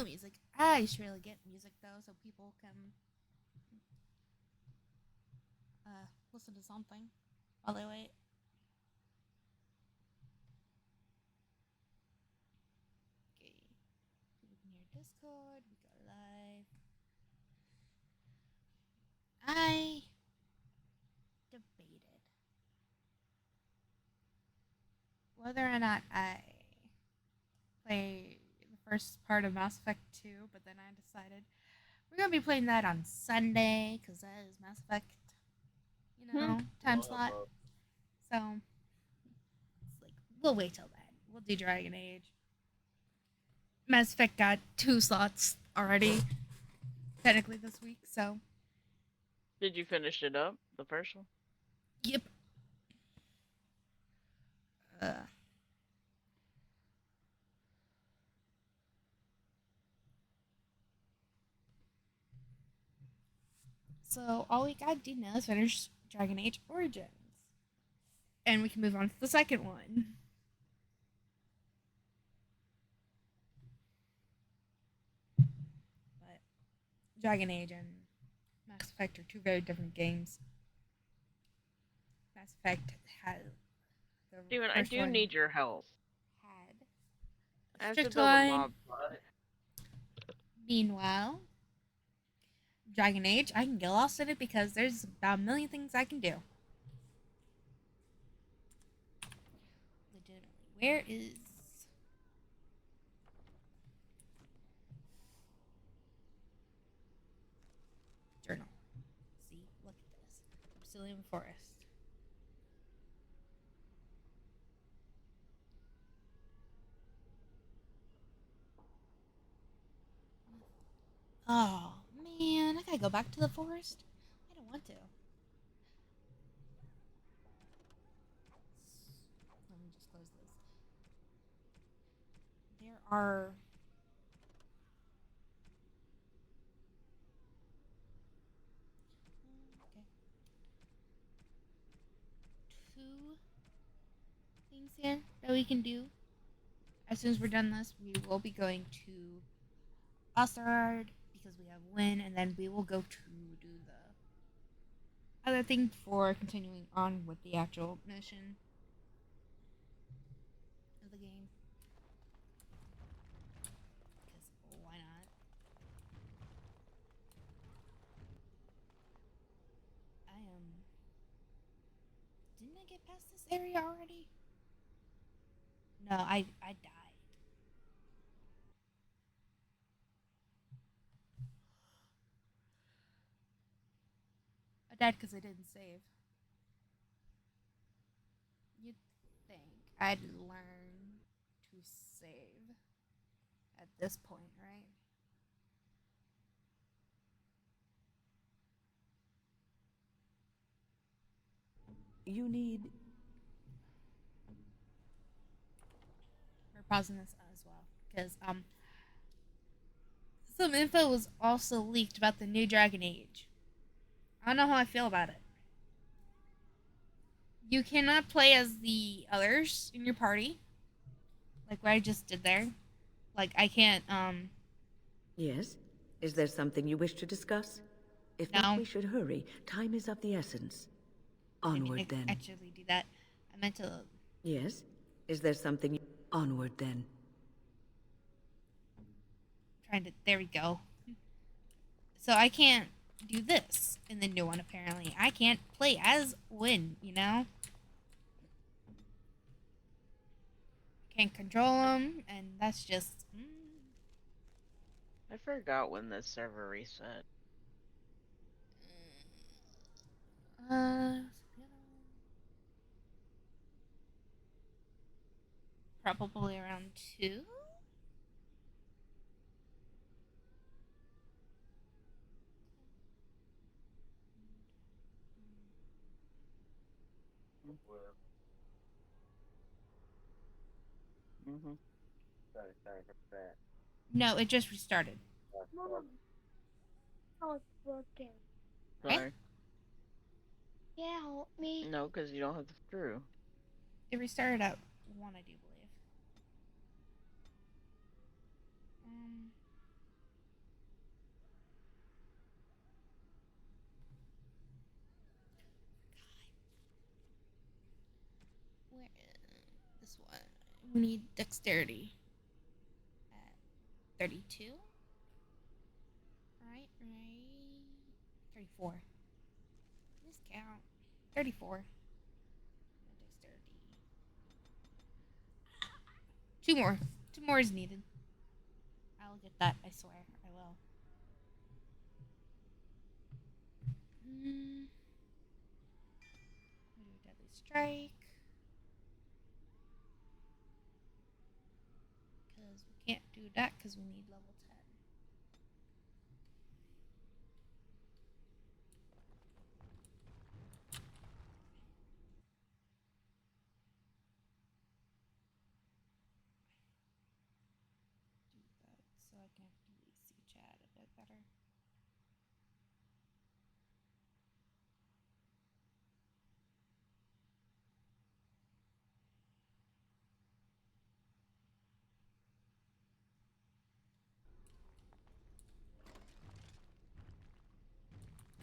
No music. I should really get music though, so people can listen to something while they wait. Okay, people can hear Discord. We go live. I debated whether or not I play the first part of Mass Effect 2, but then I decided we're gonna be playing that on Sunday because that is Mass Effect, time slot. So it's like we'll wait till then. We'll do Dragon Age. Mass Effect got 2 slots already, technically this week. So Did you finish it up, the first one? yep. Uh, so all we gotta do now is finish Dragon Age Origins, and we can move on to the second one. But Dragon Age and Mass Effect are two very different games. Mass Effect had the Steven, I first do one need your help. had I have to strict build a line. mob bot. Meanwhile, Dragon Age, I can get lost in it because there's about a million things I can do. Legitimately. Where is journal? See, look at this. Obsidian Forest. Oh man, I gotta go back to the forest. I don't want to. Let me just close this. There are okay, 2 things here that we can do. As soon as we're done this, we will be going to Osterard because we have Win, and then we will go to do the other thing for continuing on with the actual mission of the game. Because why not? I am. Didn't I get past this area already? No, I died. I died because I didn't save. You'd think I'd learn to save at this point, right? You need... We're pausing this as well because some info was also leaked about the new Dragon Age. I don't know how I feel about it. You cannot play as the others in your party, like what I just did there. Like I can't. Yes? Is there something you wish to discuss? If not, No, we should hurry. Time is of the essence. I Onward, didn't then. actually do that. I meant to. Yes? Is there something... Onward, then. Trying to. There we go. So I can't do this in the new one. Apparently, I can't play as Win. Can't control them, and that's just. I forgot when this server reset. Uh, Probably around 2. Mm-hmm. No, it just restarted. Mom, how it's working? Right? Sorry. Yeah, help me. No, because you don't have the screw. It restarted at 1, I do believe. this one? We need dexterity at 32. Right. 34. This count. 34. Dexterity. 2 more. 2 more is needed. I'll get that, I swear. I will. We do a deadly strike. Because we can't do that because we need level 10. Do that so I can really see chat a bit better.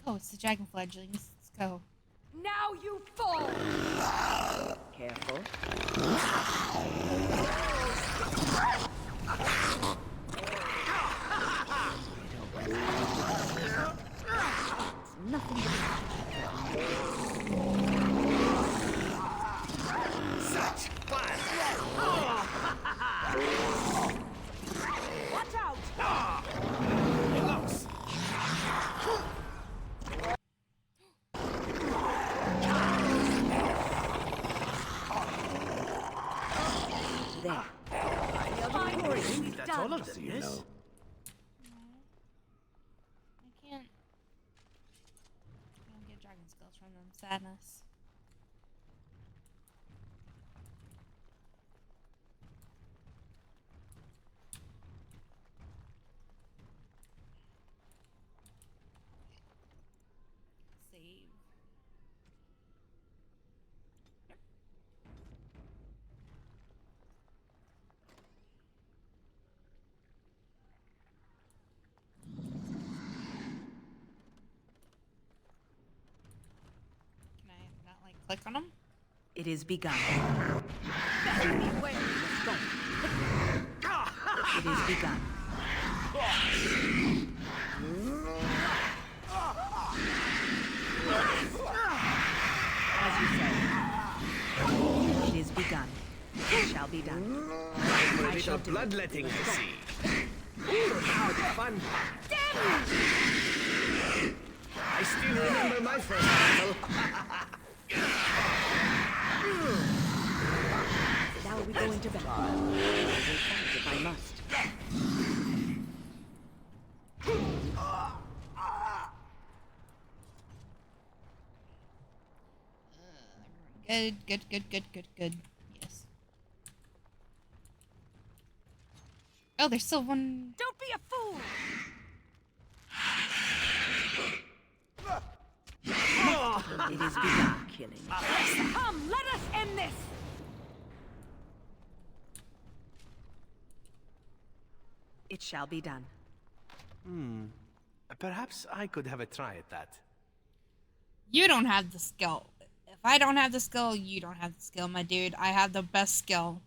Oh, it's the dragon fledglings. Let's go. Now you fall! Careful. It's nothing Such fun! Watch out! Close! there. That's all of them, yes? I can't. I don't get dragon skills from them. Sadness. Save. Can I not like click on them? It is begun. Beware! It is begun. As you said, it is begun. It shall be done. A bit of bloodletting, I see. Now the fun part. I still remember my first battle. Now we go into battle. I will fight if I must. Good. Yes. Oh, there's still one. Don't be a fool! It is begun killing. Come, let us end this! It shall be done. Perhaps I could have a try at that. You don't have the skill. If I don't have the skill, you don't have the skill, my dude. I have the best skill.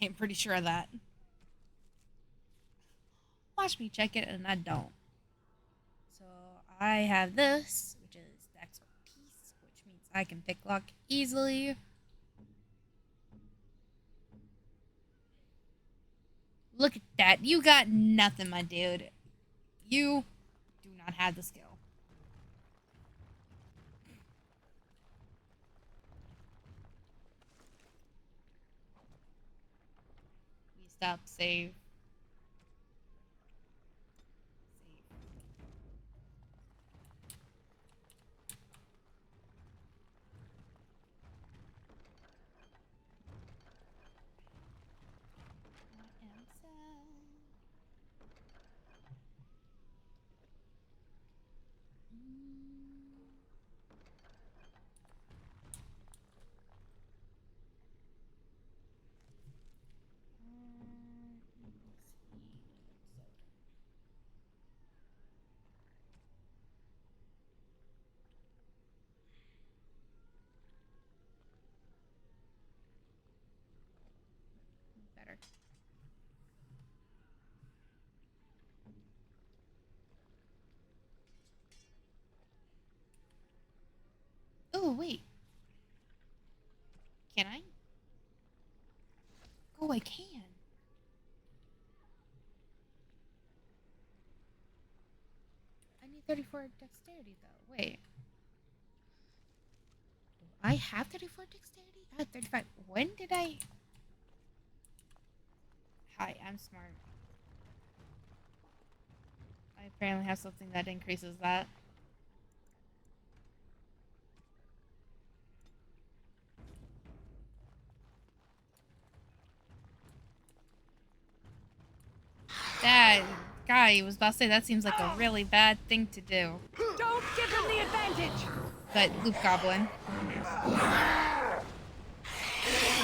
I am pretty sure of that. Watch me check it, and I don't. So I have this, which is the expertise, which means I can pick lock easily. Look at that. You got nothing, my dude. You do not have the skill. We stop, save. I am sad. wait. Can I? Oh, I can. I need 34 dexterity, though. Wait. I have 34 dexterity? I had 35. When did I... Hi, I'm smart. I apparently have something that increases that. That guy was about to say that seems like a really bad thing to do. Don't give him the advantage! But Loop Goblin.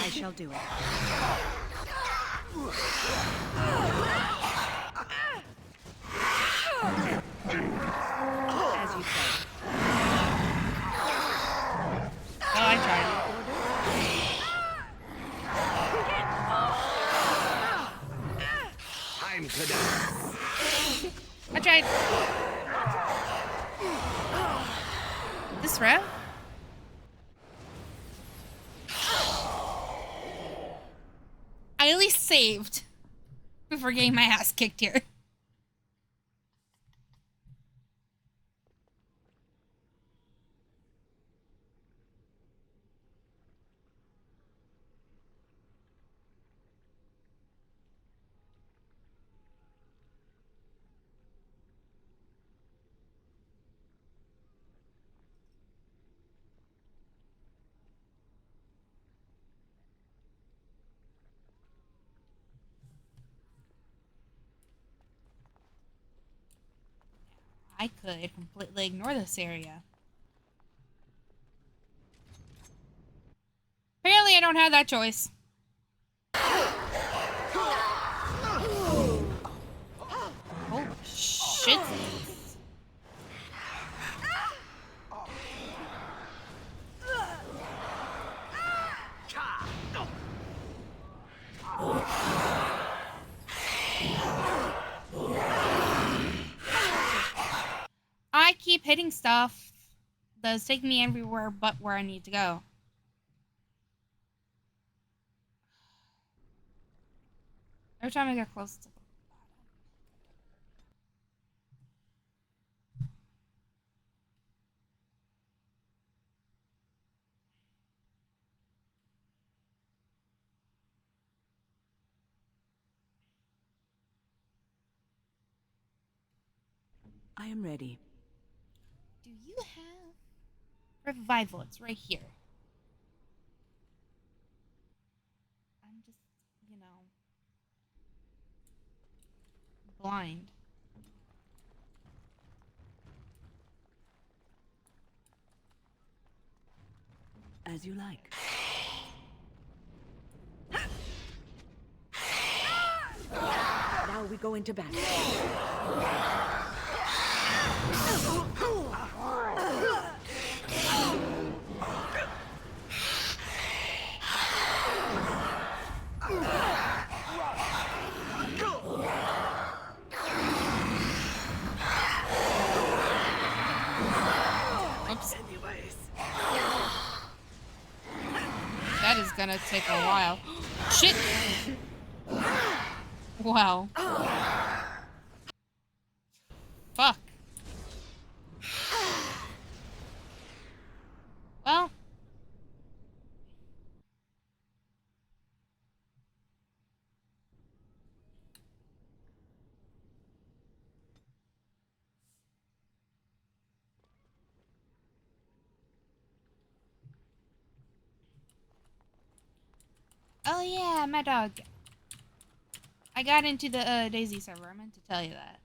I shall do it. As you say. Oh, I tried. Time to dance. I tried. This route? I at least saved before getting my ass kicked here. I could completely ignore this area. Apparently I don't have that choice. Oh, shit. I keep hitting stuff that's taking me everywhere but where I need to go. Every time I get close to the I am ready. Do you have revival? It's right here. I'm just, you know, blind. As you like. Now we go into battle. Oops. Anyways. That is gonna take a while. Shit! Wow. Fuck. Well. Oh yeah, my dog. I got into the Daisy server. I meant to tell you that.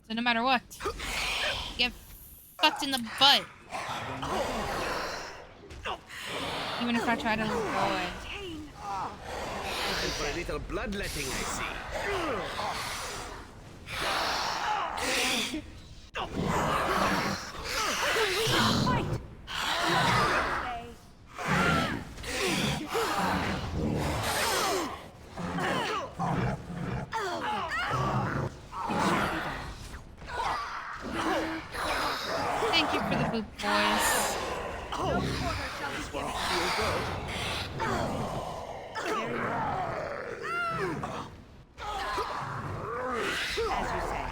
So no matter what, get fucked in the butt. Even if I try to go away. Time for a little bloodletting, I see. Fight! Boop voice. No quarter shall be given. Very well. As you say.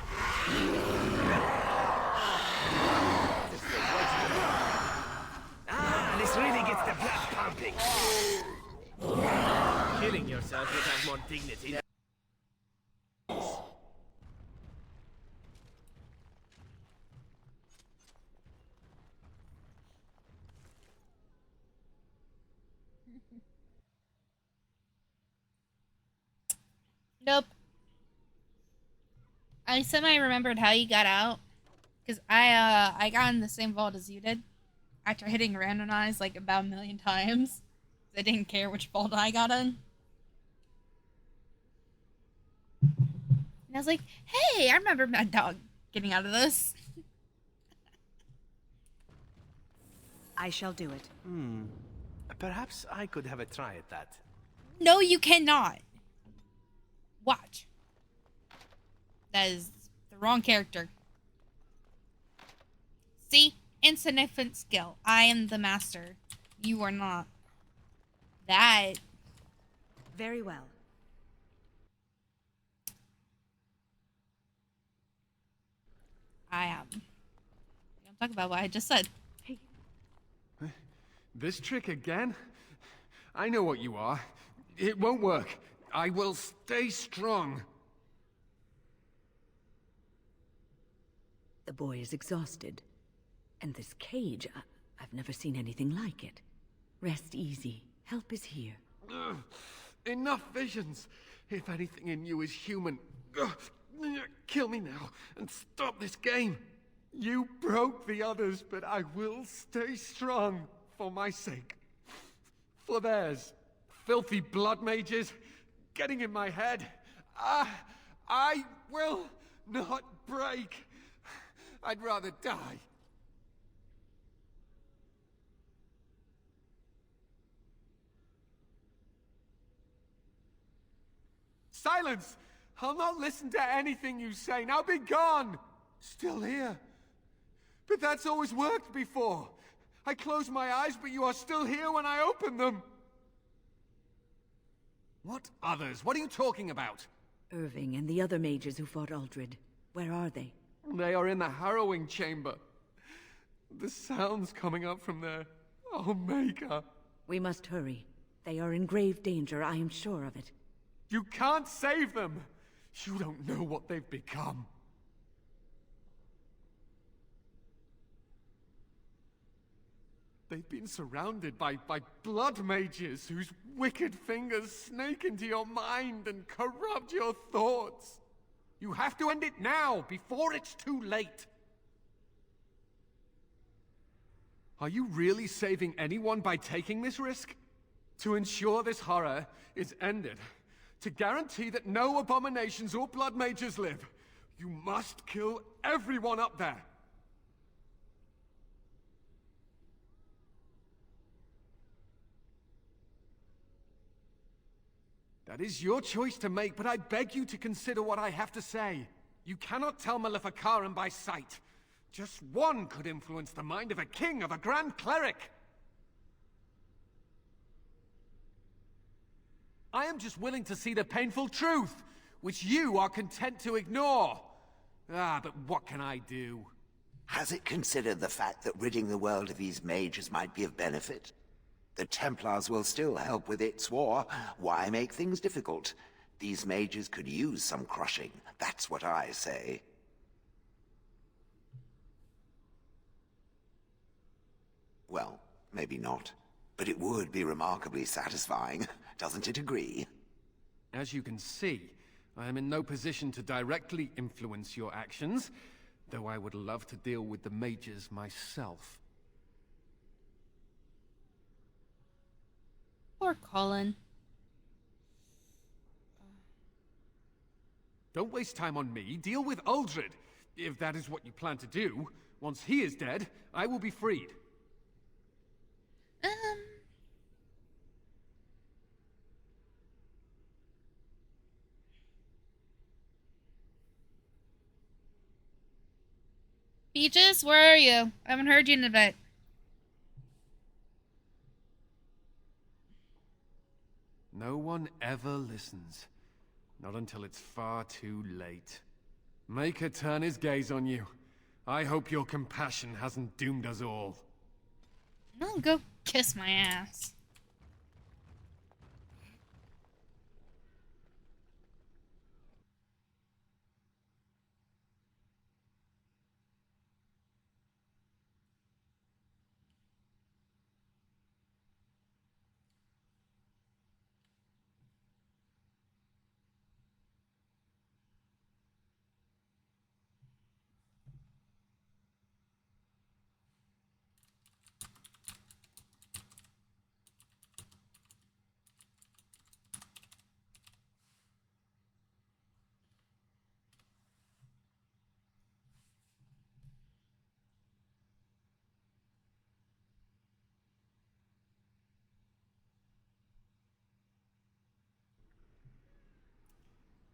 Ah, this really gets the blood pumping. Killing yourself would have more dignity. Nope. I semi remembered how you got out. Because I got in the same vault as you did. After hitting randomize like about 1,000,000 times. I didn't care which vault I got in. And I was like, hey, I remember Mad Dog getting out of this. I shall do it. Perhaps I could have a try at that. No, you cannot. Watch. That is the wrong character. See? Insignificant skill. I am the master. You are not. That. Very well. I am. I'm talking about what I just said. This trick again? I know what you are. It won't work. I will stay strong. The boy is exhausted. And this cage, I've never seen anything like it. Rest easy. Help is here. Ugh. Enough visions. If anything in you is human, ugh, kill me now and stop this game. You broke the others, but I will stay strong for my sake. For theirs. Filthy blood mages getting in my head. I will not break. I'd rather die. Silence! I'll not listen to anything you say. Now be gone! Still here. But that's always worked before. I close my eyes, but you are still here when I open them. What others? What are you talking about? Irving and the other mages who fought Uldred. Where are they? They are in the harrowing chamber. The sounds coming up from there. Oh, Maker. We must hurry. They are in grave danger, I am sure of it. You can't save them! You don't know what they've become. They've been surrounded by blood mages whose wicked fingers snake into your mind and corrupt your thoughts. You have to end it now, before it's too late. Are you really saving anyone by taking this risk? To ensure this horror is ended, to guarantee that no abominations or blood mages live, you must kill everyone up there. That is your choice to make, but I beg you to consider what I have to say. You cannot tell Maleficarum by sight. Just one could influence the mind of a king, of a grand cleric. I am just willing to see the painful truth, which you are content to ignore. But what can I do? Has it considered the fact that ridding the world of these mages might be of benefit? The Templars will still help with its war. Why make things difficult? These mages could use some crushing. That's what I say. Well, maybe not. But it would be remarkably satisfying. Doesn't it agree? As you can see, I am in no position to directly influence your actions, though I would love to deal with the mages myself. Poor Colin. Don't waste time on me. Deal with Uldred, if that is what you plan to do. Once he is dead, I will be freed. Peaches, where are you? I haven't heard you in a bit. No one ever listens. Not until it's far too late. Maker turn his gaze on you. I hope your compassion hasn't doomed us all. No, go kiss my ass.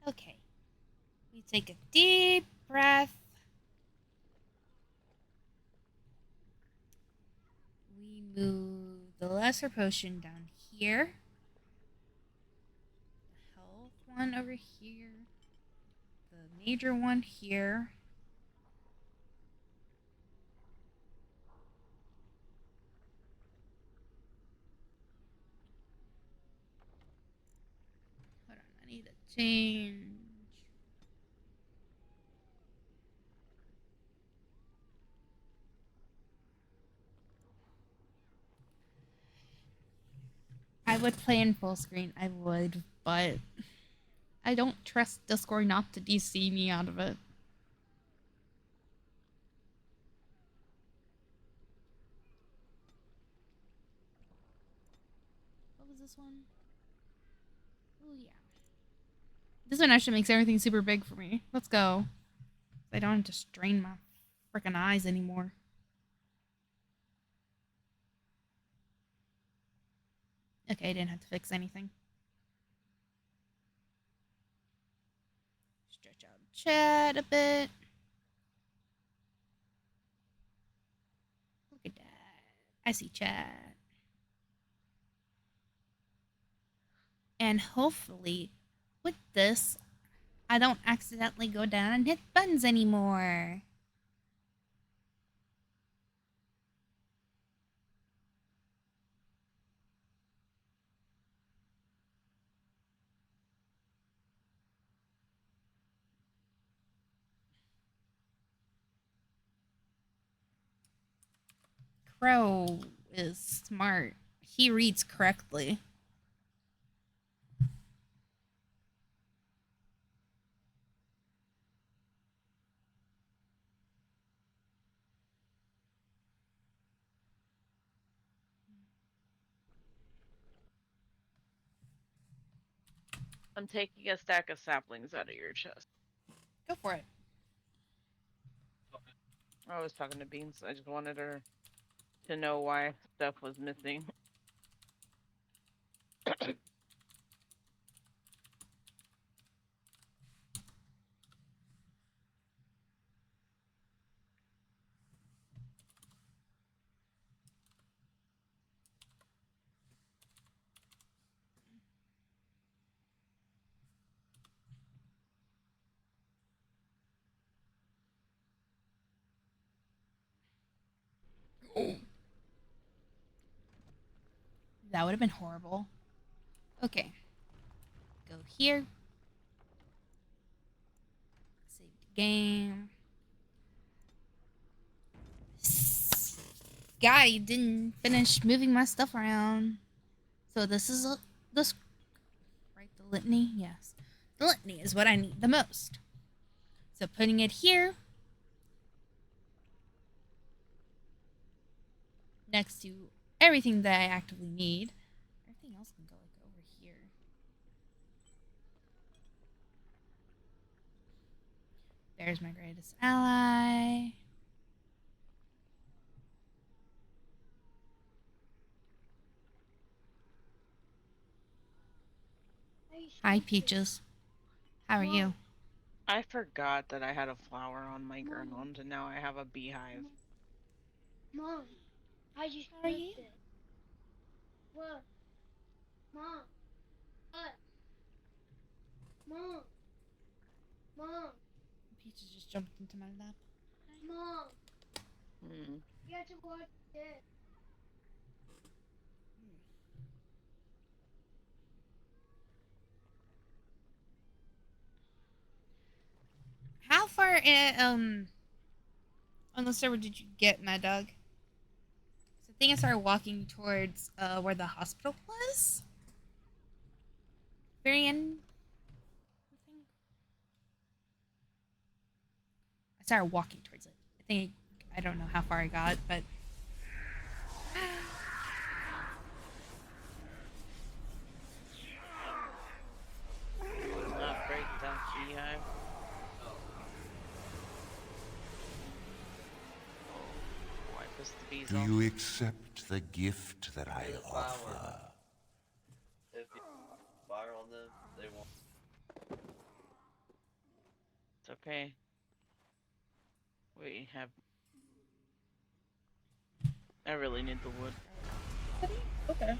Okay. We take a deep breath. We move the lesser potion down here. The health one over here. The major one here. Hold on, I need to change. I would play in full screen, I would, but I don't trust Discord not to DC me out of it. What was this one? Oh, yeah. This one actually makes everything super big for me. Let's go. I don't have to strain my freaking eyes anymore. Okay, I didn't have to fix anything. Stretch out chat a bit. Look at that. I see chat. And hopefully, with this, I don't accidentally go down and hit buttons anymore. Crow is smart. He reads correctly. I'm taking a stack of saplings out of your chest. Go for it. I was talking to Beans. I just wanted her to know why stuff was missing. That would have been horrible. Okay. Go here. Save the game. Guy didn't finish moving my stuff around. So this is this right, the litany? Yes. The litany is what I need the most. So putting it here next to everything that I actively need. Everything else can go like over here. There's my greatest ally. Hi, Peaches. How are you? I forgot that I had a flower on my ground, and now I have a beehive. Mom, I just How are you? flipped it. What? Mom. What? Mom. Mom. Peaches just jumped into my lap. Mom. Hmm. You have to watch this. How far on the server did you get, Mad Dog? 'Cause I think I started walking towards where the hospital was. Very end. I started walking towards it. I don't know how far I got, but Not break that beehive. Wipe us the bees Do off. you accept the gift that I offer? If you fire on them, they won't. It's okay. We have. I really need the wood. okay.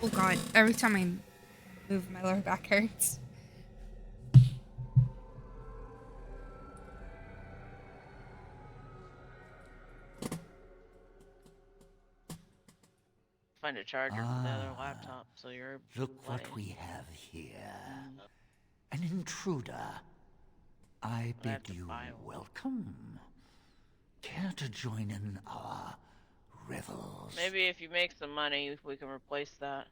Oh god, every time I move, my lower back hurts. Find a charger for the other laptop, so you're. Look what playing. we have here. An intruder. I I have bid to you file. welcome. Care to join in our revels? Maybe if you make some money, we can replace that.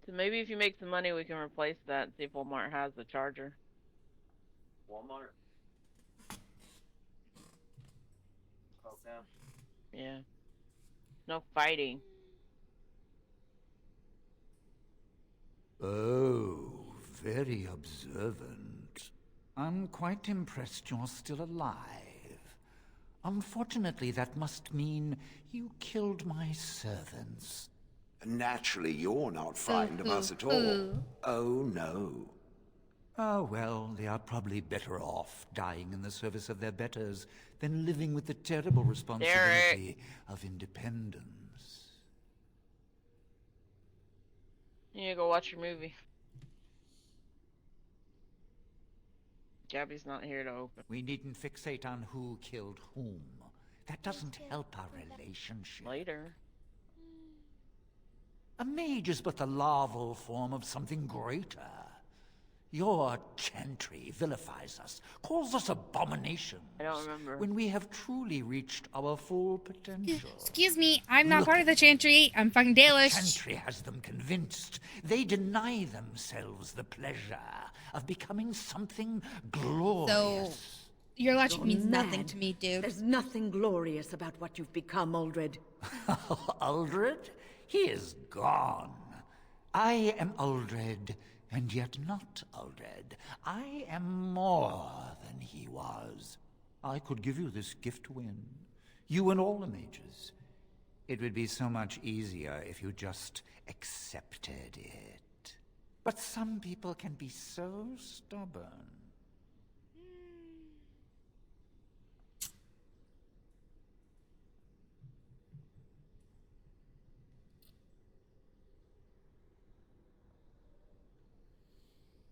So maybe if you make some money, we can replace that and see if Walmart has the charger. Walmart. Okay. Yeah. No fighting. Oh, very observant. I'm quite impressed you're still alive. Unfortunately, that must mean you killed my servants. Naturally, you're not frightened of us at all. Oh, no. Oh, well, they are probably better off dying in the service of their betters than living with the terrible responsibility of independence. You need to go watch your movie. Gabby's not here to open. We needn't fixate on who killed whom. That doesn't help our relationship. Later. A mage is but the larval form of something greater. Your chantry vilifies us, calls us abominations. I don't remember. When we have truly reached our full potential. Excuse me, I'm not Look part of the Chantry. I'm fucking Dalish. Chantry has them convinced. They deny themselves the pleasure of becoming something glorious. Your logic You're means nothing mad. to me, dude. There's nothing glorious about what you've become, Uldred. Uldred? He is gone. I am Uldred, and yet not Uldred. I am more than he was. I could give you this gift to win. You and all the mages. It would be so much easier if you just accepted it. But some people can be so stubborn.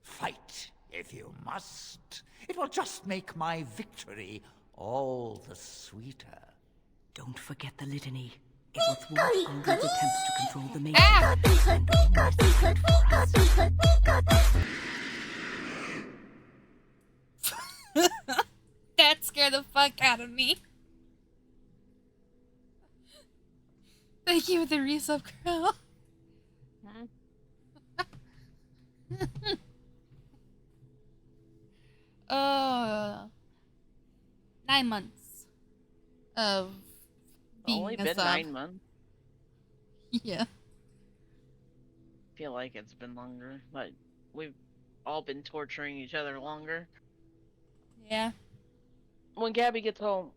Fight, if you must. It will just make my victory all the sweeter. Don't forget the litany. It will thwart Uldred's attempts to control the mages. Ah! That scared the fuck out of me. Thank you for the resub, girl. Hmm? uh, 9 months of being Only a been sub. 9 months. Yeah. Feel like it's been longer, but we've all been torturing each other longer. Yeah. When Gabby gets home.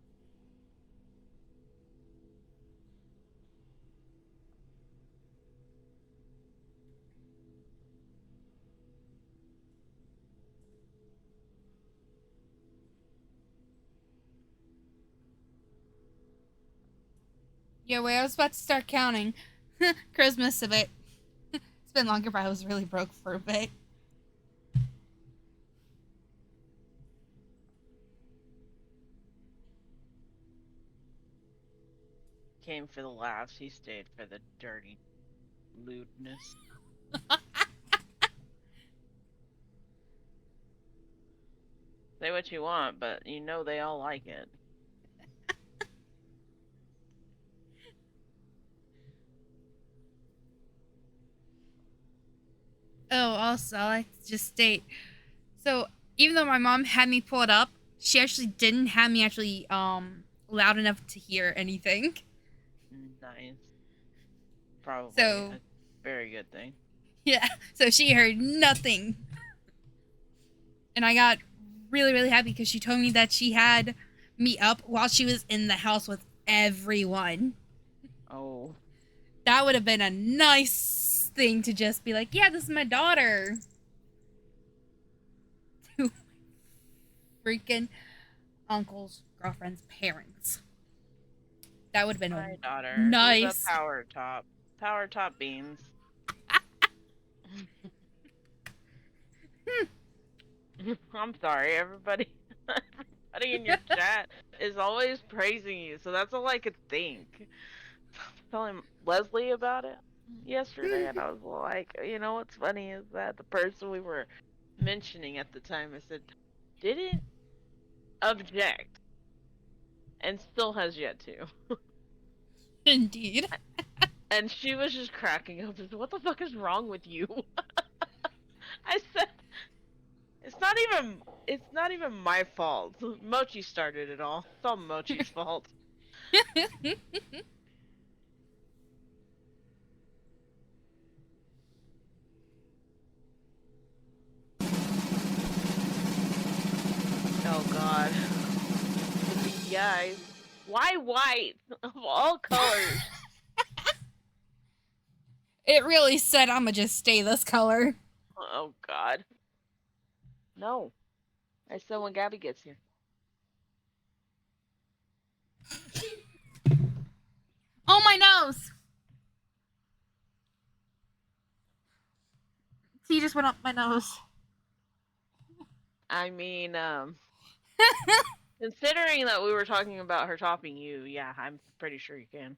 Yeah, wait, I was about to start counting. Christmas of it. It's been longer, but I was really broke for a bit. Came for the laughs, he stayed for the dirty lewdness. Say what you want, but you know they all like it. Oh, also, I like to just state. So, even though my mom had me pull it up, she actually didn't have me actually loud enough to hear anything. Nice. Probably So- a very good thing. Yeah, so she heard nothing. And I got really, really happy because she told me that she had me up while she was in the house with everyone. Oh. That would have been a nice thing to just be like, yeah, this is my daughter. To freaking uncle's girlfriend's parents. That would have been My daughter. nice. Who's a power top. Power top beans. I'm sorry, everybody. Everybody in your chat is always praising you, so that's all I could think. I was telling Leslie about it yesterday, and I was like, you know what's funny is that the person we were mentioning at the time, I said, didn't object, and still has yet to. Indeed. And she was just cracking up. Said, what the fuck is wrong with you? I said, it's not even my fault. Mochi started it all. It's all Mochi's fault. Oh god. Guys, why white of all colors? It really said I'ma just stay this color. Oh god. No. I said when Gabby gets here. Oh, my nose! He just went up my nose. I mean, considering that we were talking about her topping you, yeah, I'm pretty sure you can.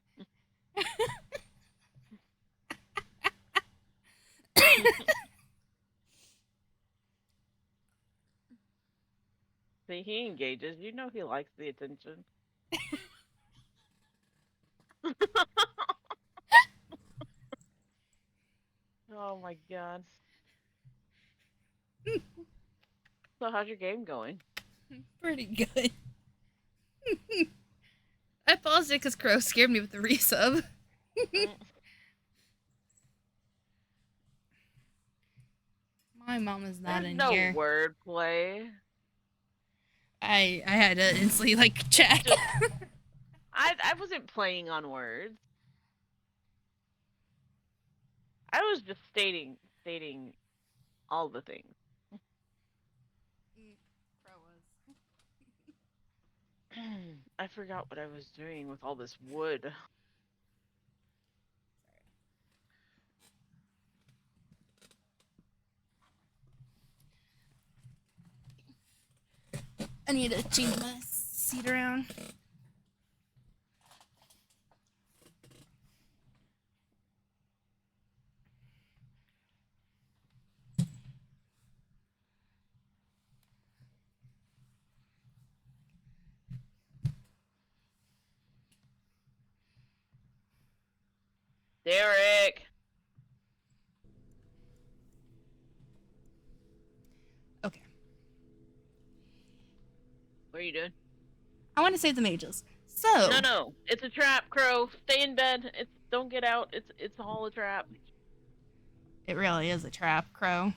See, he engages. You know he likes the attention. Oh my god. So how's your game going? Pretty good. I paused it because Crow scared me with the resub. My mom is not There's in no here. wordplay. I had to instantly like check. I wasn't playing on words. I was just stating all the things. I forgot what I was doing with all this wood. I need to change my seat around. Derek! Okay. What are you doing? I want to save the mages. So No, it's a trap, Crow. Stay in bed. Don't get out. It's all a trap. it really is a trap, Crow.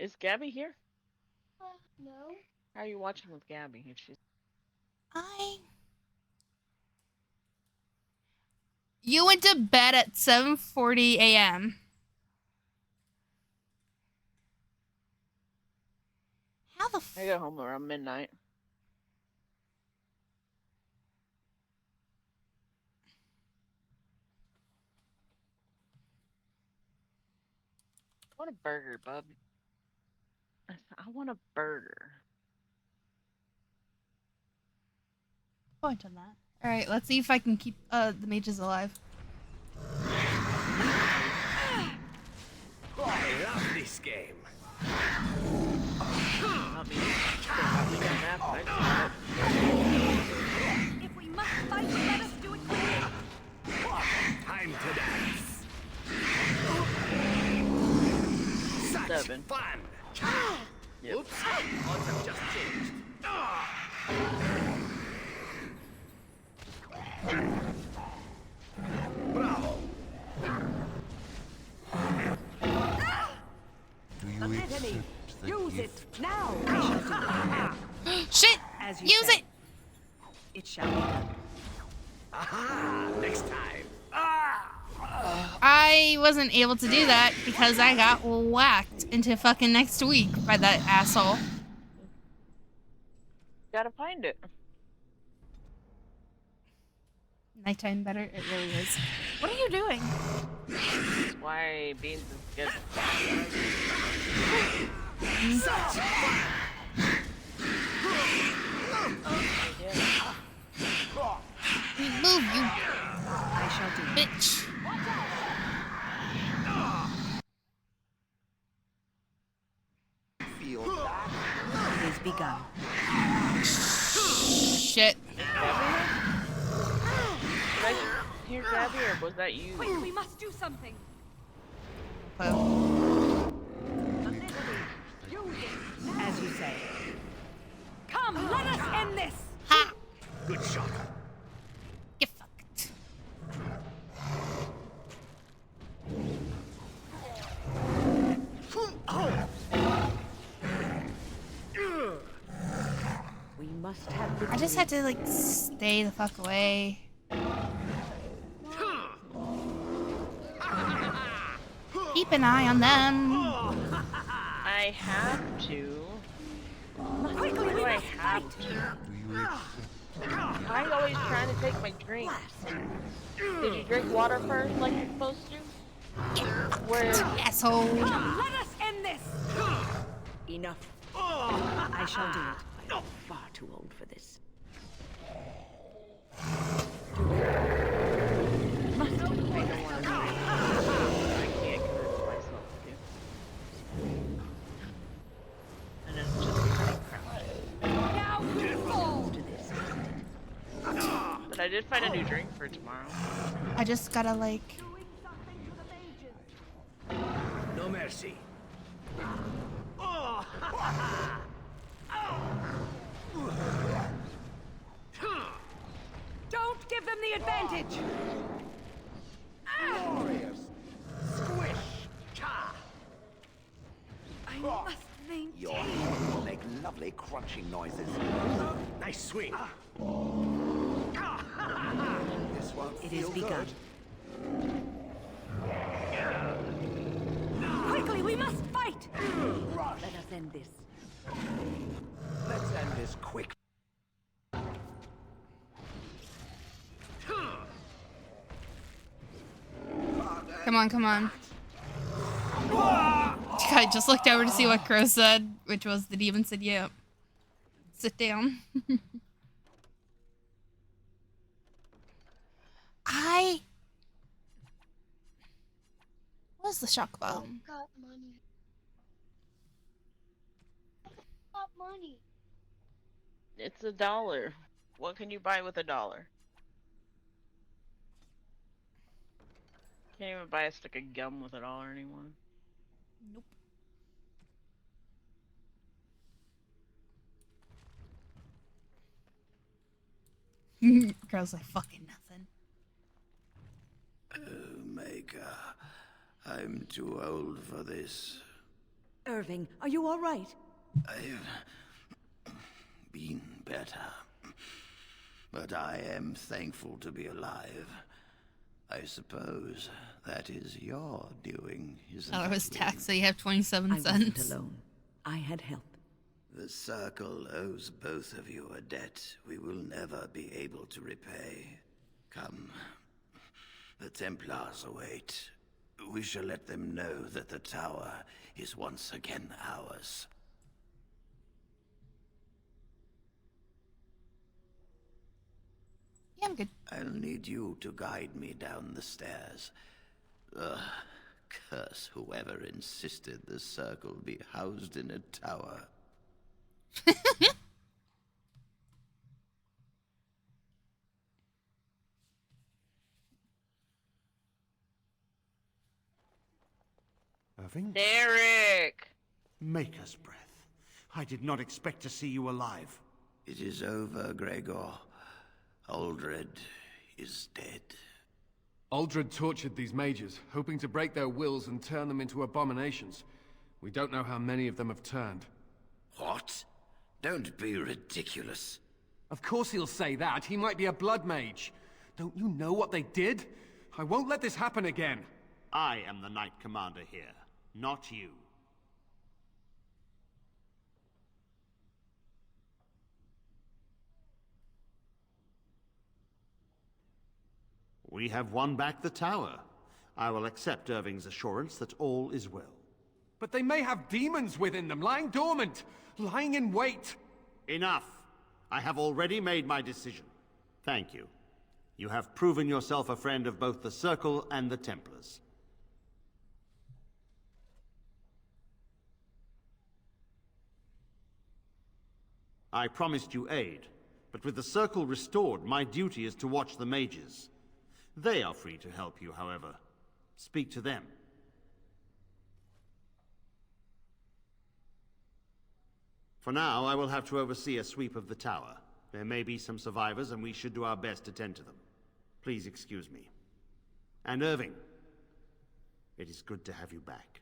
Is Gabby here? No. How are you watching with Gabby? If she's You went to bed at 7:40 a.m. How the I got home around midnight. I want a burger, bub. I want a burger. point on that? All right, let's see if I can keep the mages alive. I love this game. Not me. Probably got that, but I got it. If we must fight, let us do it quickly. Time to dance. Such 7. fun. Yep. Oops. Odds have just changed. Bravo. The litany. Use it now. Shit! As you Use say. it! It shall be done. Aha! Next time. I wasn't able to do that because I got whacked into fucking next week by that asshole. Gotta find it. Nighttime better? It really is. What are you doing? That's why Beans is good. Move, you I shall do it. bitch. Feel that? It is begun. Shit. Did I hear Gabby, or was that you? Quick, we must do something. Well, The litany. Use it. As you say. Come, let us end this. ha! Good shot. Get fucked. We must have the I just had to, like, stay the fuck away. Keep an eye on them. I have to. Quickly, Why we do I must have fight. to? I'm always trying to take my drink. Did you drink water first, like you're supposed to? Where? Asshole. Come, let us end this. enough. I shall do it. I'm far too old for this. Must I don't want to. I can't convince myself to. And it's just cutting crap. now fall. To this. But I did find a new drink for tomorrow. I just gotta, like... Doing something to the mages. No mercy. Don't give them the advantage. Glorious. Squish. Cha. I must maintain. Your hand will make lovely crunching noises. Nice swing. This won't It feel is begun. good. Quickly, we must fight. Let us end this. Let's end this quick. Come on, come on. I just looked over to see what Crow said, which was the demon said, yep. Sit down. What's the shock bomb? Got money. Got money. It's $1. What can you buy with $1? Can't even buy a stick of gum with $1 anymore. Nope. Crow's like, fucking nothing. Maker, I'm too old for this. Irving, are you all right? I've been better. But I am thankful to be alive. I suppose that is your doing, isn't Tell her it, his Wynne? tax, so you have 27 I wasn't cents. alone. I had help. The Circle owes both of you a debt we will never be able to repay. Come. The Templars await. We shall let them know that the tower is once again ours. Yeah, I'm good. I'll need you to guide me down the stairs. Curse whoever insisted the Circle be housed in a tower. Irving? Derek! Maker's breath. I did not expect to see you alive. It is over, Gregor. Aldred is dead. Aldred tortured these mages, hoping to break their wills and turn them into abominations. We don't know how many of them have turned. What? Don't be ridiculous. Of course he'll say that. He might be a blood mage. Don't you know what they did? I won't let this happen again. I am the Knight Commander here, not you. We have won back the tower. I will accept Irving's assurance that all is well. But they may have demons within them, lying dormant, lying in wait. Enough! I have already made my decision. Thank you. You have proven yourself a friend of both the Circle and the Templars. I promised you aid, but with the Circle restored, my duty is to watch the mages. They are free to help you, however. Speak to them. For now, I will have to oversee a sweep of the tower. There may be some survivors, and we should do our best to tend to them. Please excuse me. And Irving, it is good to have you back.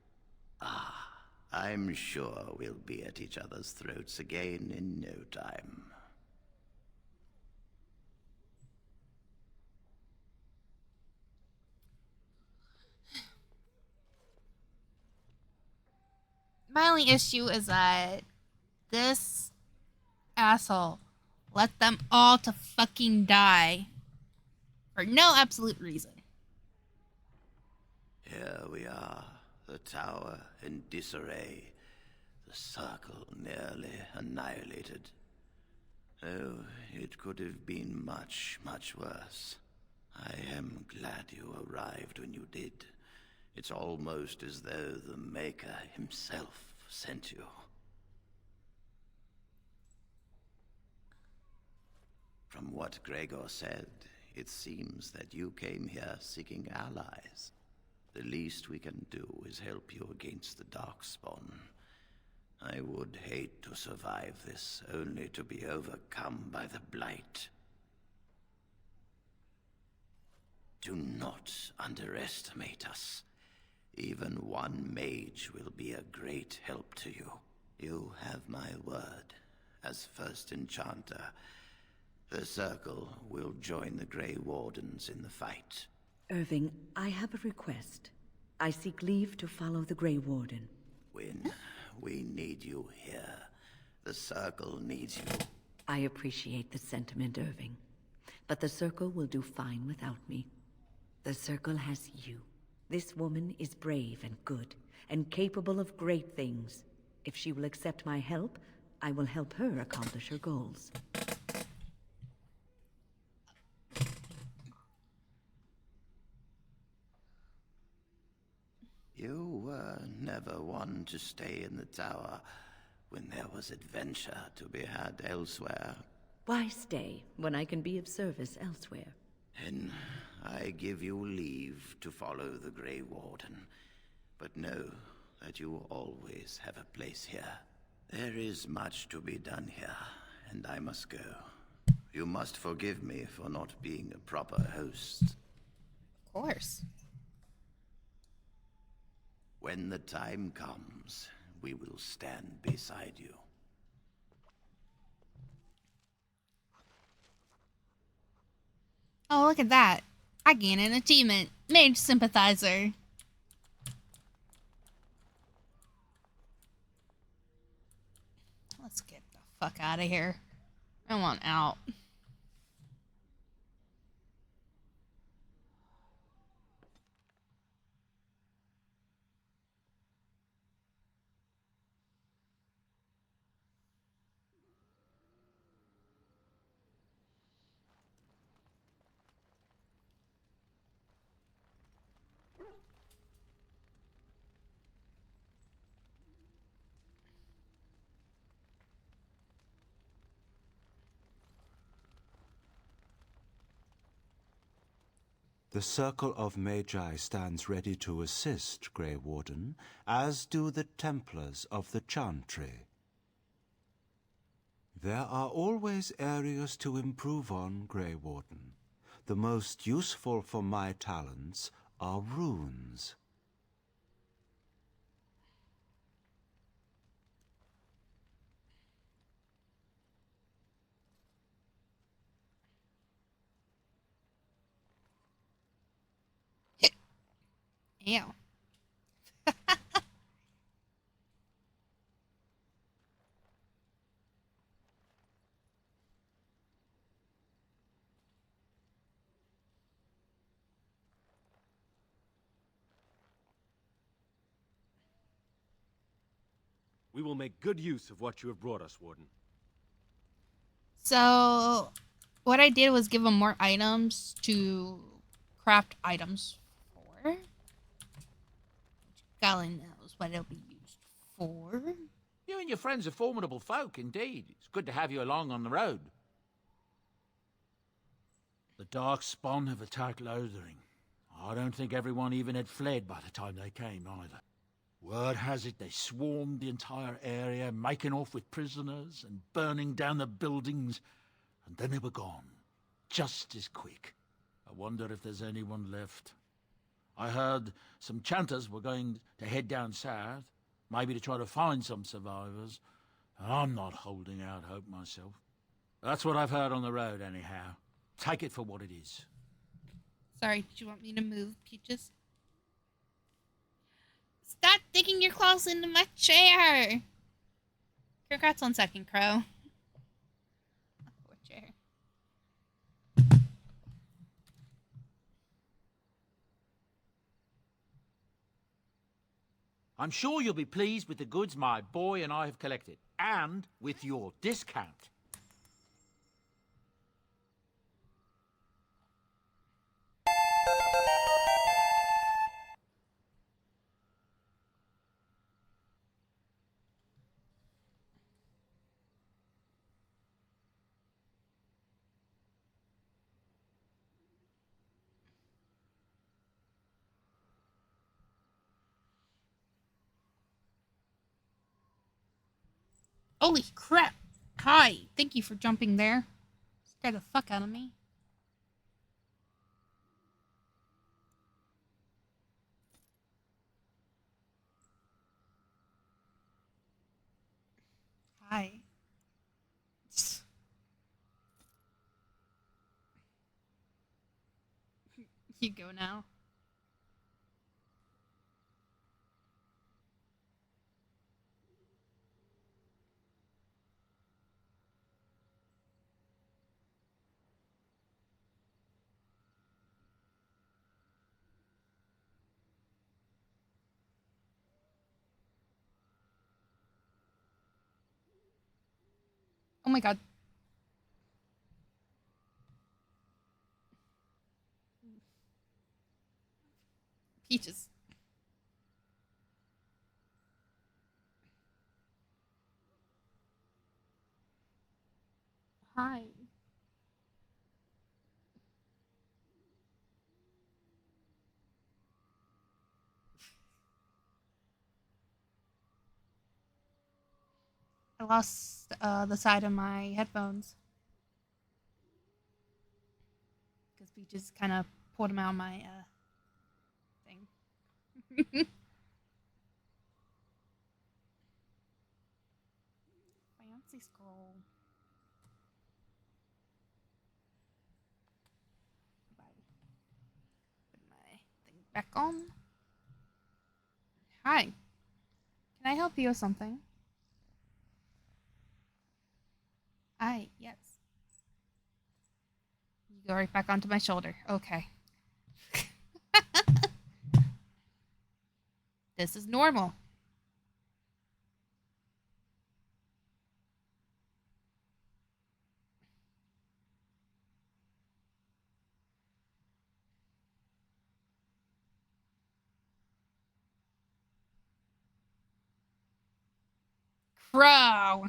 I'm sure we'll be at each other's throats again in no time. My only issue is that this asshole let them all to fucking die for no absolute reason. Here we are, the tower in disarray, the Circle nearly annihilated. Oh, it could have been much, much worse. I am glad you arrived when you did. It's almost as though the Maker himself sent you. From what Gregor said, it seems that you came here seeking allies. The least we can do is help you against the Darkspawn. I would hate to survive this, only to be overcome by the Blight. Do not underestimate us. Even one mage will be a great help to you. You have my word. As first enchanter, the Circle will join the Grey Wardens in the fight. Irving, I have a request. I seek leave to follow the Grey Warden. Wynne, we need you here. The Circle needs you. I appreciate the sentiment, Irving. But the Circle will do fine without me. The Circle has you. This woman is brave and good, and capable of great things. If she will accept my help, I will help her accomplish her goals. You were never one to stay in the tower when there was adventure to be had elsewhere. Why stay when I can be of service elsewhere? Then I give you leave to follow the Grey Warden, but know that you always have a place here. There is much to be done here, and I must go. You must forgive me for not being a proper host. Of course. When the time comes, We will stand beside you. Oh, look at that. I gain an achievement. Mage Sympathizer. Let's get the fuck out of here. I want out. The Circle of Magi stands ready to assist, Grey Warden, as do the Templars of the Chantry. There are always areas to improve on, Grey Warden. The most useful for my talents are runes. Ew. We will make good use of what you have brought us, Warden. So, what I did was give them more items to craft items for. Golly knows what it'll be used for. You and your friends are formidable folk, indeed. It's good to have you along on the road. The dark spawn have attacked Lothering. I don't think everyone even had fled by the time they came, either. Word has it they swarmed the entire area, making off with prisoners and burning down the buildings, and then they were gone, just as quick. I wonder if there's anyone left. I heard some chanters were going to head down south, maybe to try to find some survivors. I'm not holding out hope myself. That's what I've heard on the road, anyhow. Take it for what it is. Sorry, did you want me to move, Peaches? Stop digging your claws into my chair! Congrats on second, Crow. Poor chair. I'm sure you'll be pleased with the goods my boy and I have collected, and with your discount. Holy crap! Hi, thank you for jumping there. Scared the fuck out of me. Hi. You go now. Oh my god. Peaches. Hi. I lost the side of my headphones. Because we just kind of pulled them out of my thing. Oopsie scroll. Put my thing back on. Hi. Can I help you with something? Hi, yes. You go right back onto my shoulder. Okay. This is normal. Crow.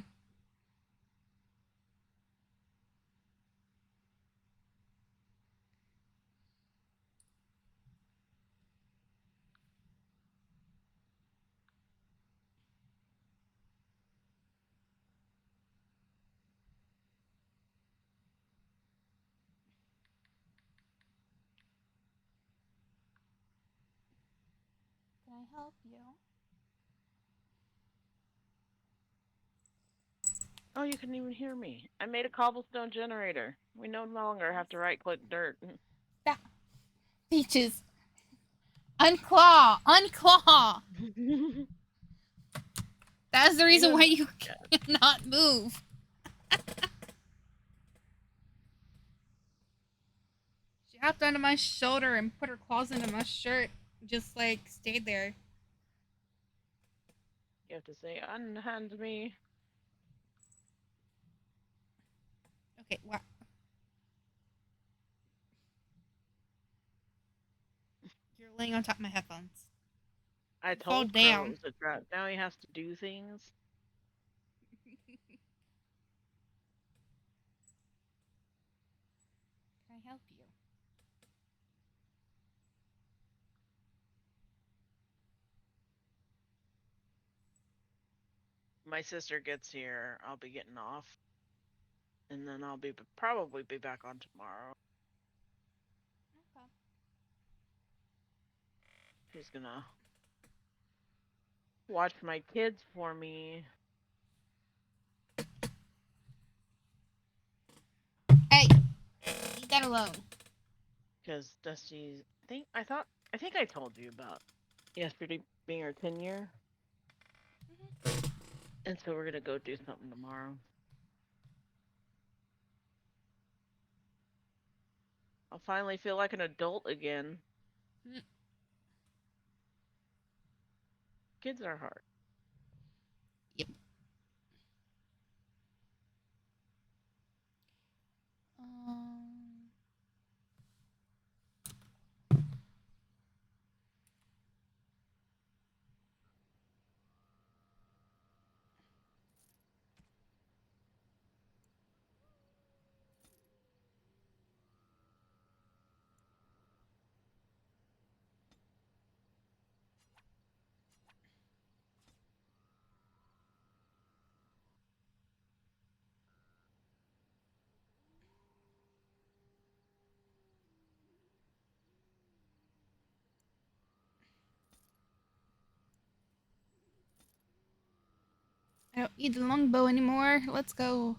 Can I help you? Oh, you couldn't even hear me. I made a cobblestone generator. We no longer have to right-click dirt. That Peaches. Unclaw! Unclaw! That's the reason why you cannot move. She hopped onto my shoulder and put her claws into my shirt. Just like stayed there. You have to say, unhand me. Okay, what? You're laying on top of my headphones. I Fall told down. Crow it was a trap. Now he has to do things. Can I help you? My sister gets here, I'll be getting off. And then I'll probably be back on tomorrow. Okay. She's gonna watch my kids for me. Hey! Leave that alone. Because Dusty's I think I told you about yesterday being her 10-year. And so we're gonna go do something tomorrow. I'll finally feel like an adult again. Kids are hard. Yep. Um... I don't need the longbow anymore. Let's go.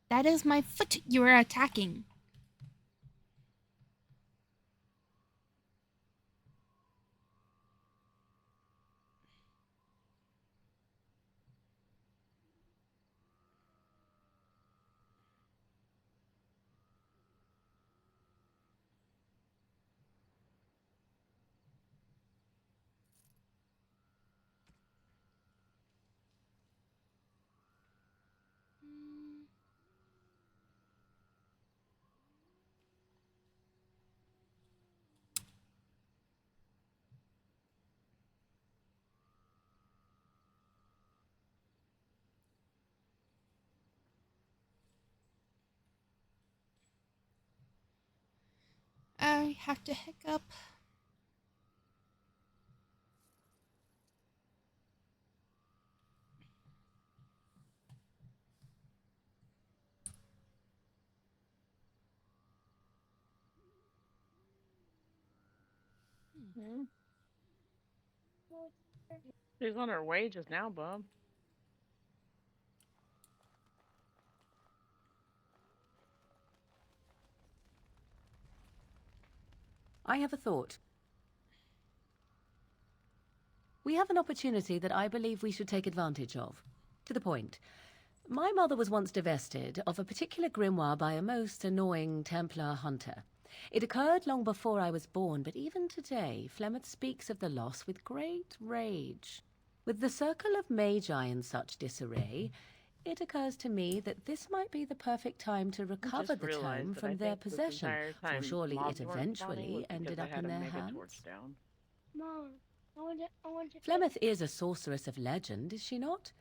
That is my foot you are attacking. I have to hiccup. Hmm? She's on her way just now, bub. I have a thought. We have an opportunity that I believe we should take advantage of. To the point. My mother was once divested of a particular grimoire by a most annoying Templar hunter. It occurred long before I was born, but even today, Flemeth speaks of the loss with great rage. With the circle of magi in such disarray, it occurs to me that this might be the perfect time to recover the tome from their possession, for surely it eventually ended up in their hands. Mom, I want to. Flemeth is a sorceress of legend, is she not?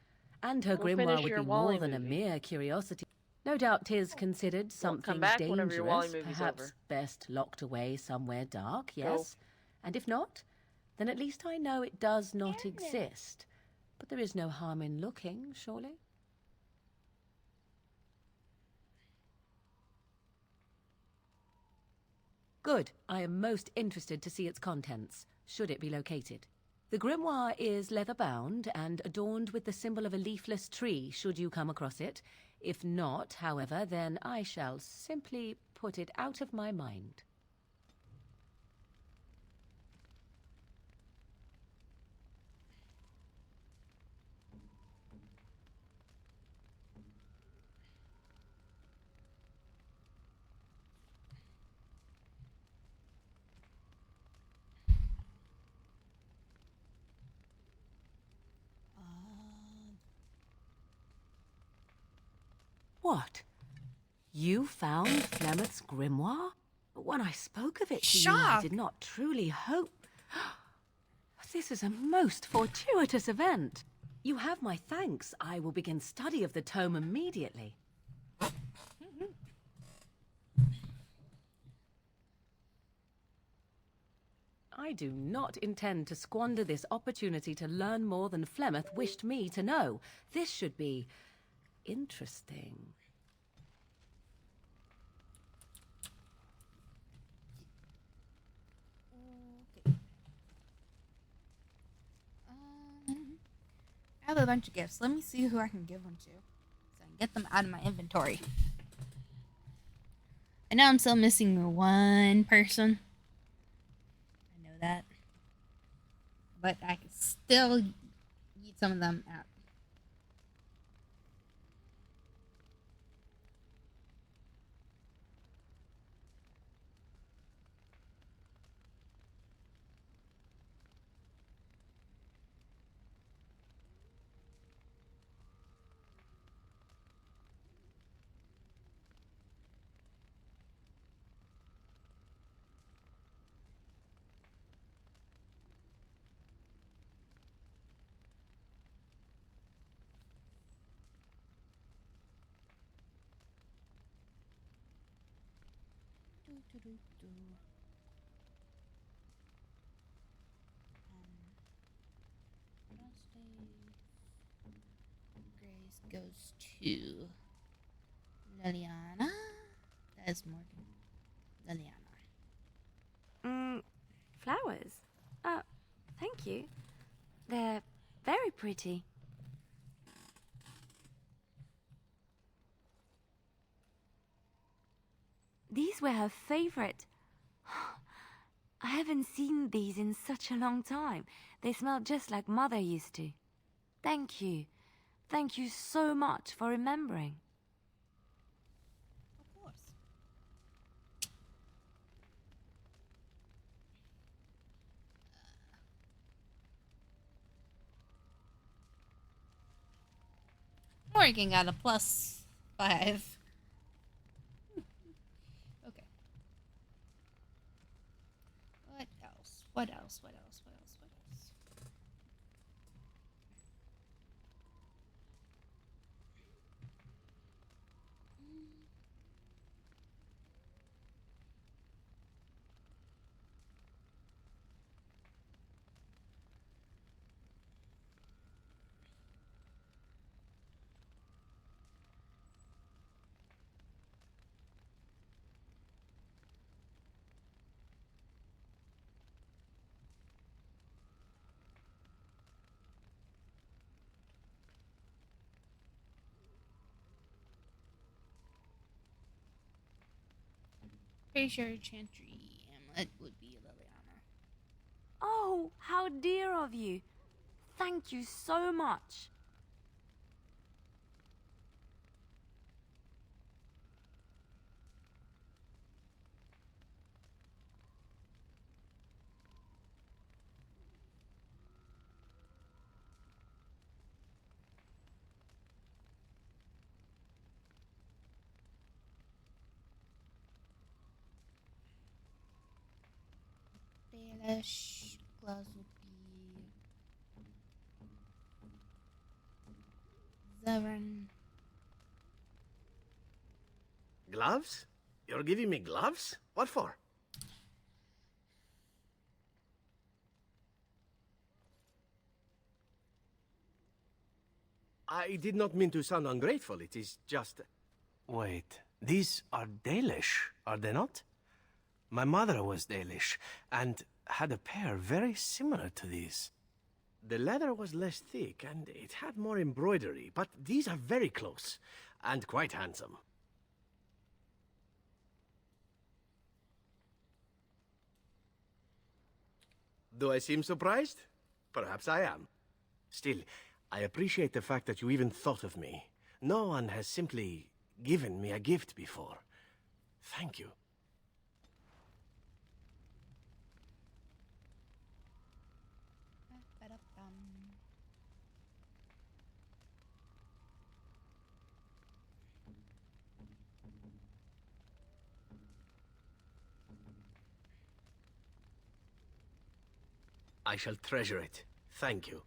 And her We'll grimoire finish would your be Wally more than a movie. mere curiosity. No doubt 'tis considered Well, something come back whenever your Wally dangerous, movie's perhaps over. best locked away somewhere dark, Go. yes? And if not, then at least I know it does not exist. But there is no harm in looking, surely? Good. I am most interested to see its contents, should it be located. The grimoire is leather-bound and adorned with the symbol of a leafless tree, should you come across it. If not, however, then I shall simply put it out of my mind. What? You found Flemeth's grimoire? When I spoke of it to you, I did not truly hope. This is a most fortuitous event. You have my thanks. I will begin study of the tome immediately. I do not intend to squander this opportunity to learn more than Flemeth wished me to know. This should be interesting. I have a bunch of gifts. Let me see who I can give them to, so I can get them out of my inventory. I know I'm still missing one person. I know that, but I can still get some of them out. Grace goes to Liliana. That's Morgan. Liliana. Flowers? Thank you. They're very pretty. These were her favorite. I haven't seen these in such a long time. They smell just like Mother used to. Thank you. Thank you so much for remembering. Of course. Morgan got a +5. Okay. What else? What else? What else? What else? What else? Pretty sure Chantry Amulet would be Liliana. Oh, how dear of you. Thank you so much. Dalish gloves would be Zevran. Gloves? You're giving me gloves? What for? I did not mean to sound ungrateful. It is just... Wait, these are Dalish, are they not? My mother was Dalish, and had a pair very similar to these. The leather was less thick, and it had more embroidery, but these are very close, and quite handsome. Do I seem surprised? Perhaps I am. Still, I appreciate the fact that you even thought of me. No one has simply given me a gift before. Thank you. I shall treasure it. Thank you.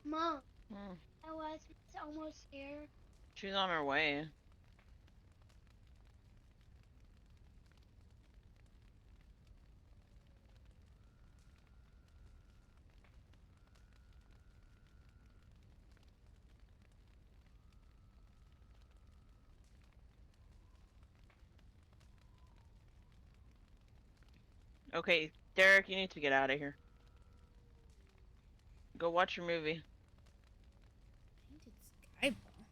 Mom. Elizabeth's almost here. She's on her way. Okay, Derek, you need to get out of here. Go watch your movie. Painted sky ball.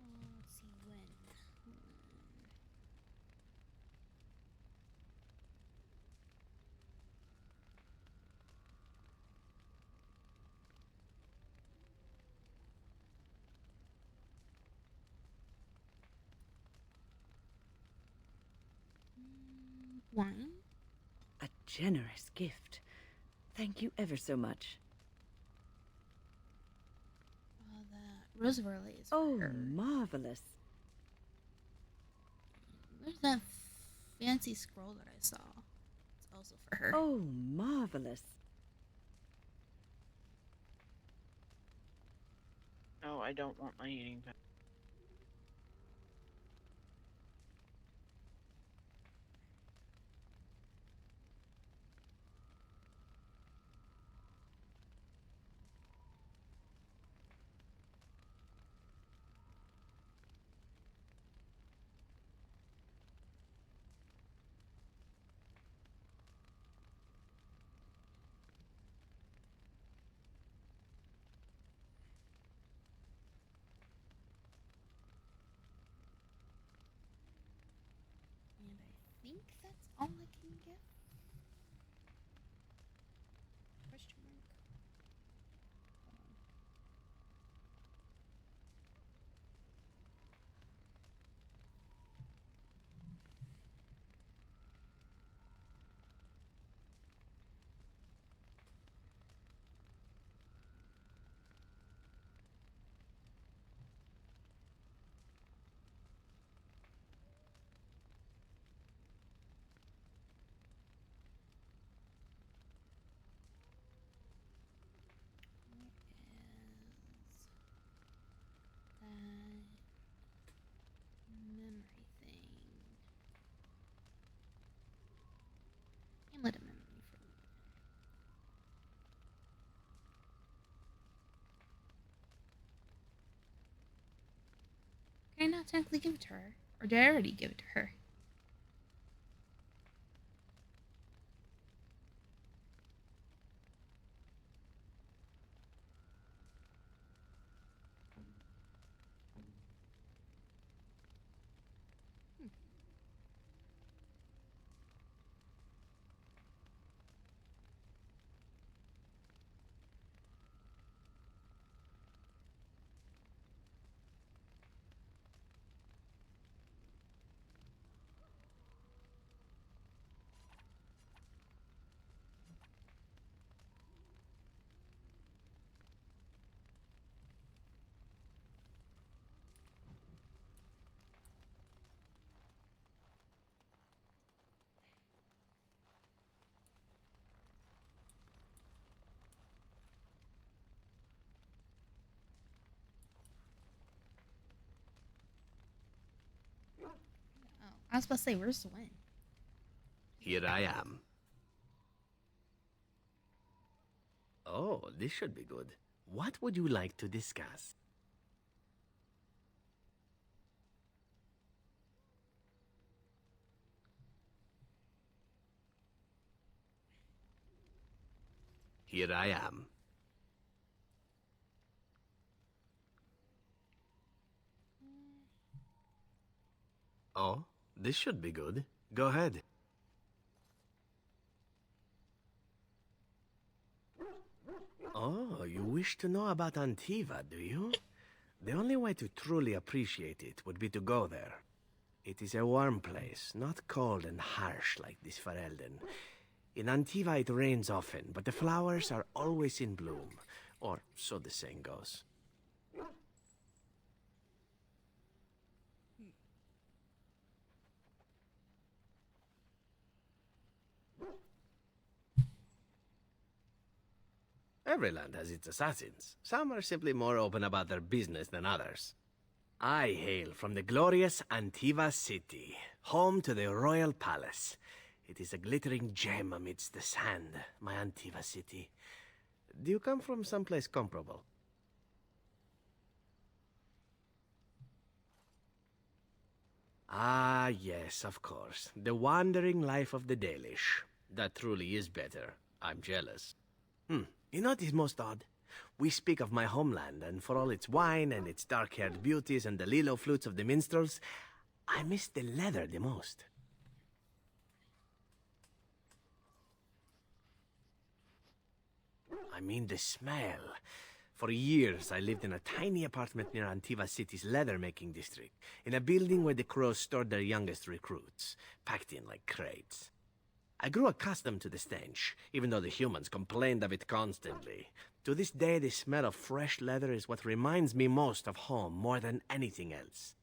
Let's see when. Wine? A generous gift. Thank you ever so much. The rose lilies. Oh, marvelous. Where's that fancy scroll that I saw? It's also for her. Oh, marvelous. Oh, I don't want my eating bag. that's all I can give. Question mark. Memory thing. Amulet of memory for Can I not technically give it to her? Or did I already give it to her? Oh, I was about to say, where's the win? Here I am. Oh, this should be good. What would you like to discuss? Here I am. Oh, this should be good. Go ahead. Oh, you wish to know about Antiva, do you? The only way to truly appreciate it would be to go there. It is a warm place, not cold and harsh like this Ferelden. In Antiva it rains often, but the flowers are always in bloom. Or so the saying goes. Every land has its assassins. Some are simply more open about their business than others. I hail from the glorious Antiva city, home to the royal palace. It is a glittering gem amidst the sand, my Antiva city. Do you come from someplace comparable? Ah, yes, of course. The wandering life of the Dalish. That truly is better. I'm jealous. You know what is most odd? We speak of my homeland, and for all its wine and its dark-haired beauties and the lilo flutes of the minstrels, I miss the leather the most. I mean the smell. For years, I lived in a tiny apartment near Antiva City's leather-making district, in a building where the crows stored their youngest recruits, packed in like crates. I grew accustomed to the stench, even though the humans complained of it constantly. To this day, the smell of fresh leather is what reminds me most of home more than anything else.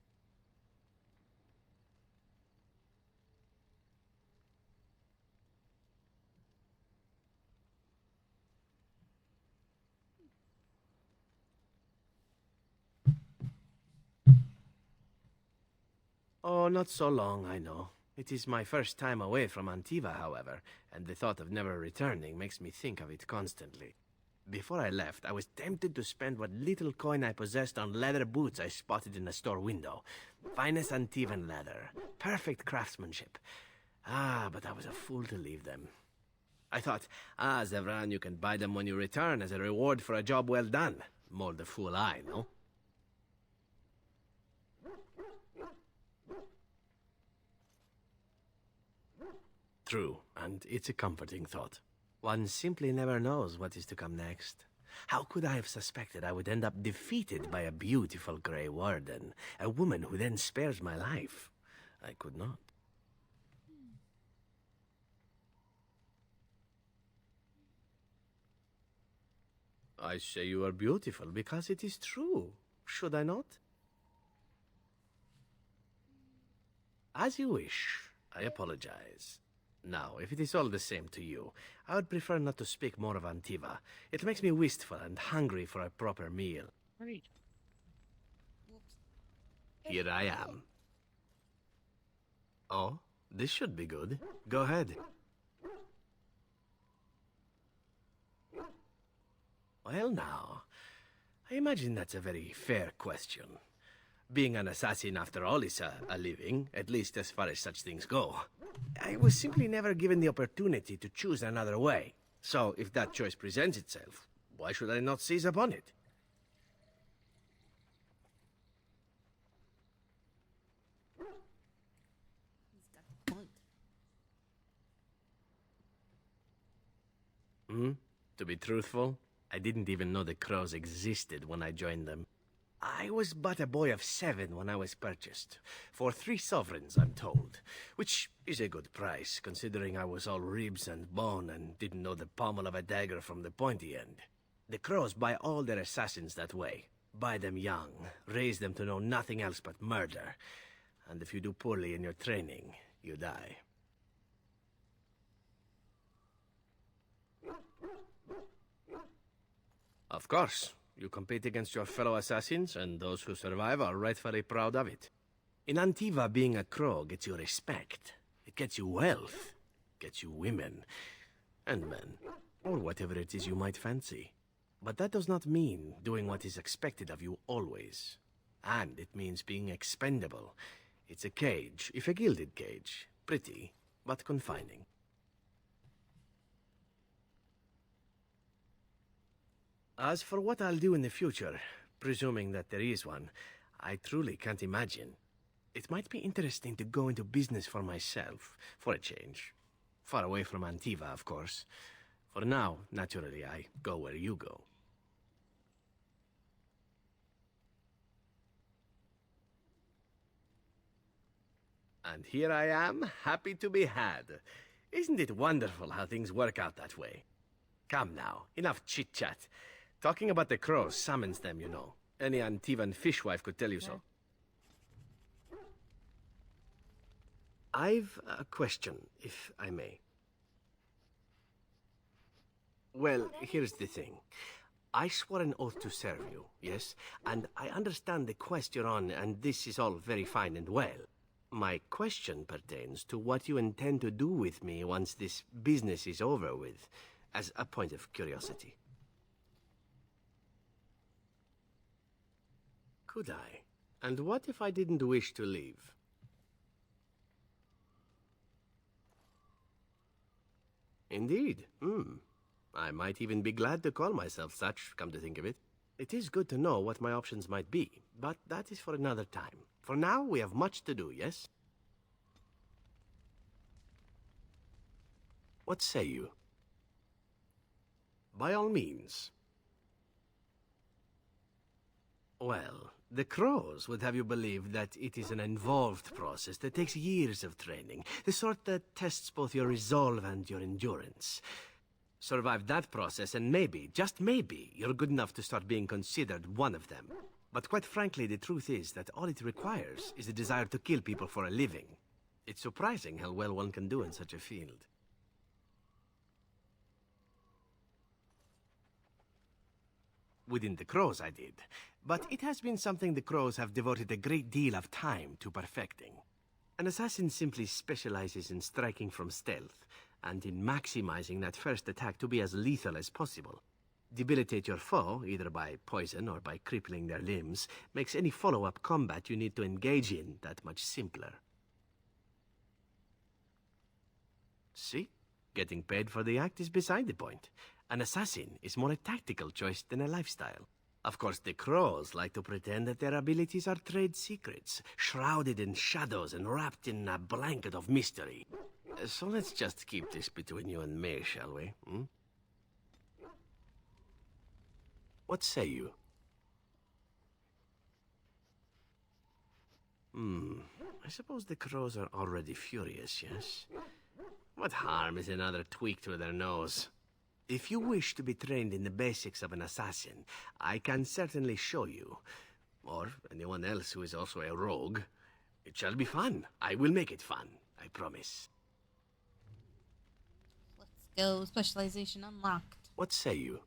Oh, not so long, I know. It is my first time away from Antiva, however, and the thought of never returning makes me think of it constantly. Before I left, I was tempted to spend what little coin I possessed on leather boots I spotted in a store window. Finest Antivan leather. Perfect craftsmanship. Ah, but I was a fool to leave them. I thought, Zevran, you can buy them when you return as a reward for a job well done. More the fool I, no? true, and it's a comforting thought. One simply never knows what is to come next. How could I have suspected I would end up defeated by a beautiful Grey Warden, a woman who then spares my life? I could not. I say you are beautiful because it is true. Should I not? As you wish. I apologize. Now, if it is all the same to you, I would prefer not to speak more of Antiva. It makes me wistful and hungry for a proper meal. Here I am. Oh, this should be good. Go ahead. Well now, I imagine that's a very fair question. Being an assassin, after all, is a living, at least as far as such things go. I was simply never given the opportunity to choose another way. So, if that choice presents itself, why should I not seize upon it? To be truthful, I didn't even know the crows existed when I joined them. I was but a boy of 7 when I was purchased. For 3 sovereigns, I'm told. Which is a good price, considering I was all ribs and bone and didn't know the pommel of a dagger from the pointy end. The crows buy all their assassins that way. Buy them young, raise them to know nothing else but murder. And if you do poorly in your training, you die. Of course. You compete against your fellow assassins, and those who survive are rightfully proud of it. In Antiva, being a crow gets you respect. It gets you wealth. Gets you women. And men. Or whatever it is you might fancy. But that does not mean doing what is expected of you always. And it means being expendable. It's a cage, if a gilded cage. Pretty, but confining. As for what I'll do in the future, presuming that there is one, I truly can't imagine. It might be interesting to go into business for myself, for a change. Far away from Antiva, of course. For now, naturally, I go where you go. And here I am, happy to be had. Isn't it wonderful how things work out that way? Come now, enough chit-chat. Talking about the crows summons them, you know. Any Antivan fishwife could tell you so. I've a question, if I may. Well, here's the thing. I swore an oath to serve you, yes? And I understand the quest you're on, and this is all very fine and well. My question pertains to what you intend to do with me once this business is over with, as a point of curiosity. Could I? And what if I didn't wish to leave? Indeed. I might even be glad to call myself such, come to think of it. It is good to know what my options might be, but that is for another time. For now, we have much to do, yes? What say you? By all means. Well, the crows would have you believe that it is an involved process that takes years of training, the sort that tests both your resolve and your endurance. Survive that process and maybe, just maybe, you're good enough to start being considered one of them. But quite frankly, the truth is that all it requires is a desire to kill people for a living. It's surprising how well one can do in such a field. Within the crows, I did. But it has been something the crows have devoted a great deal of time to perfecting. An assassin simply specializes in striking from stealth, and in maximizing that first attack to be as lethal as possible. Debilitate your foe, either by poison or by crippling their limbs, makes any follow-up combat you need to engage in that much simpler. See? Getting paid for the act is beside the point. An assassin is more a tactical choice than a lifestyle. Of course, the crows like to pretend that their abilities are trade secrets, shrouded in shadows and wrapped in a blanket of mystery. So let's just keep this between you and me, shall we? Hmm? What say you? I suppose the crows are already furious, yes? What harm is another tweak to their nose? If you wish to be trained in the basics of an assassin, I can certainly show you. Or anyone else who is also a rogue. It shall be fun. I will make it fun, I promise. Let's go. Specialization unlocked. What say you?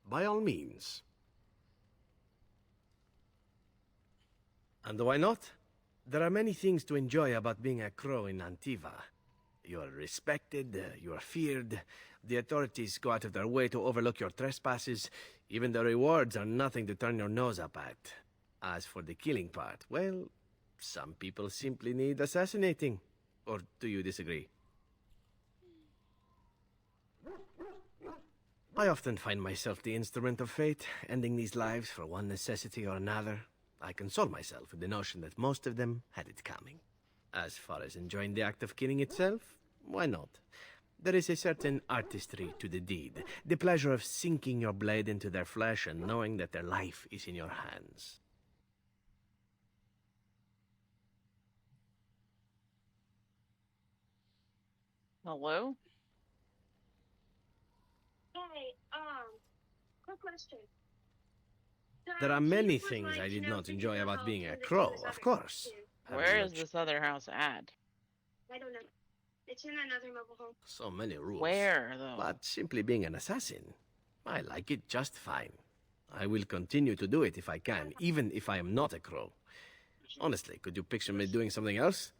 By all means. And why not? There are many things to enjoy about being a crow in Antiva. You are respected, you are feared, the authorities go out of their way to overlook your trespasses, even the rewards are nothing to turn your nose up at. As for the killing part, well, some people simply need assassinating. Or do you disagree? I often find myself the instrument of fate, ending these lives for one necessity or another. I console myself with the notion that most of them had it coming. As far as enjoying the act of killing itself, why not? There is a certain artistry to the deed, the pleasure of sinking your blade into their flesh and knowing that their life is in your hands. Hello? Hey, quick question. There are many things I did not enjoy about being a crow, of course. Where is this other house at? I don't know. It's in another mobile home. So many rules. Where, though? But simply being an assassin, I like it just fine. I will continue to do it if I can, even if I am not a crow. Honestly, could you picture me doing something else?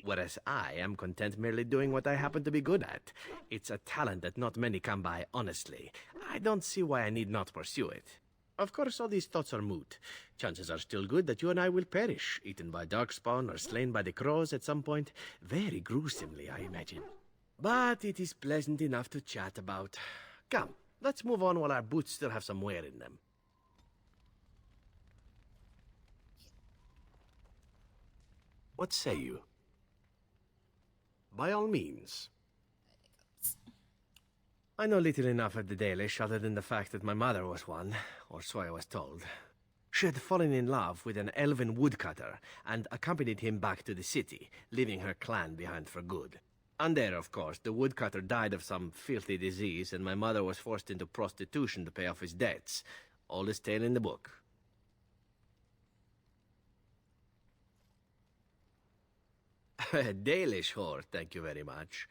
Whereas I am content merely doing what I happen to be good at. It's a talent that not many come by honestly. I don't see why I need not pursue it. Of course, all these thoughts are moot. Chances are still good that you and I will perish, eaten by darkspawn or slain by the crows at some point. Very gruesomely, I imagine. But it is pleasant enough to chat about. Come, let's move on while our boots still have some wear in them. What say you? By all means. I know little enough of the Dalish other than the fact that my mother was one, or so I was told. She had fallen in love with an elven woodcutter and accompanied him back to the city, leaving her clan behind for good. And there, of course, the woodcutter died of some filthy disease and my mother was forced into prostitution to pay off his debts. Oldest tale in the book. A Dalish whore, thank you very much.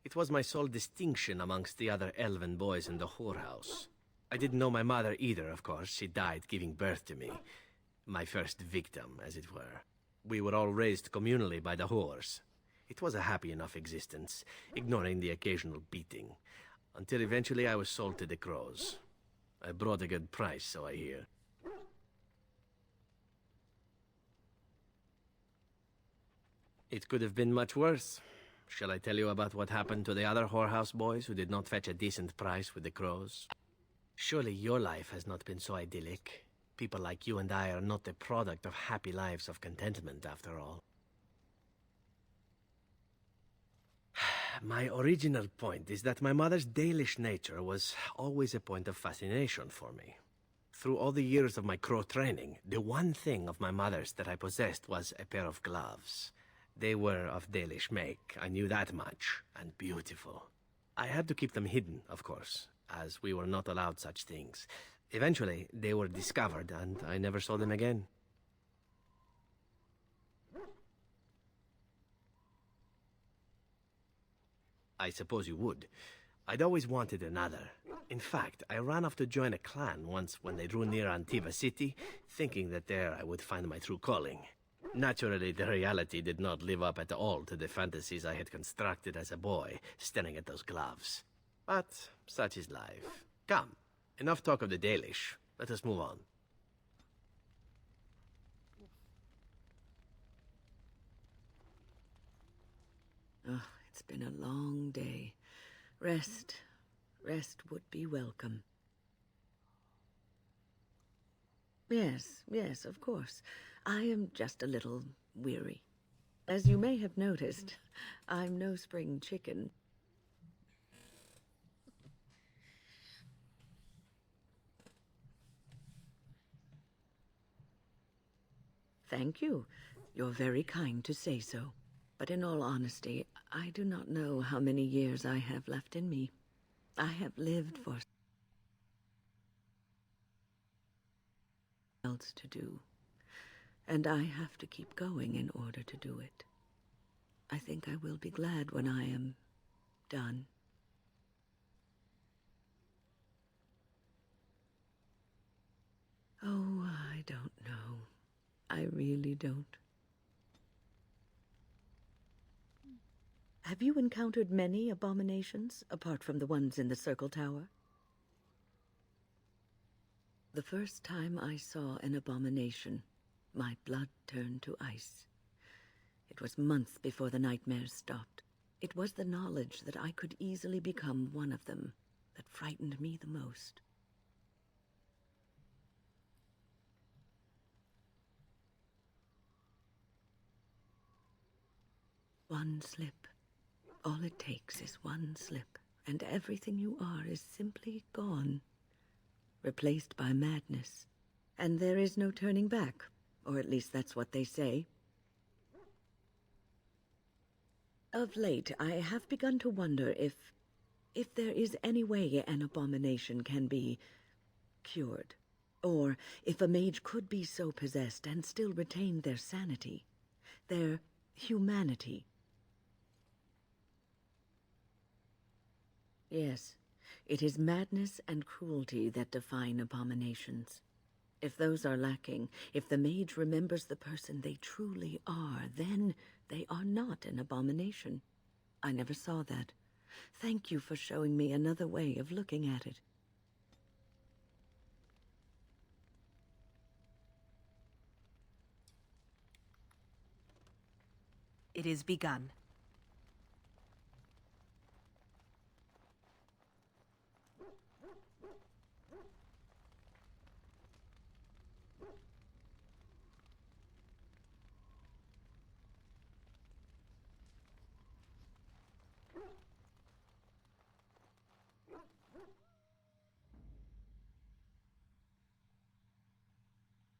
It was my sole distinction amongst the other elven boys in the whorehouse. I didn't know my mother either, of course. She died giving birth to me. My first victim, as it were. We were all raised communally by the whores. It was a happy enough existence, ignoring the occasional beating. Until eventually I was sold to the crows. I brought a good price, so I hear. It could have been much worse. Shall I tell you about what happened to the other whorehouse boys who did not fetch a decent price with the crows? Surely your life has not been so idyllic. People like you and I are not the product of happy lives of contentment, after all. My original point is that my mother's Dalish nature was always a point of fascination for me. Through all the years of my crow training, the one thing of my mother's that I possessed was a pair of gloves. They were of Dalish make, I knew that much, and beautiful. I had to keep them hidden, of course, as we were not allowed such things. Eventually, they were discovered, and I never saw them again. I suppose you would. I'd always wanted another. In fact, I ran off to join a clan once when they drew near Antiva City, thinking that there I would find my true calling. Naturally, the reality did not live up at all to the fantasies I had constructed as a boy, staring at those gloves. But such is life. Come, enough talk of the Dalish. Let us move on. Oh, it's been a long day. Rest would be welcome. Yes, of course. I am just a little weary. As you may have noticed, I'm no spring chicken. Thank you. You're very kind to say so. But in all honesty, I do not know how many years I have left in me. I have lived for else to do, and I have to keep going in order to do it. I think I will be glad when I am done. Oh, I don't know. I really don't. Have you encountered many abominations, apart from the ones in the Circle Tower? The first time I saw an abomination, my blood turned to ice. It was months before the nightmares stopped. It was the knowledge that I could easily become one of them that frightened me the most. One slip. All it takes is one slip, and everything you are is simply gone, replaced by madness. And there is no turning back, or at least that's what they say. Of late, I have begun to wonder if there is any way an abomination can be cured, or if a mage could be so possessed and still retain their sanity, their humanity. Yes, it is madness and cruelty that define abominations. If those are lacking, if the mage remembers the person they truly are, then they are not an abomination. I never saw that. Thank you for showing me another way of looking at it. It is begun.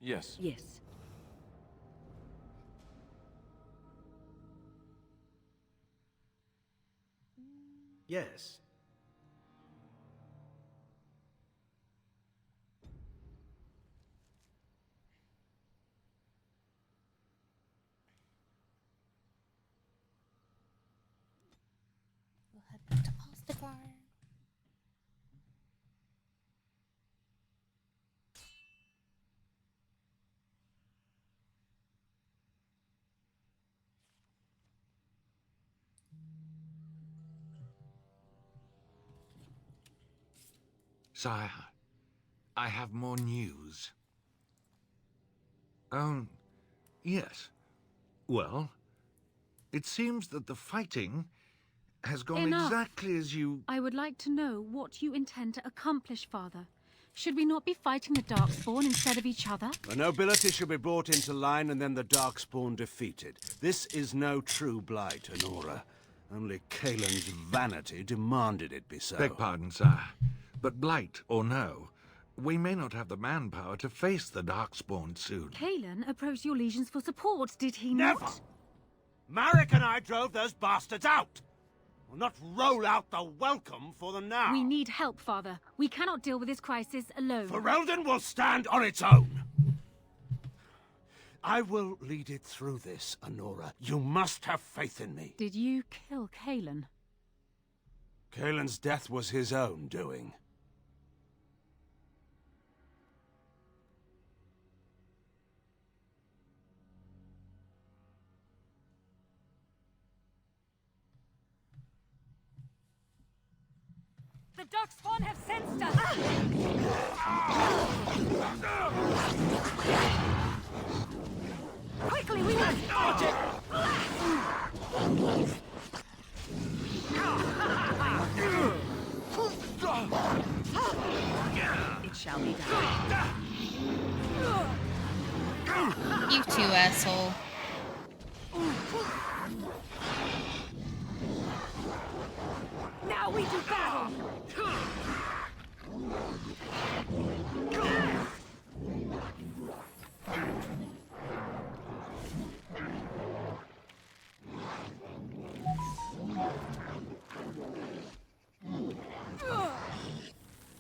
Yes. Yes. Yes. We'll head back to Ostagar. Sire, I have more news. Oh, yes. Well, it seems that the fighting has gone Enough. exactly as you... I would like to know what you intend to accomplish, Father. Should we not be fighting the Darkspawn instead of each other? The nobility should be brought into line and then the Darkspawn defeated. This is no true blight, Honora. Only Kalen's vanity demanded it be so. Beg pardon, sire. But blight or no, we may not have the manpower to face the Darkspawn soon. Kalen approached your legions for support, did he Never! not? Marek and I drove those bastards out! We'll not roll out the welcome for them now. We need help, Father. We cannot deal with this crisis alone. Ferelden will stand on its own! I will lead it through this, Honora. You must have faith in me. Did you kill Kalen? Kalen's death was his own doing. The Darkspawn have sensed us! Quickly, we must... It shall be done. You too, asshole. Now we do battle!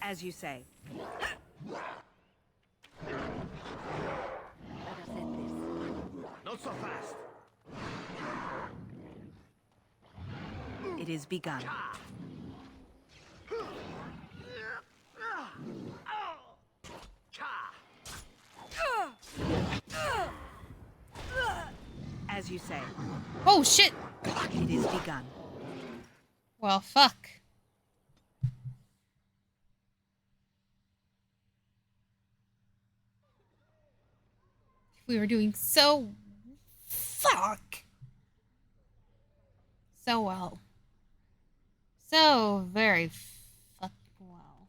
As you say. Let us end this. Not so fast. It is begun. As you say. Oh shit! It is begun. Well, fuck. We were doing so well. So very fuck well.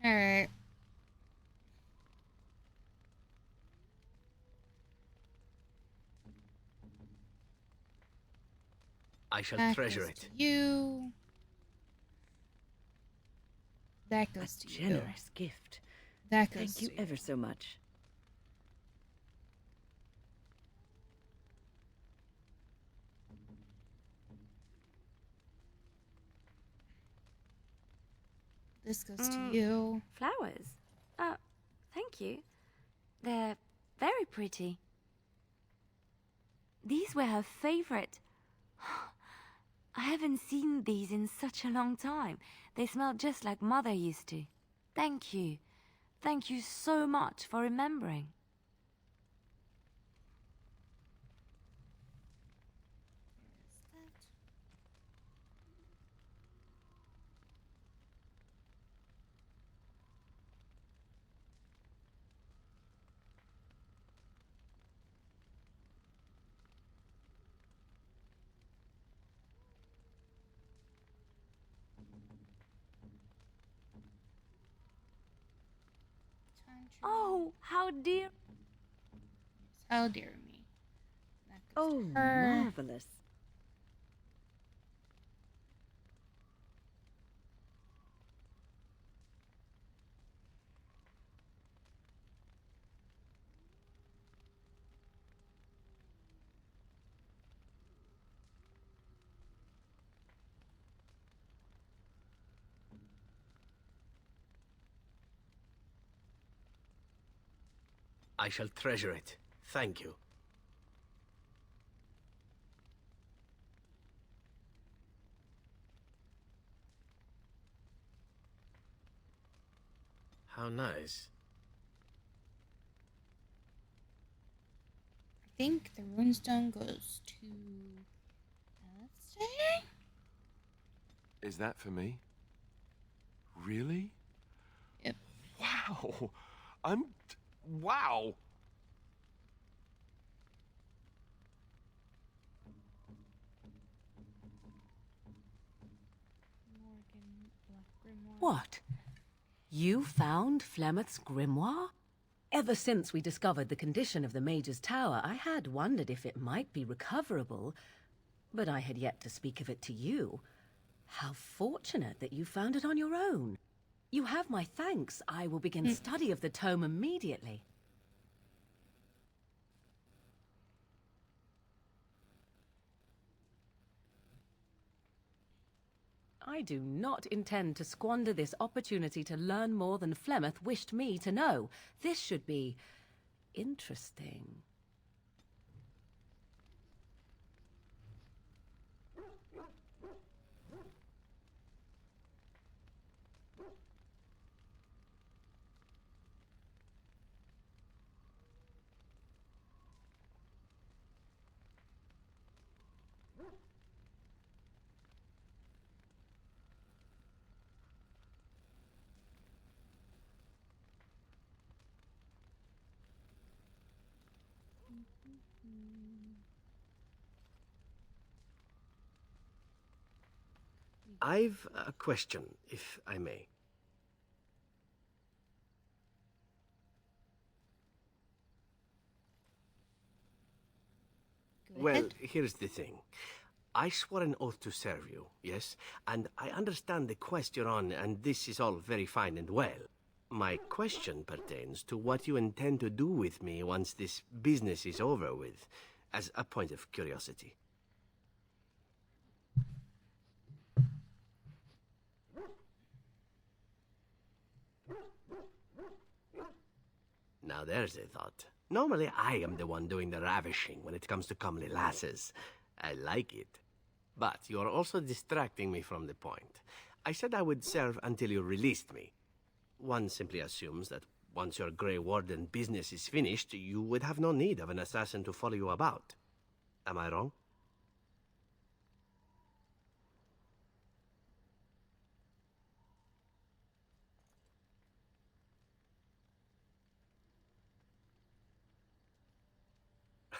Alright. I shall That treasure goes it. to you. That goes to you. Generous gift. That goes Thank you to you. ever so much. This goes to you. Flowers? Thank you. They're very pretty. These were her favorite. I haven't seen these in such a long time. They smell just like Mother used to. Thank you. Thank you so much for remembering. Oh, how dear. How dear me. That goes Oh, to her. marvelous. I shall treasure it. Thank you. How nice. I think the runestone goes to Alistair? Is that for me? Really? Yep. Wow. Wow. Morgan, Black Grimoire. What? You found Flemeth's grimoire? Ever since we discovered the condition of the Mage's Tower, I had wondered if it might be recoverable, but I had yet to speak of it to you. How fortunate that you found it on your own. You have my thanks. I will begin study of the tome immediately. I do not intend to squander this opportunity to learn more than Flemeth wished me to know. This should be interesting. I've a question, if I may. Well, here's the thing. I swore an oath to serve you, yes? And I understand the quest you're on, and this is all very fine and well. My question pertains to what you intend to do with me once this business is over with, as a point of curiosity. Now there's a thought. Normally I am the one doing the ravishing when it comes to comely lasses. I like it. But you're also distracting me from the point. I said I would serve until you released me. One simply assumes that once your Grey Warden business is finished, you would have no need of an assassin to follow you about. Am I wrong?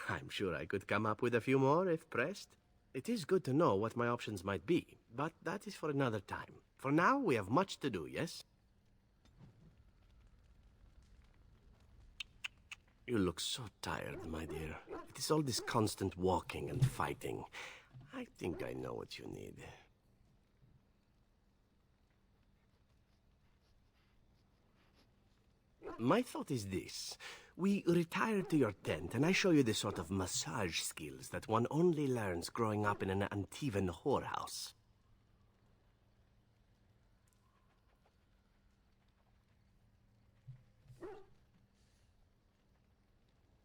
I'm sure I could come up with a few more if pressed. It is good to know what my options might be, but that is for another time. For now, we have much to do, yes? You look so tired, my dear. It is all this constant walking and fighting. I think I know what you need. My thought is this. We retire to your tent, and I show you the sort of massage skills that one only learns growing up in an Antivan whorehouse.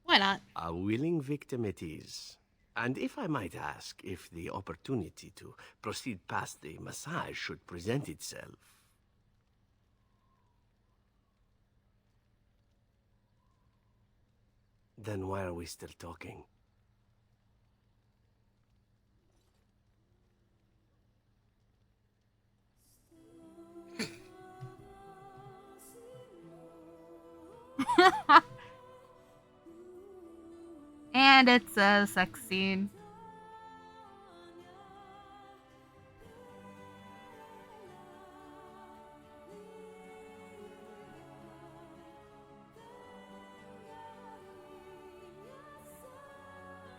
Why not? A willing victim it is. And if I might ask, if the opportunity to proceed past the massage should present itself. Then why are we still talking? And it's a sex scene.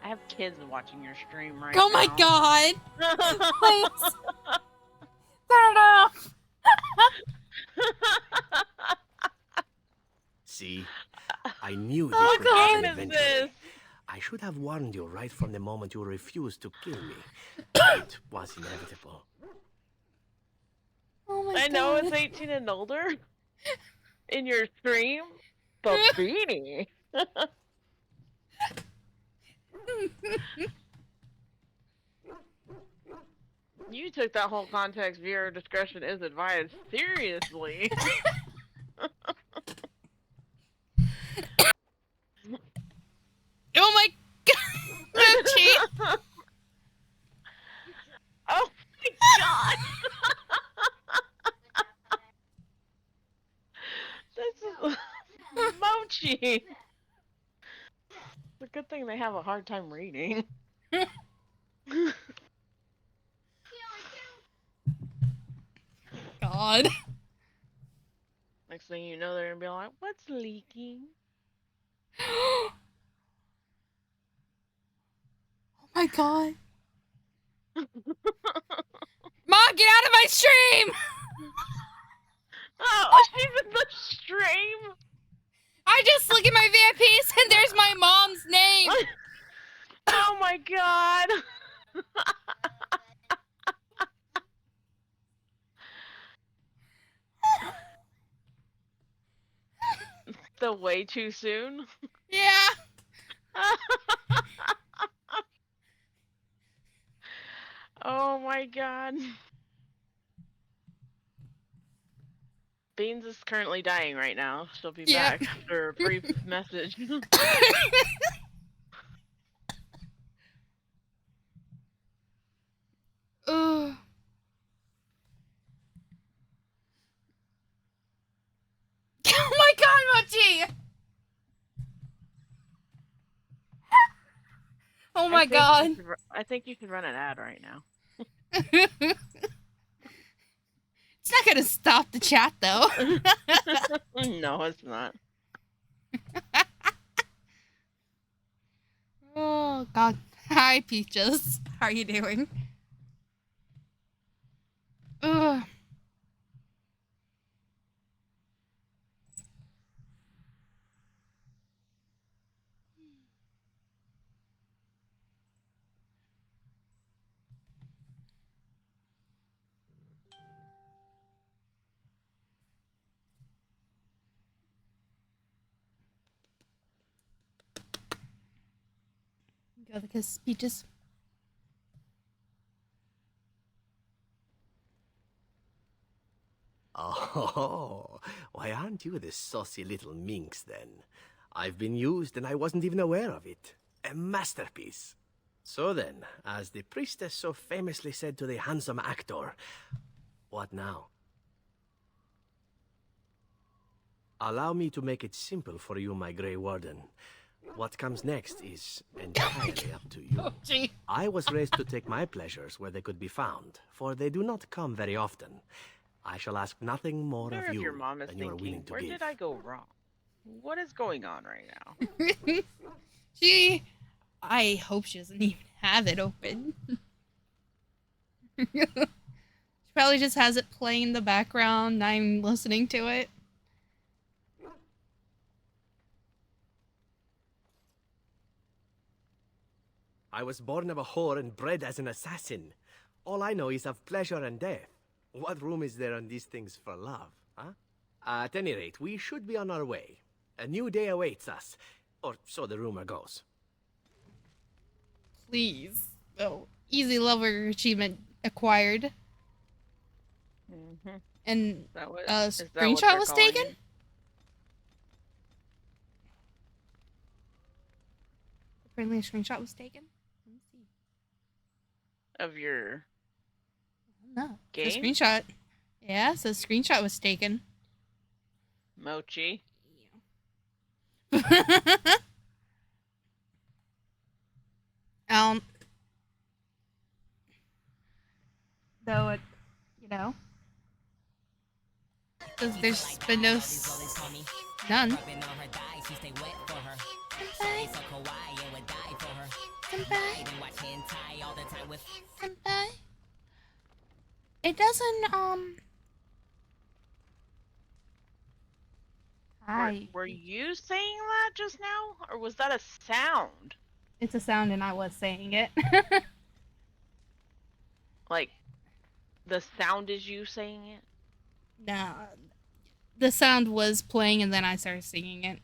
I have kids watching your stream right Oh now. my god! Please! Turn it off! See? I knew this What would happen game is eventually. this? I should have warned you right from the moment you refused to kill me. It was inevitable. Oh my I know God. it's 18 and older. In your stream, the beanie. You took that whole context, viewer discretion is advised, seriously. Oh my god! Mochi! Oh my god! This is Mochi! It's a good thing they have a hard time reading. God. Next thing you know, they're gonna be like, what's leaking? Oh my god. Mom, get out of my stream! Oh, she's in the stream! I just look at my VIPs and there's my mom's name! Oh my god! The way too soon? Yeah! Oh my god. Beans is currently dying right now. She'll be Yeah. back after a brief message. Ugh. Oh my god, Mochi! Oh my god. I think you should run an ad right now. It's not gonna stop the chat though. No, it's not. Oh god. Hi Peaches. How are you doing? Ugh. Go the kiss Peaches. Oh, why aren't you the saucy little minx then? I've been used and I wasn't even aware of it. A masterpiece. So then, as the priestess so famously said to the handsome actor, what now? Allow me to make it simple for you, my Grey Warden. What comes next is entirely up to you. Oh, gee. I was raised to take my pleasures where they could be found, for they do not come very often. I shall ask nothing more I wonder of if you your mom is than you are willing thinking, to where give. did I go wrong? What is going on right now? I hope she doesn't even have it open. She probably just has it playing in the background, not even listening to it. I was born of a whore and bred as an assassin. All I know is of pleasure and death. What room is there on these things for love, huh? At any rate, we should be on our way. A new day awaits us, or so the rumor goes. Please. Oh, easy lover achievement acquired. Mm-hmm. And what screenshot they're was calling taken? it? Apparently a screenshot was taken? Let me see. Of your No. game? The screenshot. Yeah, it says screenshot was taken. Mochi. Though it, there's been none. Senpai? It doesn't, Hi. Were you saying that just now? Or was that a sound? It's a sound and I was saying it. Like, the sound is you saying it? No. The sound was playing and then I started singing it.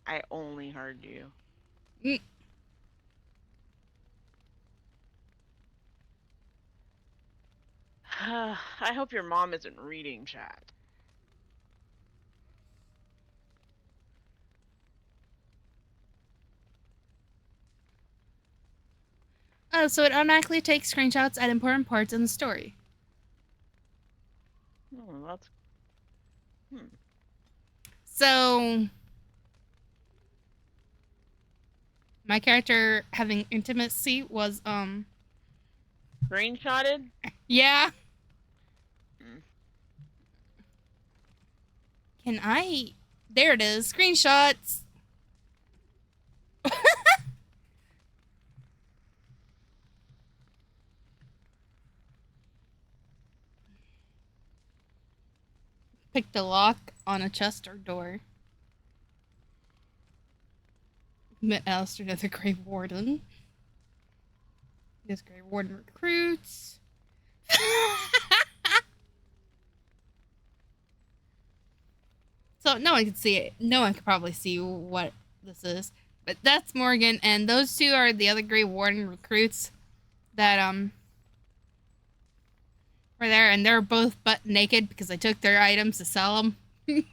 I only heard you. Mm. I hope your mom isn't reading chat. Oh, so it automatically takes screenshots at important parts in the story. Oh, that's... So... my character having intimacy was, Screenshotted? Yeah. Can I... There it is. Screenshots. Picked a lock on a chest or door. Met Alistair, another Grey Warden. This Grey Warden recruits. So no one can see it. No one can probably see what this is. But that's Morgan, and those two are the other Grey Warden recruits that were there, and they're both butt naked because I took their items to sell them. Nice.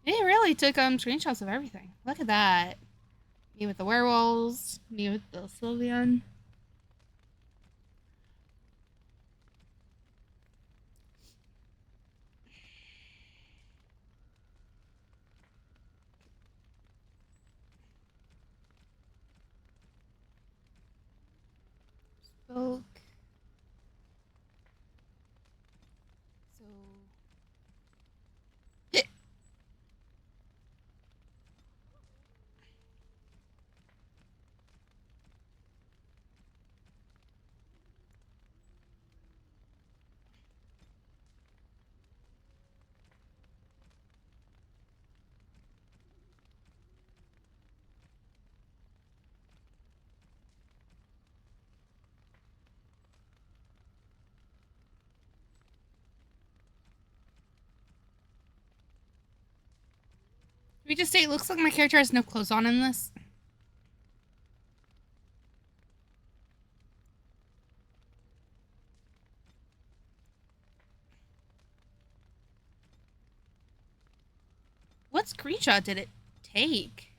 They really took screenshots of everything. Look at that. Me with the werewolves, me with the Sylvian. Spoke. So. Can we just say it looks like my character has no clothes on in this? What screenshot did it take?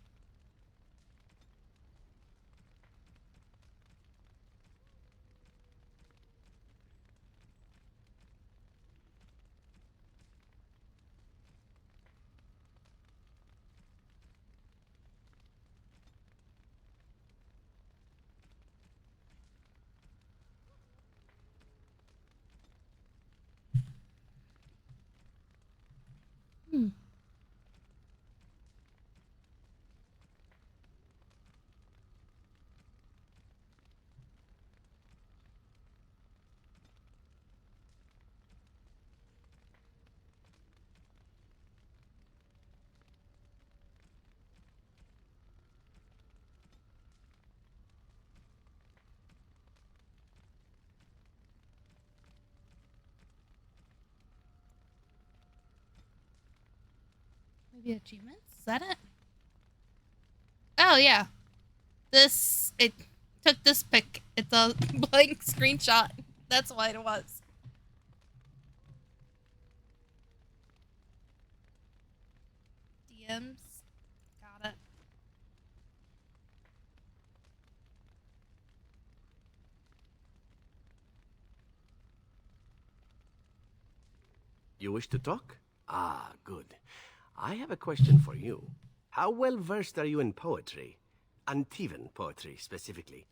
Hmm. Maybe achievements? Is that it? Oh, yeah. It took this pic. It's a blank screenshot. That's why it was. DMs. Got it. You wish to talk? Ah, good. I have a question for you. How well versed are you in poetry? Antivan poetry, specifically.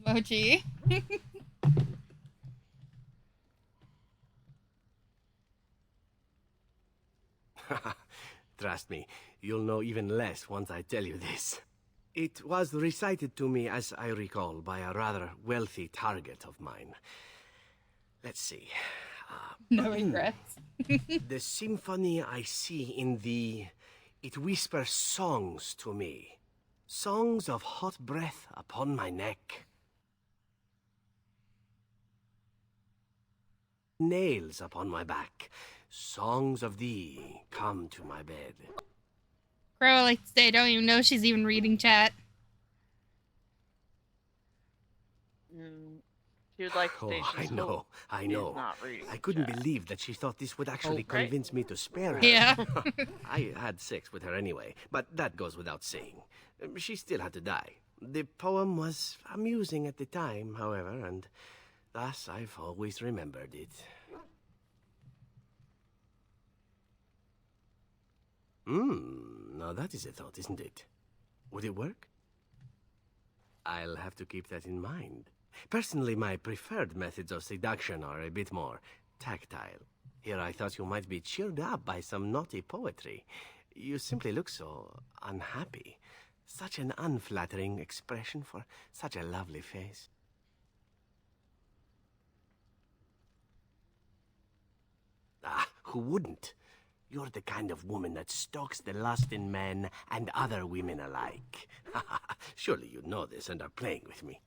Mochi. Trust me, you'll know even less once I tell you this. It was recited to me, as I recall, by a rather wealthy target of mine. Let's see. No regrets. The symphony I see in thee, it whispers songs to me. Songs of hot breath upon my neck. Nails upon my back. Songs of thee come to my bed. Crow like to say, I don't even know she's even reading chat. She would like to Oh, say she's I know. not reading I couldn't chat. believe that she thought this would actually Oh, right? convince me to spare her. Yeah. I had sex with her anyway, but that goes without saying. She still had to die. The poem was amusing at the time, however, and thus I've always remembered it. Now that is a thought, isn't it? Would it work? I'll have to keep that in mind. Personally, my preferred methods of seduction are a bit more tactile. Here I thought you might be cheered up by some naughty poetry. You simply look so unhappy. Such an unflattering expression for such a lovely face. Ah, who wouldn't? You're the kind of woman that stokes the lust in men and other women alike. Surely you know this and are playing with me.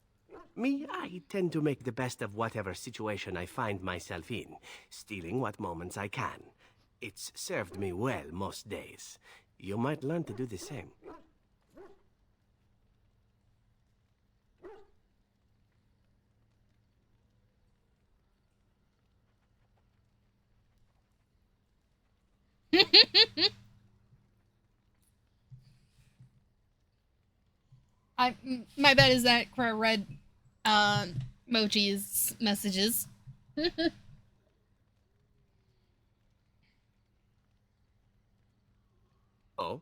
Me, I tend to make the best of whatever situation I find myself in, stealing what moments I can. It's served me well most days. You might learn to do the same. My bet is that Crow read Mochi's messages. Oh?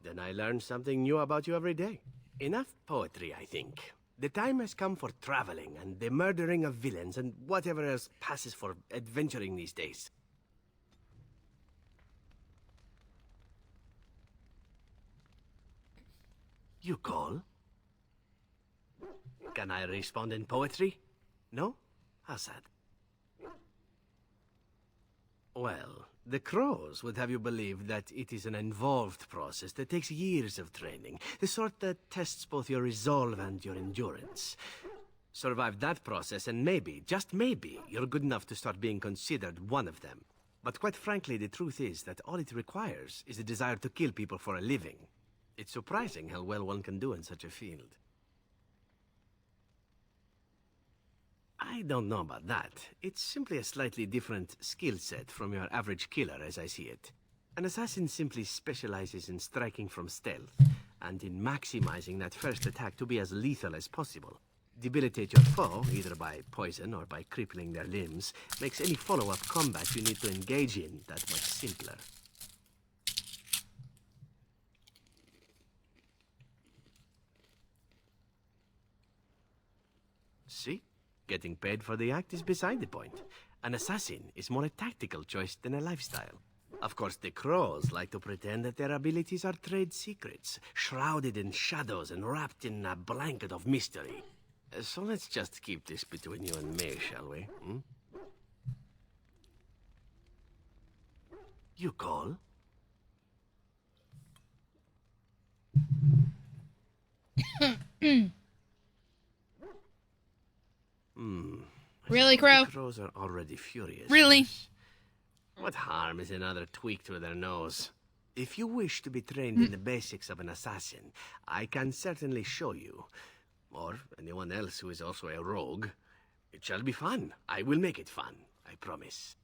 Then I learn something new about you every day. Enough poetry, I think. The time has come for traveling and the murdering of villains and whatever else passes for adventuring these days. You call? Can I respond in poetry? No? How's that? Well, the Crows would have you believe that it is an involved process that takes years of training, the sort that tests both your resolve and your endurance. Survive that process and maybe, just maybe, you're good enough to start being considered one of them. But quite frankly, the truth is that all it requires is a desire to kill people for a living. It's surprising how well one can do in such a field. I don't know about that. It's simply a slightly different skill set from your average killer as I see it. An assassin simply specializes in striking from stealth, and in maximizing that first attack to be as lethal as possible. Debilitate your foe, either by poison or by crippling their limbs, makes any follow-up combat you need to engage in that much simpler. See? Getting paid for the act is beside the point. An assassin is more a tactical choice than a lifestyle. Of course, the Crows like to pretend that their abilities are trade secrets, shrouded in shadows and wrapped in a blanket of mystery. So let's just keep this between you and me, shall we? Hmm? You call? Really, Crow? The Crows are already furious. Really? What harm is another tweak to their nose? If you wish to be trained in the basics of an assassin, I can certainly show you. Or anyone else who is also a rogue. It shall be fun. I will make it fun. I promise.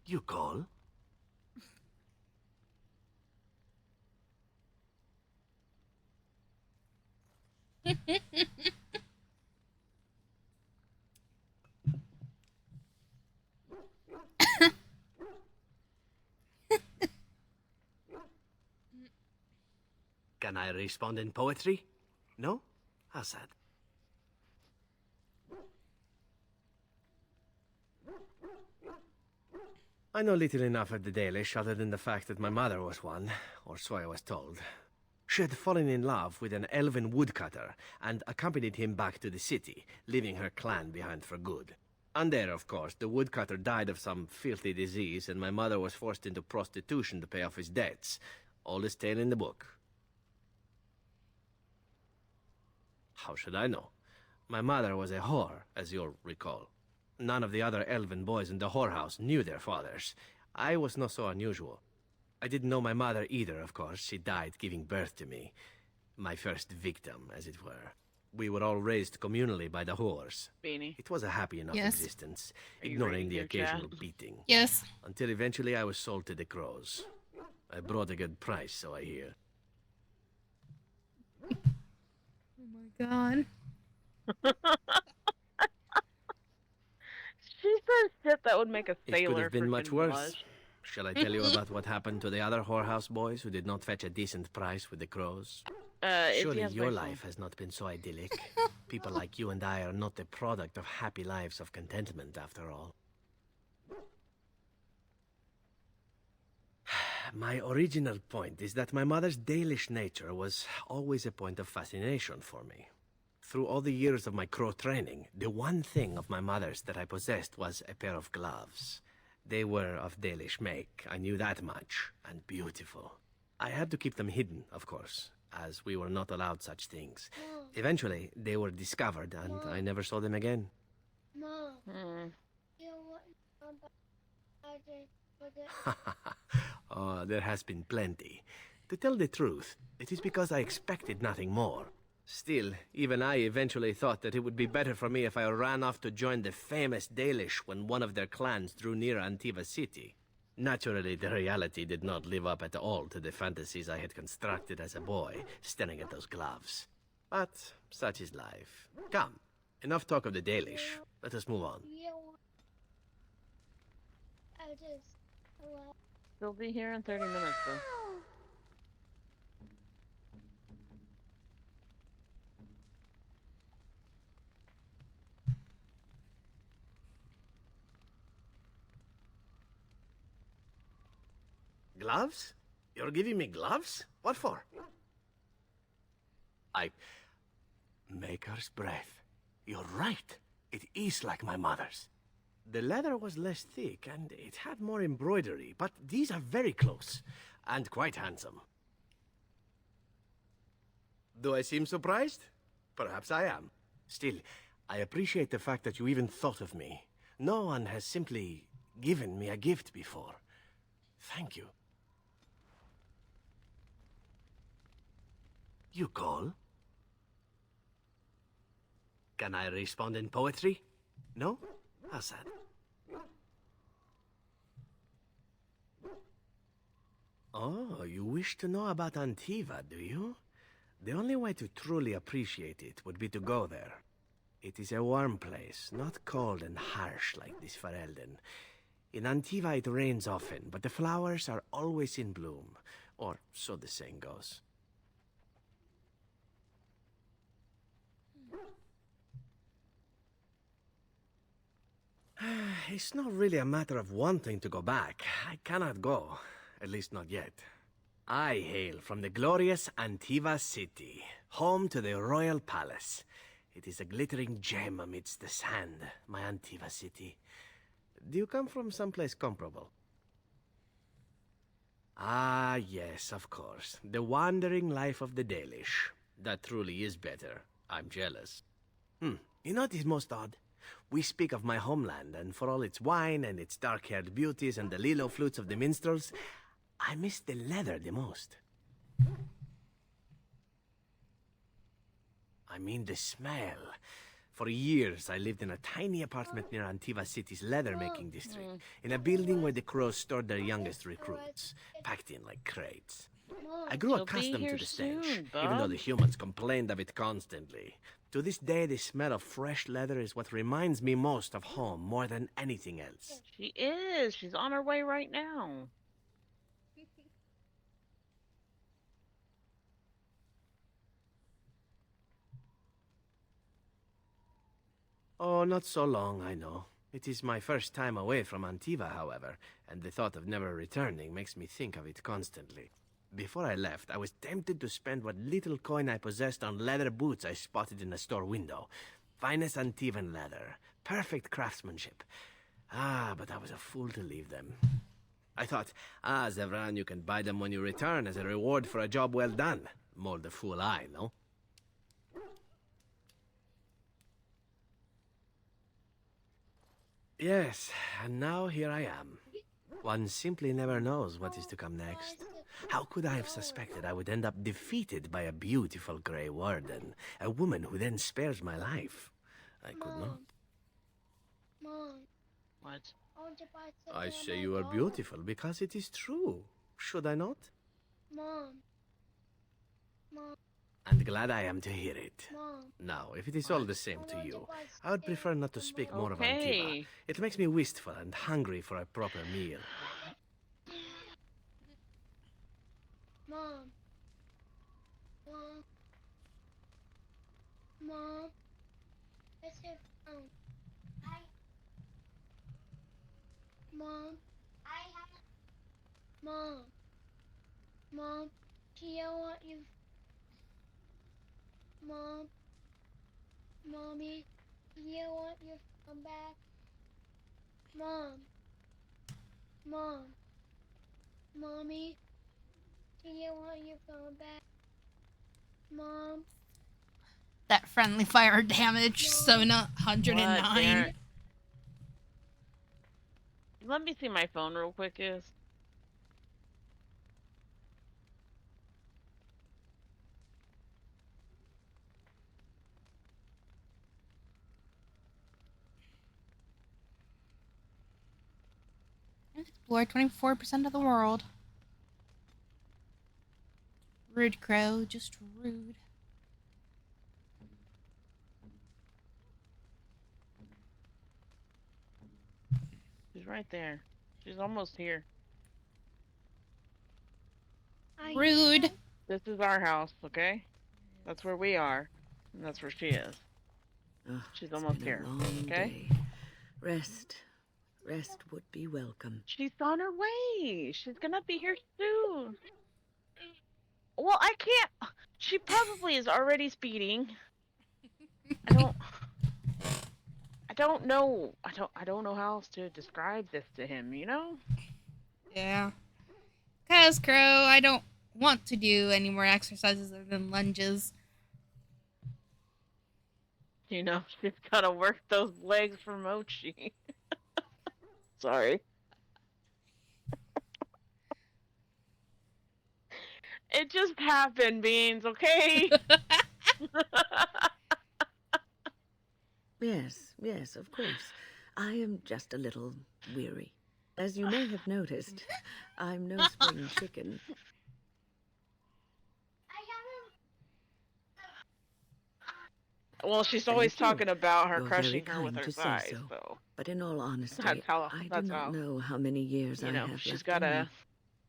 You call? Can I respond in poetry? No? How's that? I know little enough of the Dalish other than the fact that my mother was one, or so I was told. She had fallen in love with an elven woodcutter and accompanied him back to the city, leaving her clan behind for good. And there, of course, the woodcutter died of some filthy disease and my mother was forced into prostitution to pay off his debts. Oldest tale in the book. How should I know? My mother was a whore, as you'll recall. None of the other elven boys in the whorehouse knew their fathers. I was not so unusual. I didn't know my mother either, of course. She died giving birth to me. My first victim, as it were. We were all raised communally by the whores. Beanie. It was a happy enough Yes. existence, Are you ignoring reading the your occasional chat? beating. Yes. Until eventually I was sold to the Crows. I brought a good price, so I hear. Oh my god. She says shit that would make a It sailor could have been much freaking worse. blush. Shall I tell you about what happened to the other whorehouse boys who did not fetch a decent price with the Crows? If Surely he has your my phone. life has not been so idyllic. People like you and I are not the product of happy lives of contentment, after all. My original point is that my mother's Dalish nature was always a point of fascination for me. Through all the years of my Crow training, the one thing of my mother's that I possessed was a pair of gloves. They were of Dalish make, I knew that much, and beautiful. I had to keep them hidden, of course, as we were not allowed such things. Eventually, they were discovered, and I never saw them again. Mom. Hmm. You know what? Oh, there has been plenty. To tell the truth, it is because I expected nothing more. Still, even I eventually thought that it would be better for me if I ran off to join the famous Dalish when one of their clans drew near Antiva City. Naturally, the reality did not live up at all to the fantasies I had constructed as a boy, staring at those gloves. But such is life. Come, enough talk of the Dalish. Let us move on. They'll be here in 30 minutes, though. Gloves? You're giving me gloves? What for? Maker's breath. You're right. It is like my mother's. The leather was less thick, and it had more embroidery, but these are very close, and quite handsome. Do I seem surprised? Perhaps I am. Still, I appreciate the fact that you even thought of me. No one has simply given me a gift before. Thank you. You call? Can I respond in poetry? No? How sad. Oh, you wish to know about Antiva, do you? The only way to truly appreciate it would be to go there. It is a warm place, not cold and harsh like this Ferelden. In Antiva it rains often, but the flowers are always in bloom, or so the saying goes. It's not really a matter of wanting to go back. I cannot go, at least not yet. I hail from the glorious Antiva City, home to the royal palace. It is a glittering gem amidst the sand, my Antiva City. Do you come from someplace comparable? Ah, yes, of course. The wandering life of the Dalish. That truly is better. I'm jealous. You know what is most odd? We speak of my homeland, and for all its wine and its dark-haired beauties and the lilo flutes of the minstrels, I miss the leather the most. I mean the smell. For years, I lived in a tiny apartment near Antiva City's leather-making district, in a building where the crows stored their youngest recruits, packed in like crates. I grew accustomed to the stench, even though the humans complained of it constantly. To this day, the smell of fresh leather is what reminds me most of home more than anything else. She is. She's on her way right now. Oh, not so long, I know. It is my first time away from Antiva, however, and the thought of never returning makes me think of it constantly. Before I left, I was tempted to spend what little coin I possessed on leather boots I spotted in a store window. Finest Antivan leather. Perfect craftsmanship. Ah, but I was a fool to leave them. I thought, Zevran, you can buy them when you return as a reward for a job well done. More the fool I, no? Yes, and now here I am. One simply never knows what is to come next. How could I have suspected I would end up defeated by a beautiful Grey Warden, a woman who then spares my life? I could not. Mom. What? I say you are beautiful because it is true. Should I not? Mom. Mom. And glad I am to hear it. Mom. Now, if it is all the same to you, I would prefer not to speak more of Antiva. It makes me wistful and hungry for a proper meal. Mom. Mom. Mom. Let's have Mom. Mom. Mom. Tia want you. Mom. Mommy. Tia want you to come back. Mom. Mom. Mommy. Tia want you to come back. Mom. That friendly fire damage, 709. What, let me see my phone real quick, is. Explore 24% of the world. Rude, Crow. Just rude. She's right there. She's almost here. Rude. This is our house, okay? That's where we are. And that's where she is. She's almost here. Okay? Day. Rest would be welcome. She's on her way. She's gonna be here soon. Well, I can't. She probably is already speeding. I don't know. I don't know how else to describe this to him, you know? Yeah. Cause, Crow, I don't want to do any more exercises other than lunges. You know, she's gotta work those legs for Mochi. Sorry. It just happened, Beans, okay? Yes, of course. I am just a little weary. As you may have noticed, I'm no spring chicken. Well, she's always Thank you. talking about her You're crushing very her with kind her to say thighs, so. so. But in all honesty, That's how- I do that's not how, know how many years you I know, have she's left gotta- in me.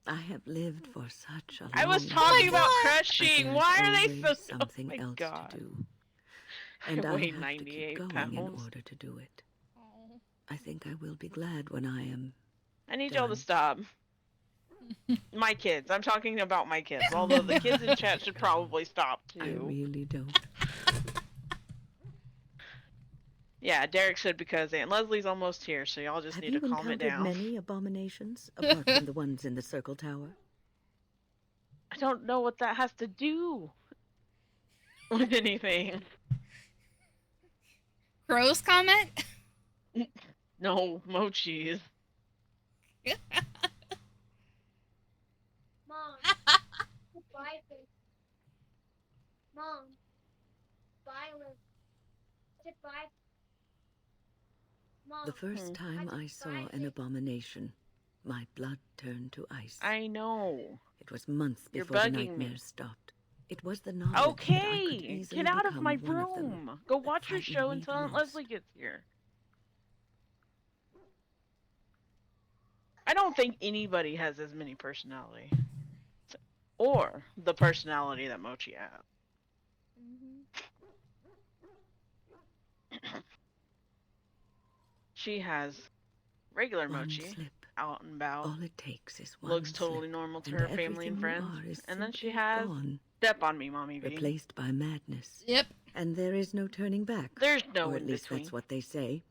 I have lived for such a long I was time. talking about But crushing. there's Why are they always so? something Oh my else God. to do, I and I weigh have to 98 keep going in pounds. order to do it. I think I will be glad when I am. I need y'all to stop. My kids. I'm talking about my kids. Although the kids in chat should probably stop too. I really don't. Yeah, Derek should because Aunt Leslie's almost here, so y'all just Have need you to calm it encountered down. many abominations apart from the ones in the Circle Tower? I don't know what that has to do with anything. Crow's comment? No, Mochi's. Mom. Goodbye, babe. Mom. Violet. Goodbye. Mom. The first time I saw an abomination, my blood turned to ice. I know. It was months You're before the bugging me. nightmares stopped. It was the knowledge that I could Okay, easily get out of become my one of them room. Go watch your frightened show me until the Aunt most. Leslie gets here. I don't think anybody has as many personality. Or the personality that Mochi has. She has regular One Mochi, slip. out and about. All it takes is one Looks totally slip, normal to and her family and everything you friends. are is And then she simply has gone, Step on Me, Mommy V. replaced by madness. Yep. And there is no turning back. There's no or at in least between. that's what they say.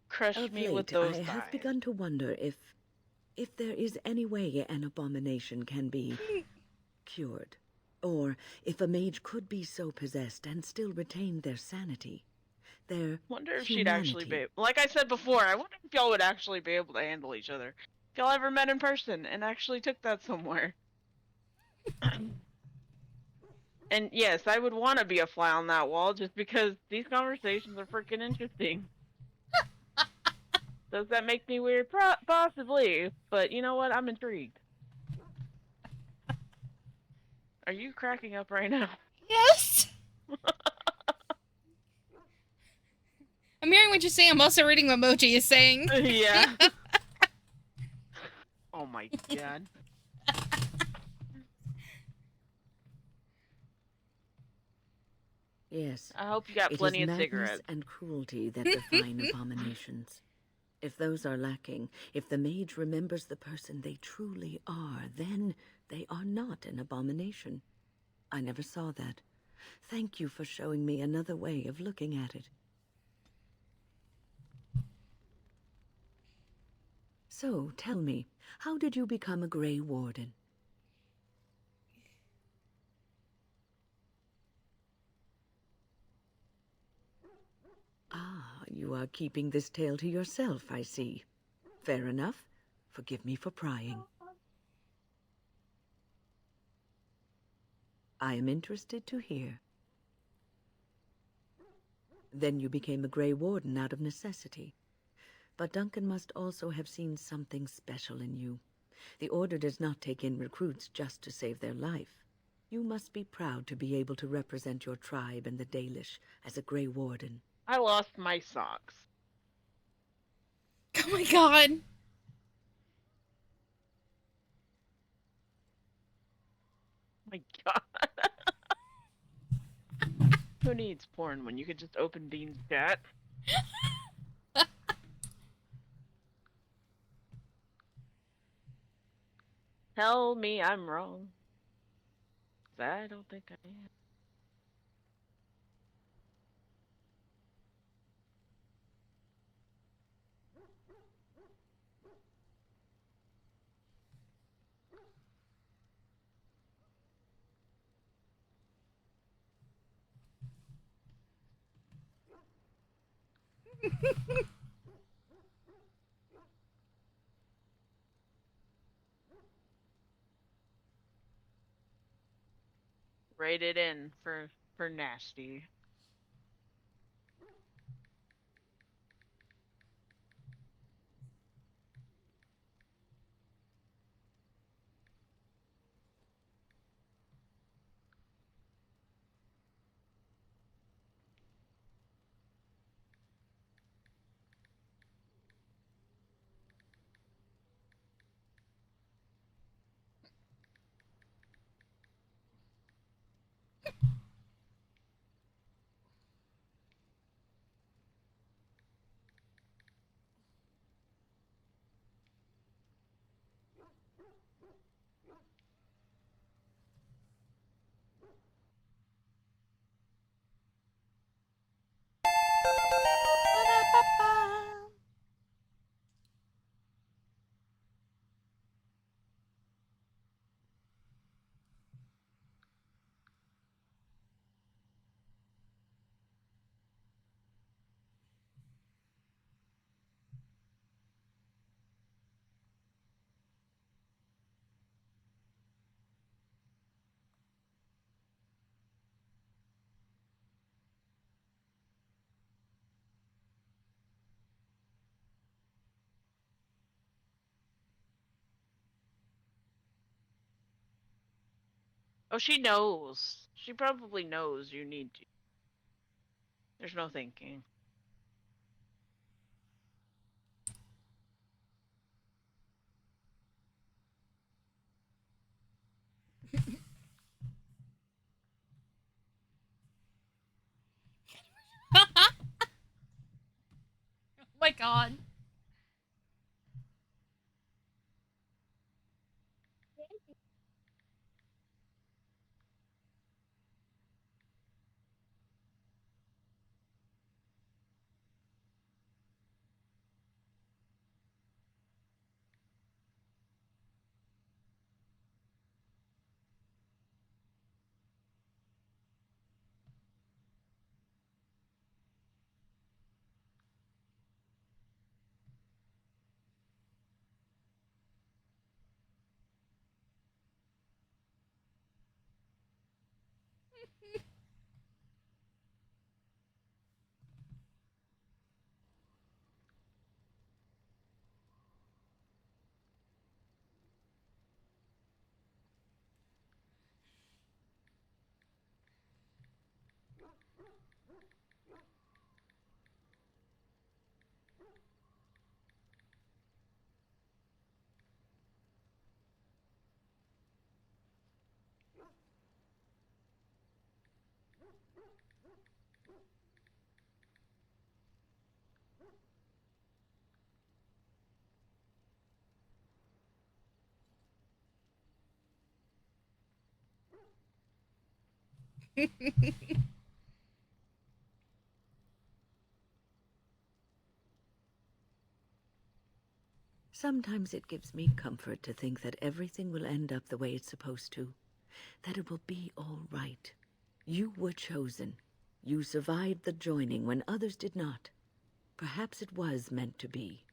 Crush Of me late, with those I thighs. have begun to wonder if there is any way an abomination can be cured, or if a mage could be so possessed and still retain their sanity, their Wonder if she'd actually be. Like I said before, I wonder if y'all would actually be able to handle each other. If y'all ever met in person and actually took that somewhere. And yes, I would want to be a fly on that wall just because these conversations are freaking interesting. Does that make me weird? Possibly, but you know what? I'm intrigued. Are you cracking up right now? Yes. I'm hearing what you're saying. I'm also reading what Mochi is saying. Yeah. Oh my God. Yes. I hope you got It plenty is of madness cigarettes. and cruelty that define abominations. If those are lacking, if the mage remembers the person they truly are, then they are not an abomination. I never saw that. Thank you for showing me another way of looking at it. So, tell me, how did you become a Grey Warden? You are keeping this tale to yourself, I see. Fair enough. Forgive me for prying. I am interested to hear. Then you became a Grey Warden out of necessity. But Duncan must also have seen something special in you. The Order does not take in recruits just to save their life. You must be proud to be able to represent your tribe and the Dalish as a Grey Warden. I lost my socks. Oh my god. My god. Who needs porn when you could just open Bean's chat? Tell me I'm wrong. 'Cause I don't think I am. Rated in for nasty. Oh, she knows. She probably knows you need to. There's no thinking. Oh my god. Sometimes it gives me comfort to think that everything will end up the way it's supposed to. That it will be all right. You were chosen. You survived the joining when others did not. Perhaps it was meant to be.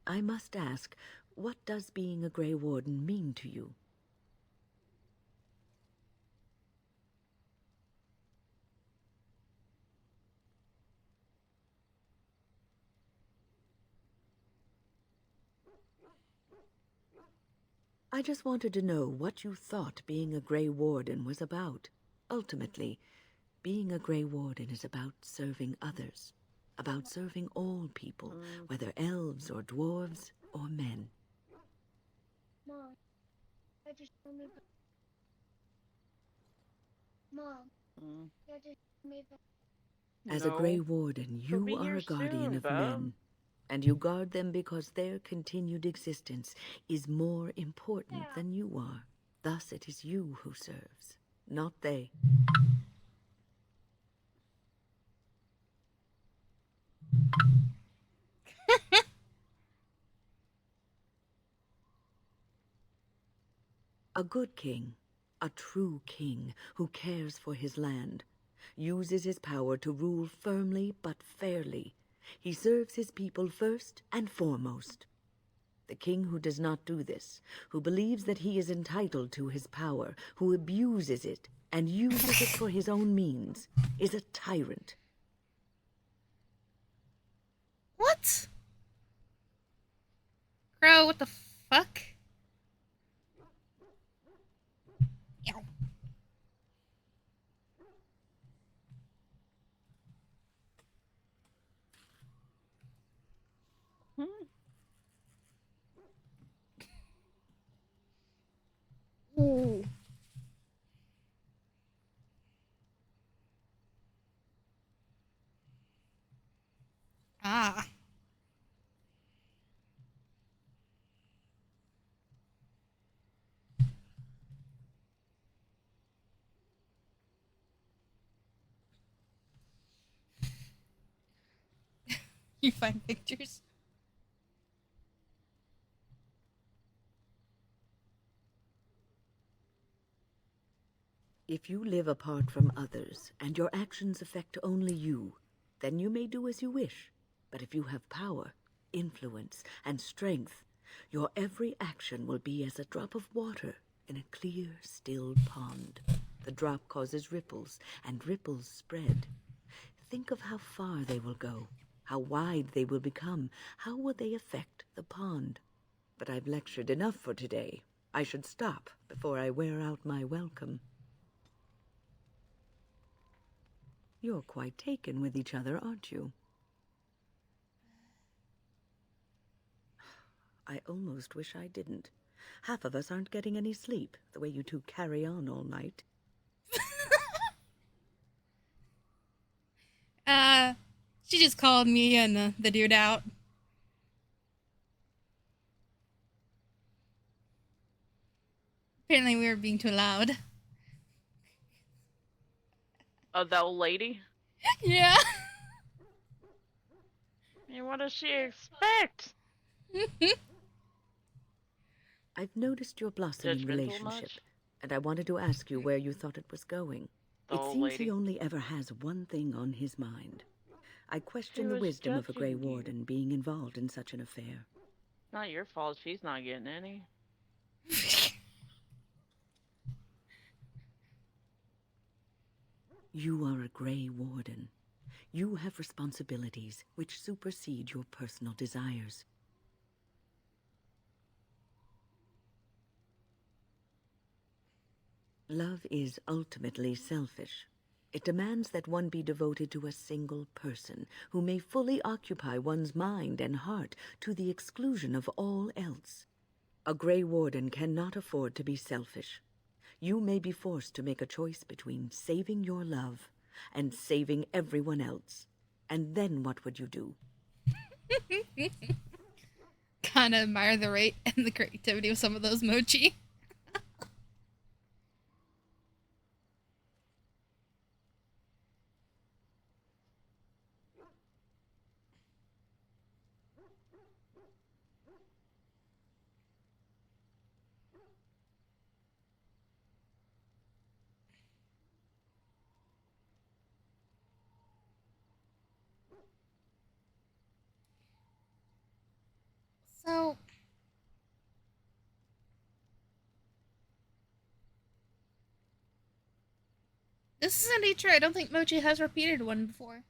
I must ask, what does being a Grey Warden mean to you? I just wanted to know what you thought being a Grey Warden was about. Ultimately, being a Grey Warden is about serving others, about serving all people, whether elves or dwarves or men. Mom, I just told me. Mom, I just told me. As a Grey Warden, you are a guardian of men, and you guard them because their continued existence is more important than you are. Thus it is you who serves, not they. A good king, a true king who cares for his land, uses his power to rule firmly but fairly. He serves his people first and foremost. The king who does not do this, who believes that he is entitled to his power, who abuses it and uses it for his own means, is a tyrant. What? Crow, what the fuck? Ow. Ooh. Ah. You find pictures? If you live apart from others, and your actions affect only you, then you may do as you wish. But if you have power, influence, and strength, your every action will be as a drop of water in a clear, still pond. The drop causes ripples, and ripples spread. Think of how far they will go, how wide they will become, how will they affect the pond. But I've lectured enough for today. I should stop before I wear out my welcome. You're quite taken with each other, aren't you? I almost wish I didn't. Half of us aren't getting any sleep, the way you two carry on all night. She just called me and the dude out. Apparently we were being too loud. Oh, that old lady? Yeah. And what does she expect? I've noticed your blossoming Judgmental relationship, much? and I wanted to ask you where you thought it was going. The It old seems lady. he only ever has one thing on his mind. I question He the was wisdom of a Grey judging you. Warden being involved in such an affair. Not your fault she's not getting any. You are a Grey Warden. You have responsibilities which supersede your personal desires. Love is ultimately selfish. It demands that one be devoted to a single person who may fully occupy one's mind and heart to the exclusion of all else. A Grey Warden cannot afford to be selfish. You may be forced to make a choice between saving your love and saving everyone else. And then what would you do? Kind of admire the rate and the creativity of some of those mochi. So, this is indeed true. I don't think Mochi has repeated one before.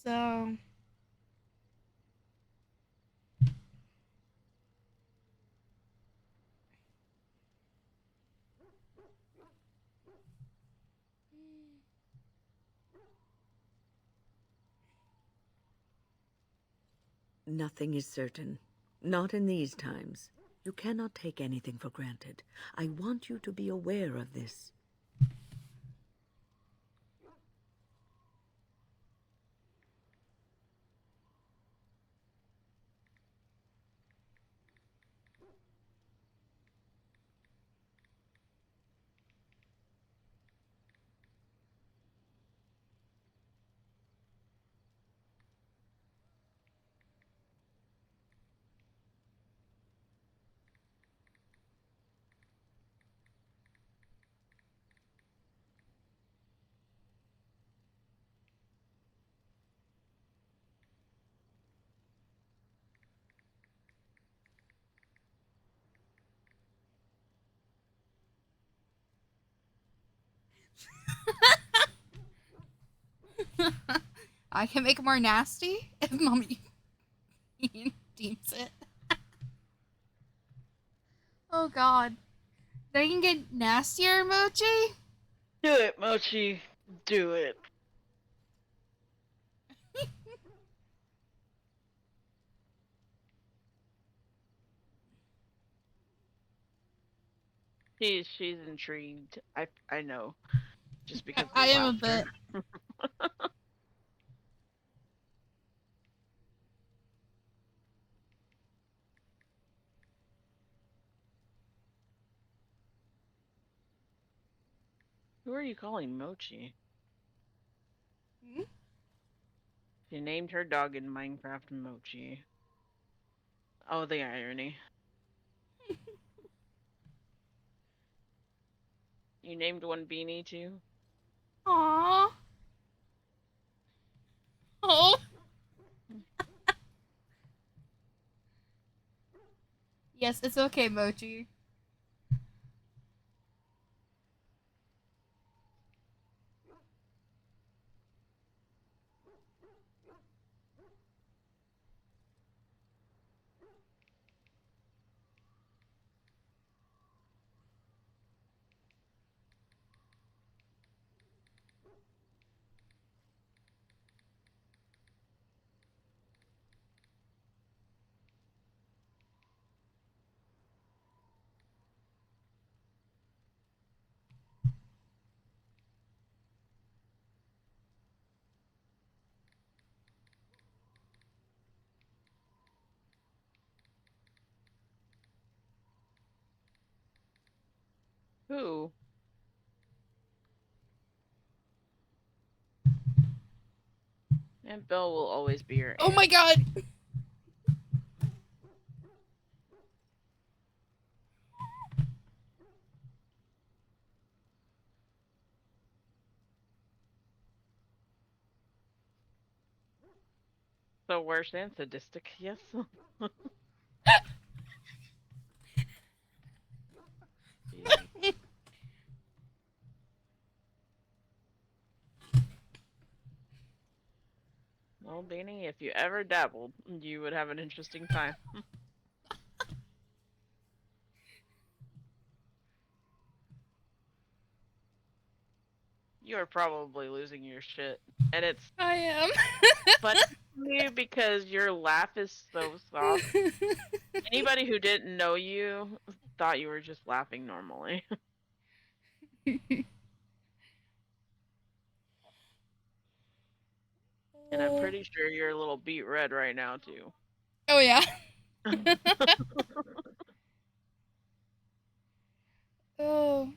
So, Nothing is certain. Not in these times. You cannot take anything for granted. I want you to be aware of this. I can make it more nasty if Mommy deems it. Oh god. They can get nastier, Mochi? Do it, Mochi. Do it. She's intrigued. I know. Just because of the I am a laughter. bit. Who are you calling Mochi? Hmm? She named her dog in Minecraft Mochi. Oh, the irony. You named one Beanie too? Aww. Oh. Yes, it's okay, Mochi. Who? Aunt Belle will always be your aunt. Oh my god! So worse and sadistic, yes. Well, Danny, if you ever dabbled, you would have an interesting time. You are probably losing your shit, and it's. I am. Funny to me because your laugh is so soft. Anybody who didn't know you thought you were just laughing normally. And I'm pretty sure you're a little beet red right now too. Oh yeah. Oh.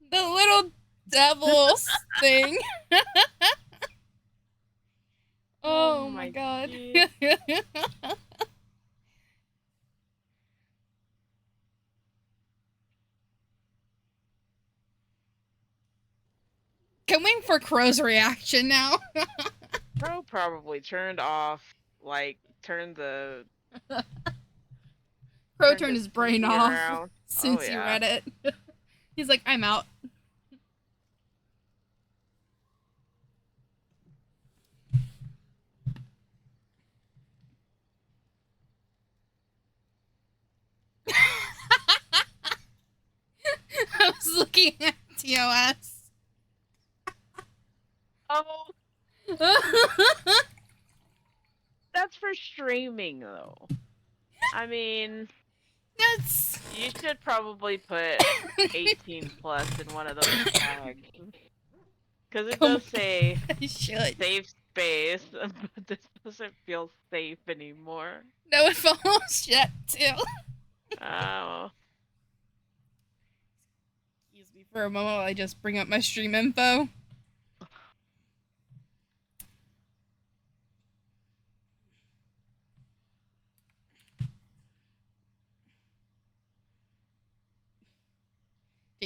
The little devil's thing. Oh my god. Can wait for Crow's reaction now. Crow probably turned off, turned the. Crow turned his brain off around. since he read it. He's like, I'm out. I was looking at TOS. Oh. That's for streaming, though. I mean, that's. You should probably put 18 plus in one of those tags. Because it does say safe space, but this doesn't feel safe anymore. No, it follows Jet too. Oh. Excuse me for a moment while I just bring up my stream info.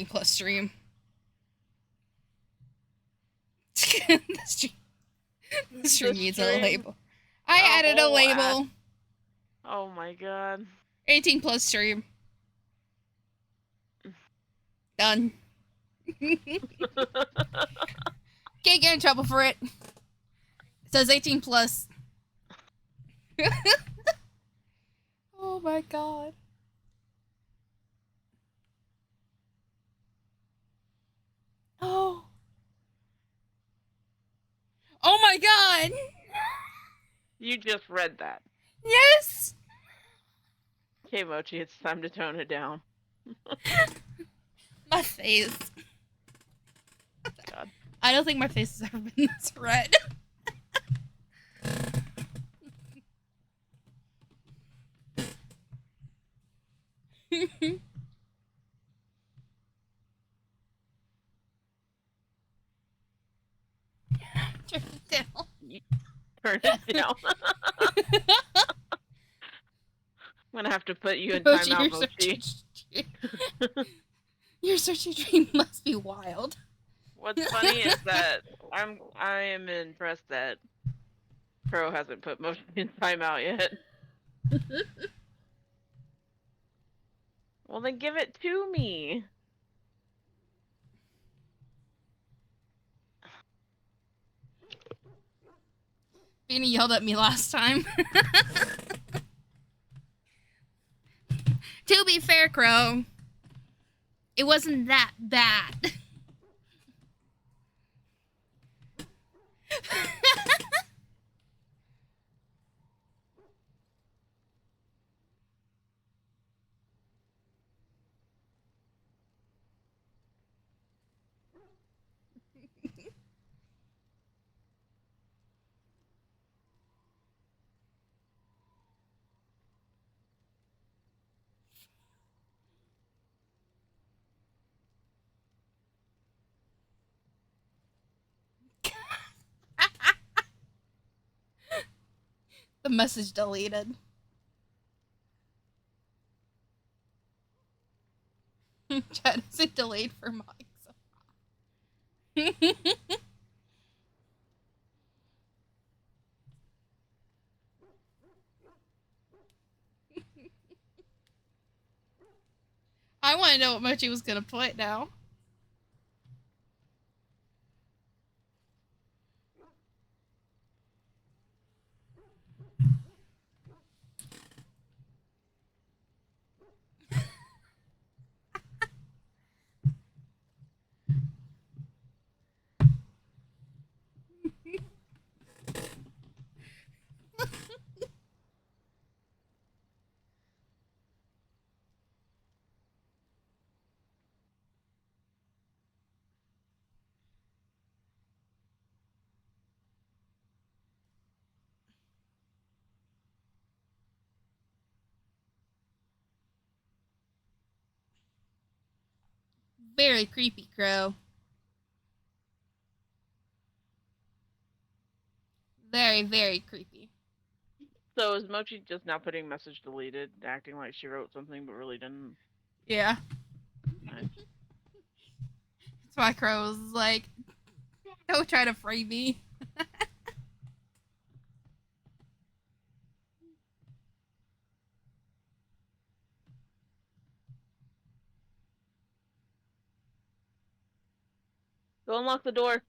Plus stream. the stream needs a label. I added a label. Oh my god. 18 plus stream. Done. Can't get in trouble for it. It says 18 plus. Oh my god. Oh. Oh my god! You just read that. Yes! Okay, Mochi, it's time to tone it down. My face. God. I don't think my face has ever been this red. Turn it down. Turn it down. I'm gonna have to put you in timeout, Mochi. Your searching dream must be wild. What's funny is that I am impressed that Crow hasn't put Mochi in timeout yet. Well, then give it to me. Beanie yelled at me last time. To be fair, Crow, it wasn't that bad. The message deleted. Chat is delayed for Mike. I want to know what Mochi was gonna put now. Very creepy, Crow. Very, very creepy. So is Mochi just now putting message deleted, acting like she wrote something but really didn't? Yeah. Nice. That's why Crow was like, don't try to free me. Go unlock the door.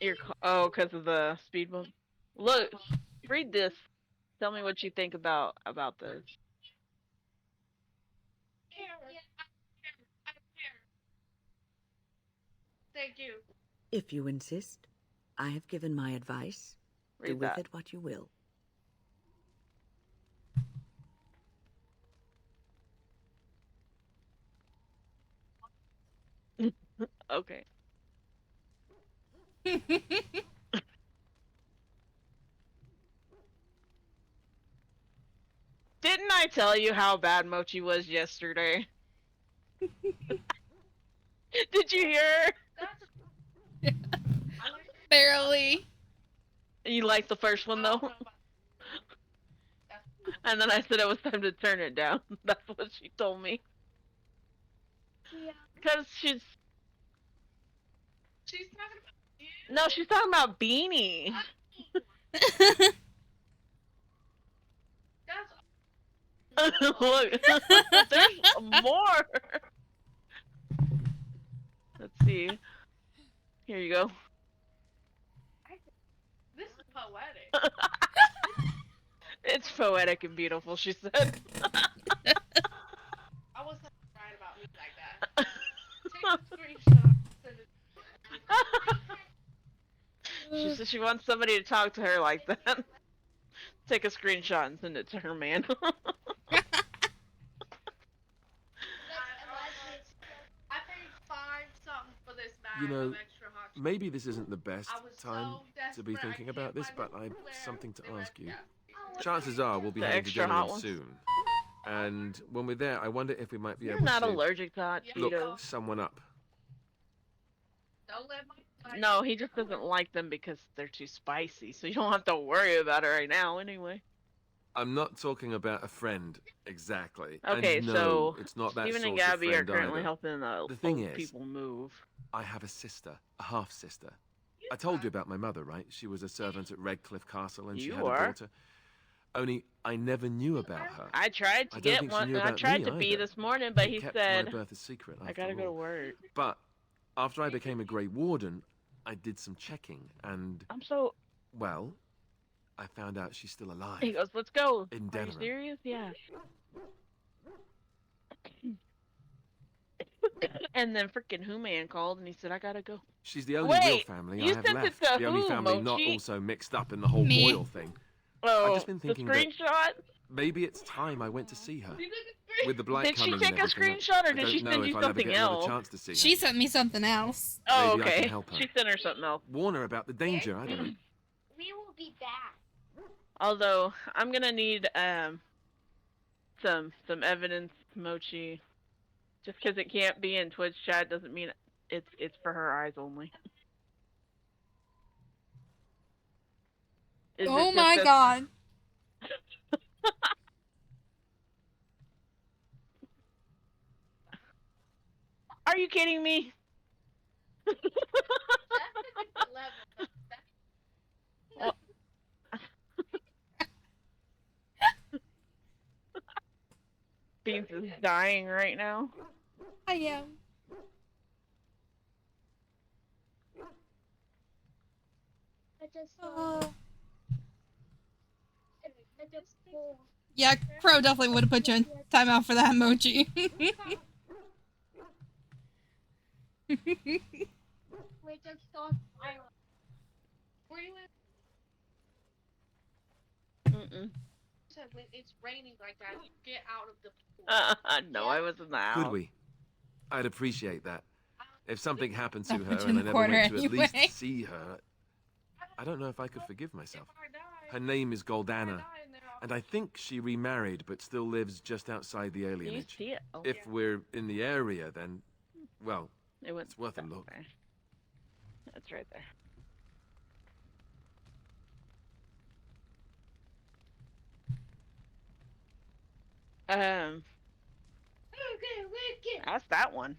Because of the speed bump. Look, read this. Tell me what you think about this. Thank you. If you insist, I have given my advice. Do with it what you will. Okay. Didn't I tell you how bad Mochi was yesterday? Did you hear her? Barely. You liked the first one though? And then I said it was time to turn it down. That's what she told me. Yeah. Because she's talking about you. No, she's talking about Beanie. Look, there's more. Let's see. Here you go. This is poetic. It's poetic and beautiful, she said. I wasn't right about me like that. Take a screenshot. Send it. She said she wants somebody to talk to her like that. Take a screenshot and send it to her, man. You know, maybe this isn't the best time to be thinking about this, but I've something to ask you. Chances are we'll be The heading to extra hot Gilligan ones? soon. And when we're there, I wonder if we might be You're able not to allergic to hot look Cheetos. someone up. Don't let my No, he just doesn't like them because they're too spicy, so you don't have to worry about it right now anyway. I'm not talking about a friend, exactly. Okay, and no, so it's not that Steven and sort of Gabby are friend currently either. helping The thing old is, people move. I have a sister, a half-sister. I told you about my mother, right? She was a servant at Redcliffe Castle and she You had are? a daughter. Only I never knew about her. I tried I to don't get think she one. knew I about tried me to be either. this morning, but She he kept said, my birth a secret "I after gotta go to all." work." But after I became a Grey Warden, I did some checking and, I'm so. well, I found out she's still alive. He goes, "Let's go." In Are you Denerim. serious? Yeah. And then freaking Who-Man called and he said, "I gotta go." She's the only real Wait, family you I have sent it left. to The only who, family not Mochi? also mixed up in the whole Me. Boyle thing. Oh, I've just been thinking the that screenshot. maybe it's time I went to see her. With the blight Did she coming take and a everything, screenshot or I did don't she know send if you I'll ever something get another else? chance to see her. She sent me something else. Oh, Maybe I okay. can help her. She sent her something else. Warn her about the danger, I don't know. We will be back. Although I'm gonna need some evidence, Mochi. Just because it can't be in Twitch chat doesn't mean it's for her eyes only. Is it Oh just my a- god. Are you kidding me? Well, Beans is dying right now. I am. Yeah, Crow definitely would have put you in timeout for that emoji. We just saw fire. Where you at? So when it's raining like that, you get out of the pool. No, I was in the house. Could we? I'd appreciate that. If something happened to Don't her put you and in I the never went to corner at least anyway. see her, I don't know if I could forgive myself. Her name is Goldana, and I think she remarried but still lives just outside the alienage. see it? Oh, If we're in the area, then, well, It went it's worth a look. there. That's right there. That's that one.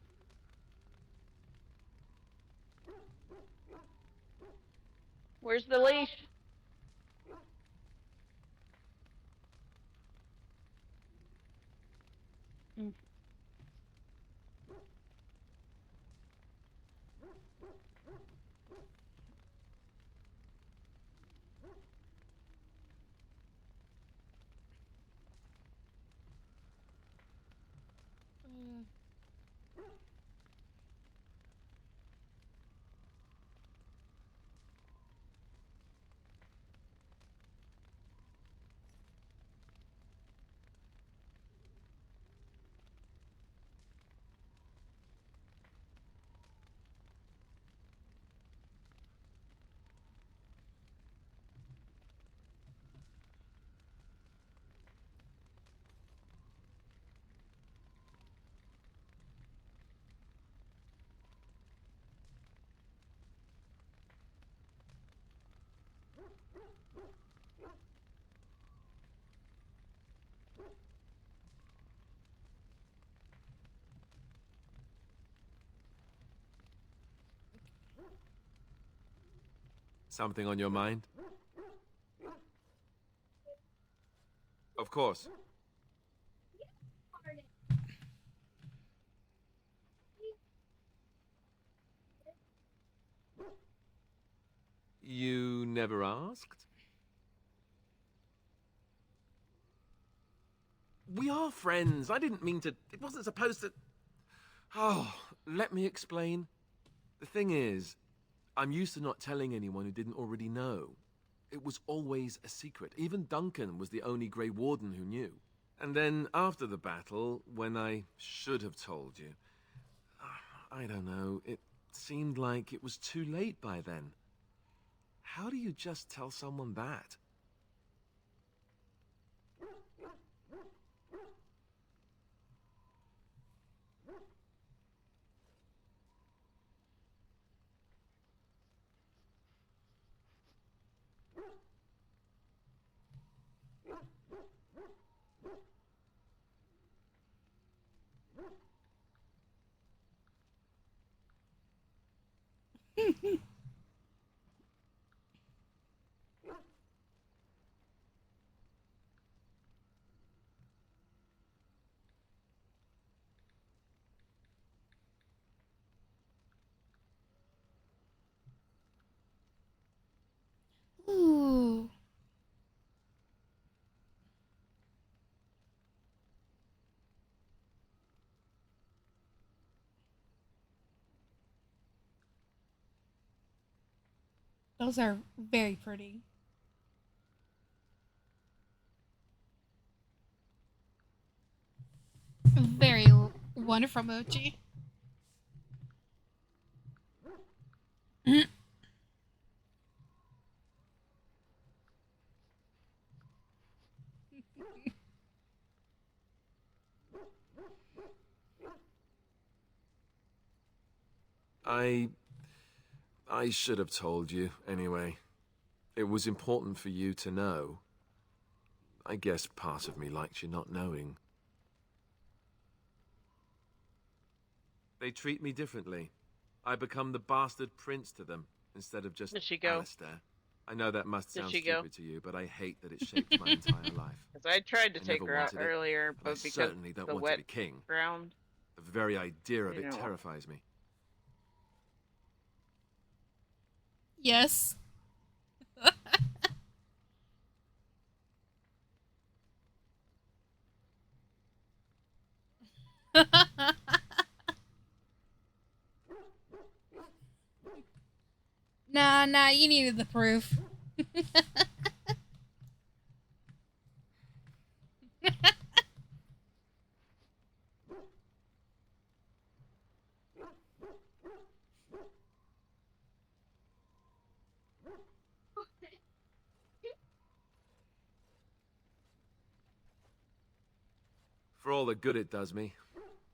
Where's the leash? Something on your mind? Of course. You never asked? We are friends. I didn't mean to... It wasn't supposed to... Oh, let me explain. The thing is, I'm used to not telling anyone who didn't already know. It was always a secret. Even Duncan was the only Grey Warden who knew. And then after the battle, when I should have told you, I don't know, it seemed like it was too late by then. How do you just tell someone that? Ooh. Those are very pretty. Very wonderful emoji. I should have told you, anyway. It was important for you to know. I guess part of me liked you not knowing. They treat me differently. I become the bastard prince to them instead of just Did she go? Alistair. I know that must Did sound she go? stupid to you, but I hate that it shaped my entire life. 'Cause I tried to I take never her out wanted it, earlier, but I but because certainly don't the want to wet be king. ground. The very idea of You it know. terrifies me. Yes. Nah, you needed the proof. For all the good it does me,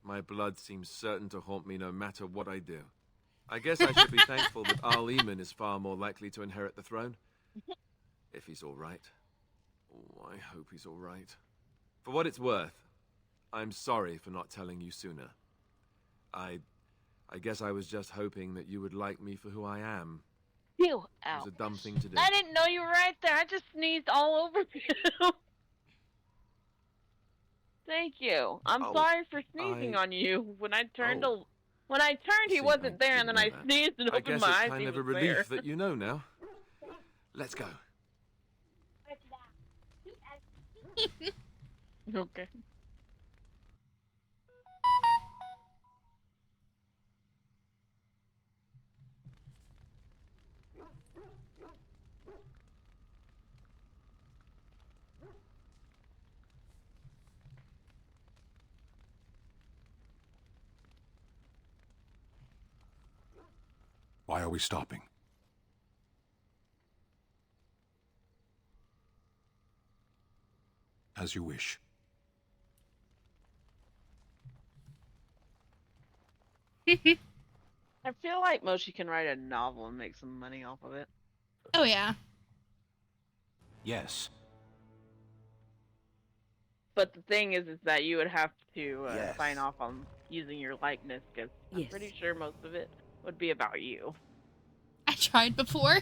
my blood seems certain to haunt me no matter what I do. I guess I should be thankful that Al Eamon is far more likely to inherit the throne. If he's all right. Oh, I hope he's all right. For what it's worth, I'm sorry for not telling you sooner. I guess I was just hoping that you would like me for who I am. You It out. was a dumb thing to do. I didn't know you were right there. I just sneezed all over you. Thank you. I'm Oh, sorry for sneezing on you. When I turned, he See, wasn't there, and then I didn't know that. sneezed and I opened guess my it's eyes. kind He of a was relief there. that you know now. Let's go. Okay. Why are we stopping? As you wish. I feel like Moshi can write a novel and make some money off of it. Oh yeah. Yes. But the thing is that you would have to Yes. sign off on using your likeness, because I'm Yes. pretty sure most of it would be about you. I tried before.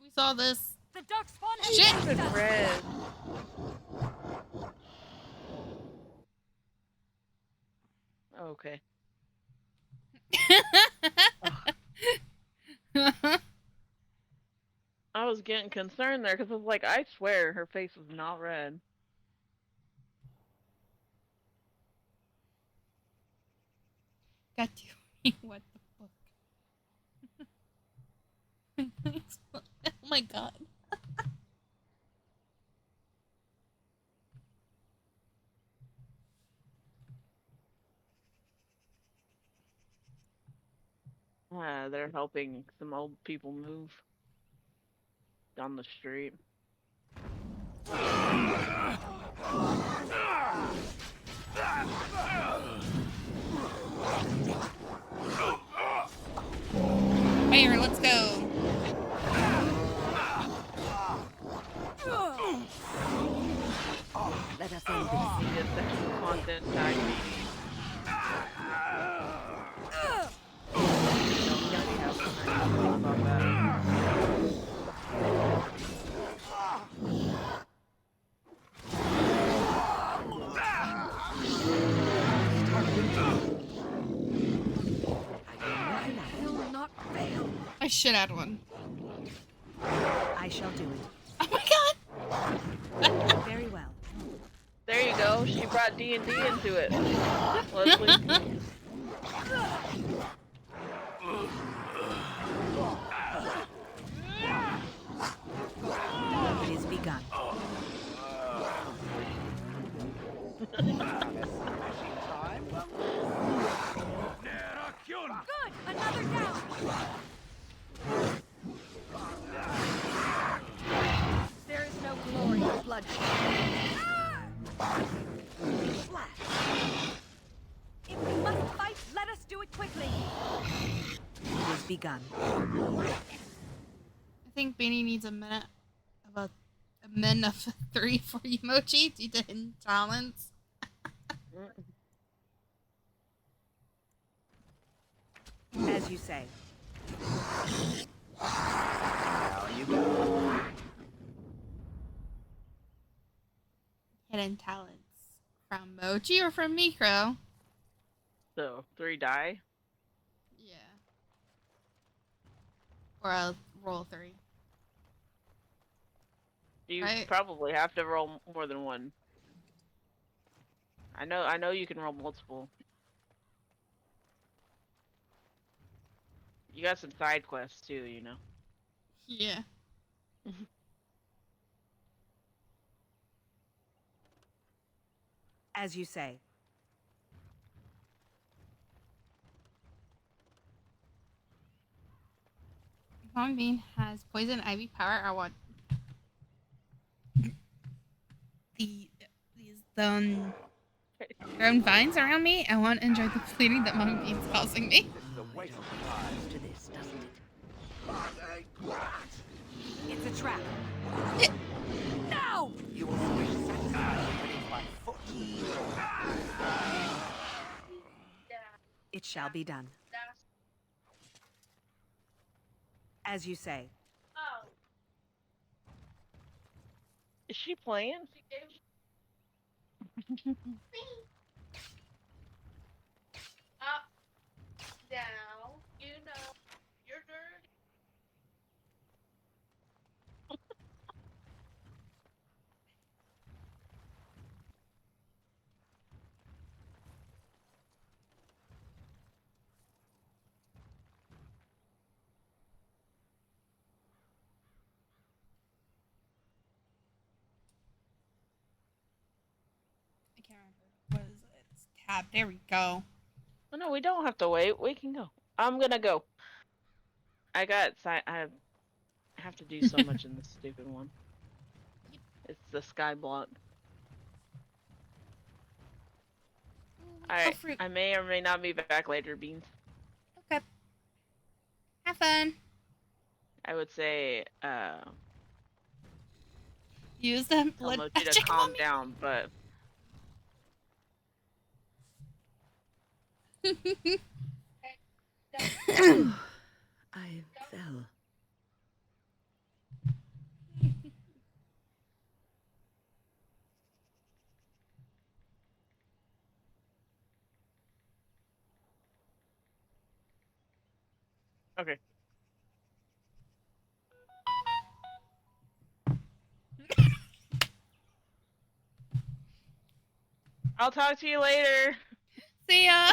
We saw this. The dark spawn Shit! Even red. Okay. I was getting concerned there because I was like, I swear her face was not red. Got you. What the fuck? Oh my god. They're helping some old people move down the street. Here, let's go. Let us end this. Get sexual content diabetes. About that. I will not fail. I should add one. I shall do it. Oh my god! Very well. There you go. She brought D&D into it. Leslie. It is begun. Good! Another down! There is no glory in bloodshed. It begun. I think Beanie needs a minute of a min of 3 for emoji due to hidden talents. As you say. Now you go. Hidden talents. From Mochi or from Mikro? So 3 die. Yeah. Or I'll roll 3. You Right. probably have to roll more than one. I know you can roll multiple. You got some side quests too, you know. Yeah. As you say. If Mom Bean has poison ivy power, I want these thrown vines around me. I want to enjoy the bleeding that Mom Bean's causing me. To this, doesn't it? It's a trap. No! You will always satisfy my foot. It shall be done. As you say. Oh. Is she playing? Up, down, you know, you're dirty. I can't remember. What is it? It's tab. There we go. Oh, no, we don't have to wait. We can go. I'm gonna go. I have to do so much in this stupid one. It's the sky block. Alright, I may or may not be back later, Beans. Okay. Have fun. I would say, Use them tell blood Mochi to magic calm on me. down, but... I fell. Okay. I'll talk to you later. See ya.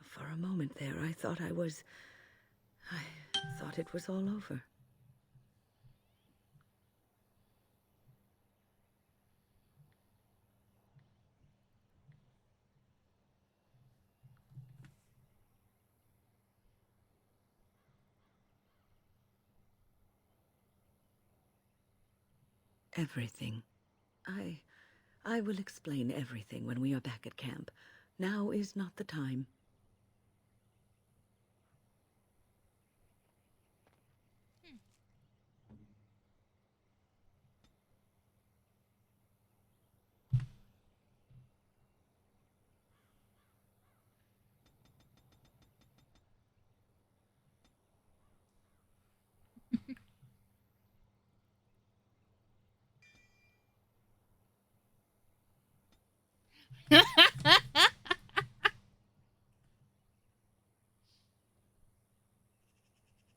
For a moment there, I thought I thought it was all over. Everything. I will explain everything when we are back at camp. Now is not the time.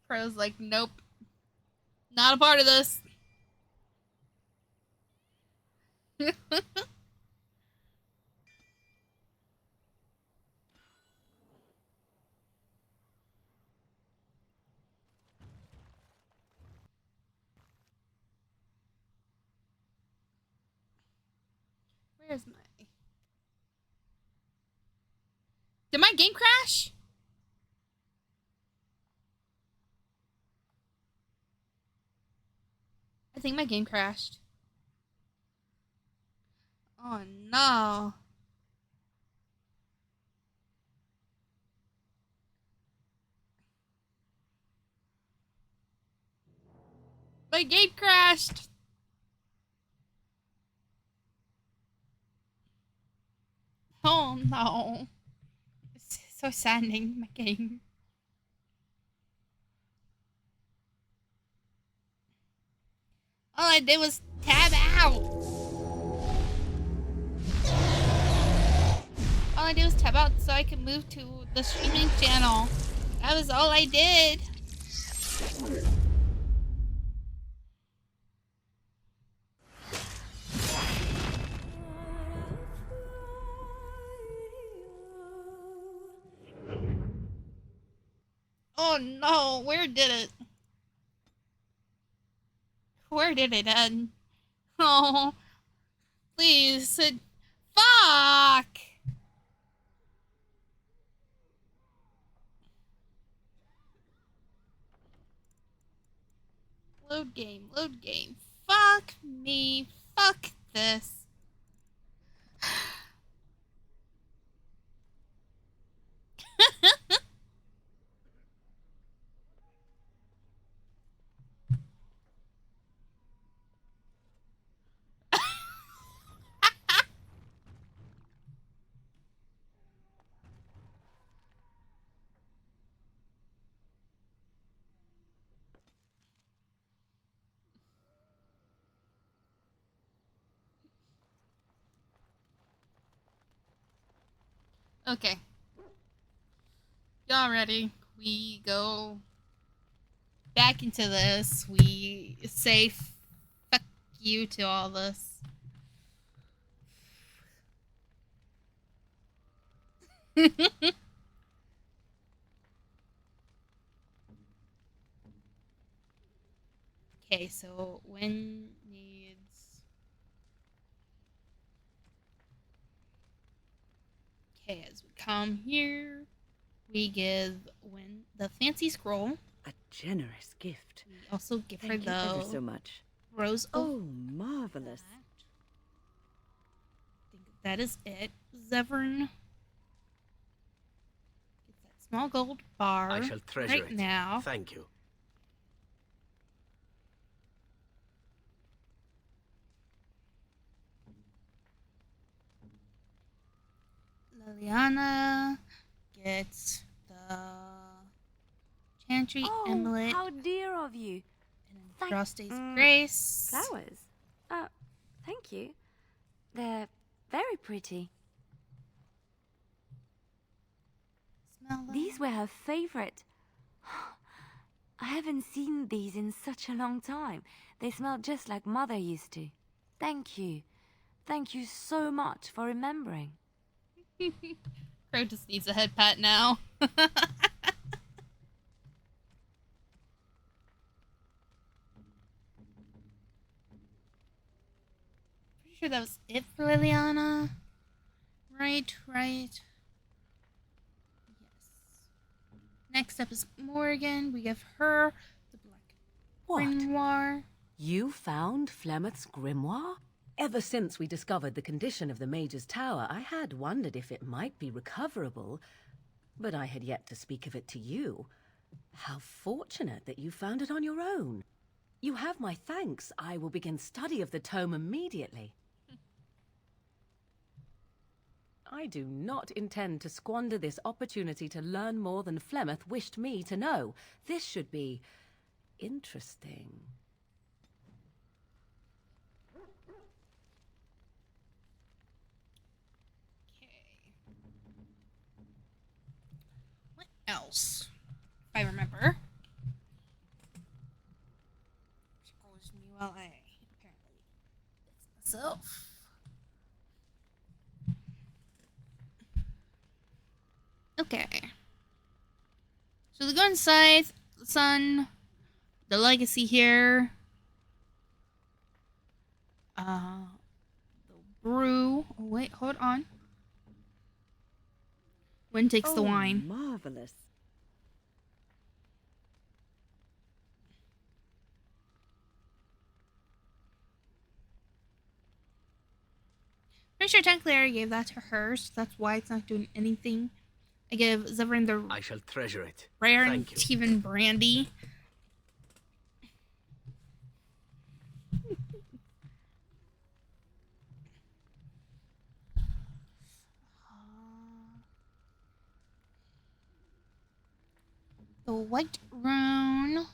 Crow's like, nope. Not a part of this. Where's my... Did my game crash? think my game crashed. Oh no. My game crashed. Oh no. It's so saddening, my game. All I did was tab out. All I did was tab out so I could move to the streaming channel. That was all I did. Oh no, where did it? Where did it end? Oh, please. Fuck! Load game, load game. Fuck me. Fuck this. Okay. Y'all ready? We go back into this. We say fuck you to all this. Okay, so Win needs... Okay, as we come here, we give Win the fancy scroll. A generous gift. We also give her Thank you ever the so much. Rose of... Oh, marvelous. I think that is it. Zevern gets that small gold bar I shall treasure right it. now. Thank you. Liliana gets the Chantry Oh, Amulet how dear of you. and Frostay's Grace. Flowers? Thank you. They're very pretty. Smell them. These were her favorite. I haven't seen these in such a long time. They smell just like Mother used to. Thank you. Thank you so much for remembering. Crow just needs a head pat now. Pretty sure that was it for Liliana. Right. Yes. Next up is Morgan. We give her the Black Grimoire. You found Flemeth's grimoire? Ever since we discovered the condition of the Mage's Tower, I had wondered if it might be recoverable, but I had yet to speak of it to you. How fortunate that you found it on your own. You have my thanks. I will begin study of the tome immediately. I do not intend to squander this opportunity to learn more than Flemeth wished me to know. This should be interesting. What else? If I remember. Scrolls me while I apparently fix myself. Okay. So the gun scythe, the sun, the legacy here. The brew. Oh, wait, hold on. Win takes the wine. Marvelous. Pretty sure technically I gave that to her, so that's why it's not doing anything. I give Zevran the I shall treasure it. rare Thank you. Steven brandy. The white rune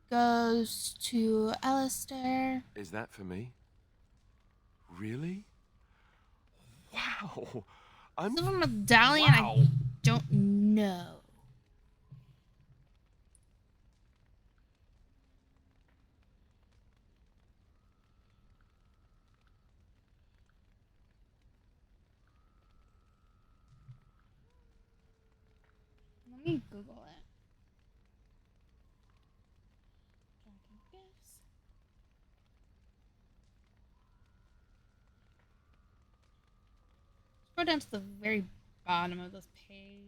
goes to Alistair. Is that for me? Really? Wow. Silver medallion, Wow. I don't know. Let me Google it. Dragon gifts. Scroll down to the very bottom of this page.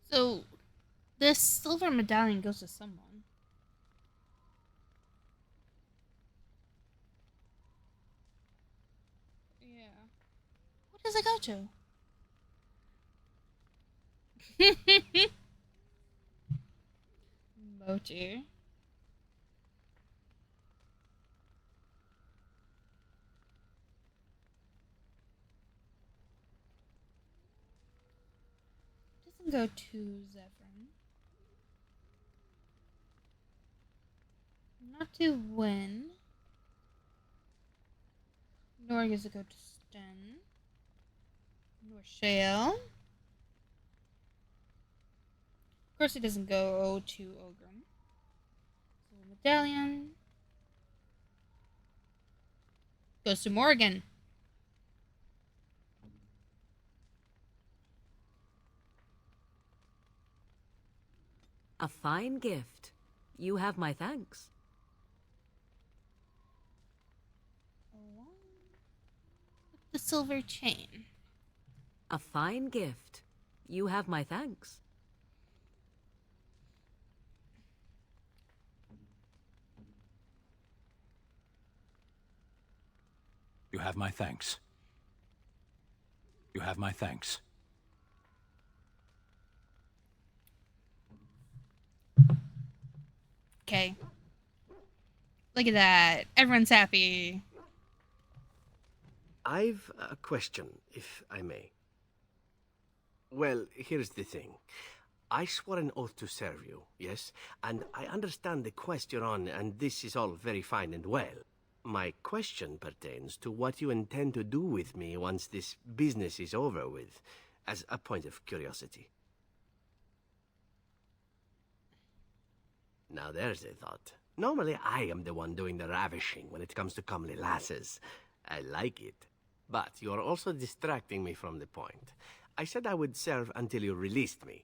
So, this silver medallion goes to someone. Yeah. What does it go to? Mochi. Doesn't go to Zevran. Not to Win. Nor does it go to Sten. Nor Shale. Of course, it doesn't go to Ogrim. So medallion goes to Morgan. A fine gift. You have my thanks. The silver chain. A fine gift. You have my thanks. You have my thanks. You have my thanks. Okay. Look at that. Everyone's happy. I've a question, if I may. Well, here's the thing. I swore an oath to serve you, yes? And I understand the quest you're on, and this is all very fine and well. My question pertains to what you intend to do with me once this business is over with, as a point of curiosity. Now there's a thought. Normally I am the one doing the ravishing when it comes to comely lasses. I like it. But you are also distracting me from the point. I said I would serve until you released me.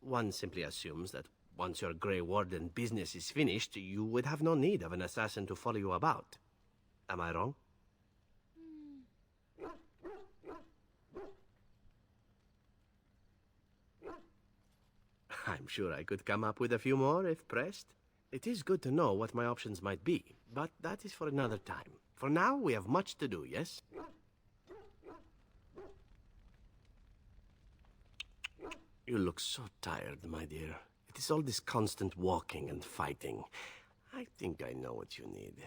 One simply assumes that once your Grey Warden business is finished, you would have no need of an assassin to follow you about. Am I wrong? I'm sure I could come up with a few more if pressed. It is good to know what my options might be, but that is for another time. For now, we have much to do, yes? You look so tired, my dear. It is all this constant walking and fighting. I think I know what you need.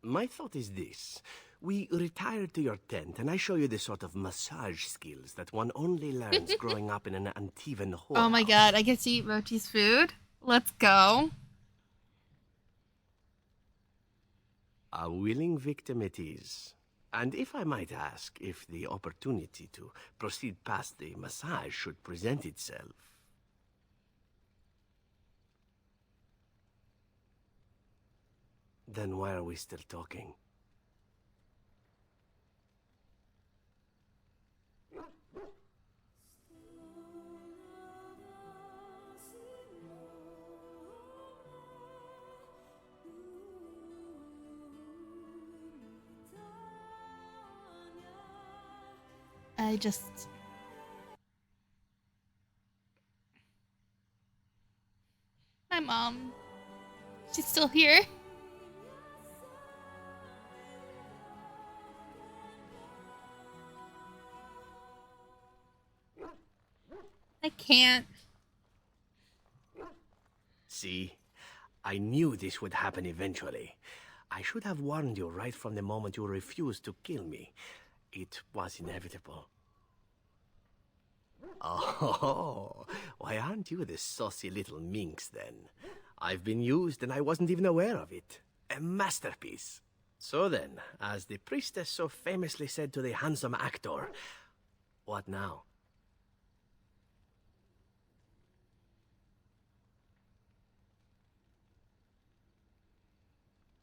My thought is this. We retire to your tent, and I show you the sort of massage skills that one only learns growing up in an Antivan hole. Oh my god, I get to eat Mochi's food? Let's go. A willing victim it is. And if I might ask, if the opportunity to proceed past the massage should present itself. Then why are we still talking? I just... My mom. She's still here. I can't. See? I knew this would happen eventually. I should have warned you right from the moment you refused to kill me. It was inevitable. Oh, why aren't you the saucy little minx then? I've been used and I wasn't even aware of it. A masterpiece. So then, as the priestess so famously said to the handsome actor, what now?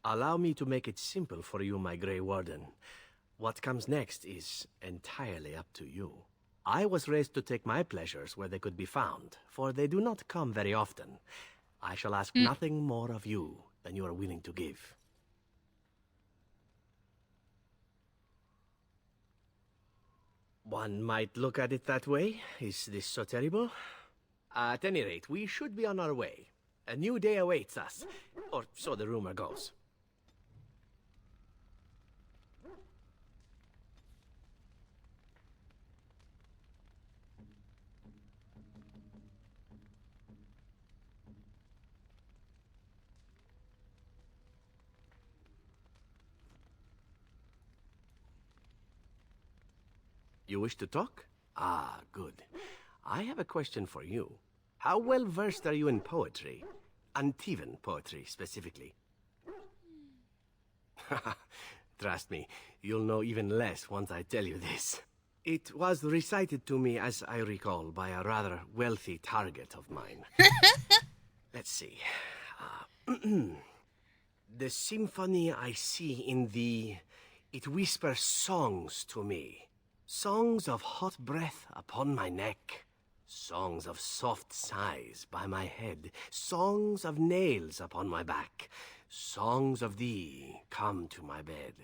Allow me to make it simple for you, my Grey Warden. What comes next is entirely up to you. I was raised to take my pleasures where they could be found, for they do not come very often. I shall ask nothing more of you than you are willing to give. One might look at it that way. Is this so terrible? At any rate, we should be on our way. A new day awaits us, or so the rumor goes. You wish to talk? Ah, good. I have a question for you. How well versed are you in poetry? Antivan poetry, specifically. Trust me, you'll know even less once I tell you this. It was recited to me, as I recall, by a rather wealthy target of mine. Let's see. The symphony I see in thee, it whispers songs to me. Songs of hot breath upon my neck. Songs of soft sighs by my head. Songs of nails upon my back. Songs of thee come to my bed.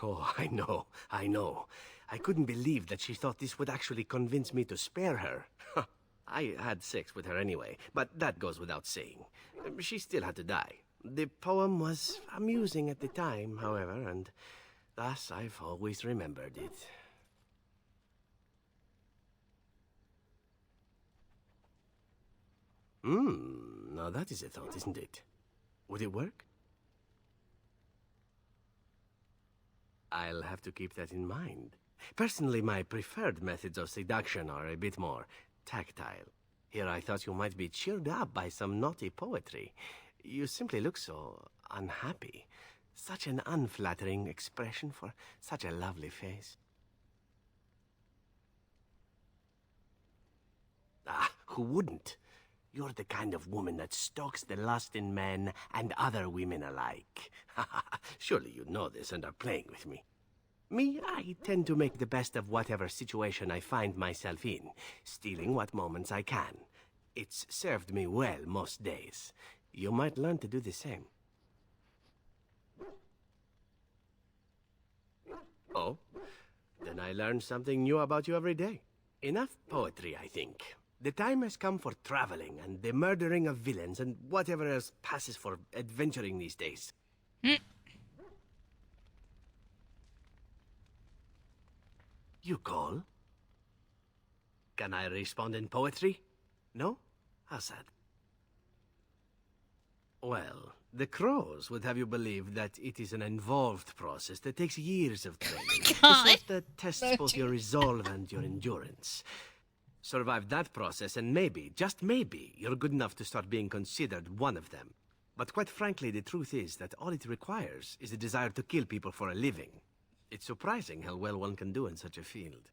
Oh, I know. I couldn't believe that she thought this would actually convince me to spare her. I had sex with her anyway, but that goes without saying. She still had to die. The poem was amusing at the time, however, and thus I've always remembered it. Now that is a thought, isn't it? Would it work? I'll have to keep that in mind. Personally, my preferred methods of seduction are a bit more tactile. Here I thought you might be cheered up by some naughty poetry. You simply look so unhappy. Such an unflattering expression for such a lovely face. Ah, who wouldn't? You're the kind of woman that stokes the lust in men and other women alike. Surely you know this and are playing with me. Me, I tend to make the best of whatever situation I find myself in, stealing what moments I can. It's served me well most days. You might learn to do the same. Oh, then I learn something new about you every day. Enough poetry, I think. The time has come for traveling and the murdering of villains and whatever else passes for adventuring these days. You call? Can I respond in poetry? No? How's that? Well, the crows would have you believe that it is an involved process that takes years of training. The sort that tests both your resolve and your endurance. Survive that process and maybe, just maybe, you're good enough to start being considered one of them. But quite frankly, the truth is that all it requires is a desire to kill people for a living. It's surprising how well one can do in such a field.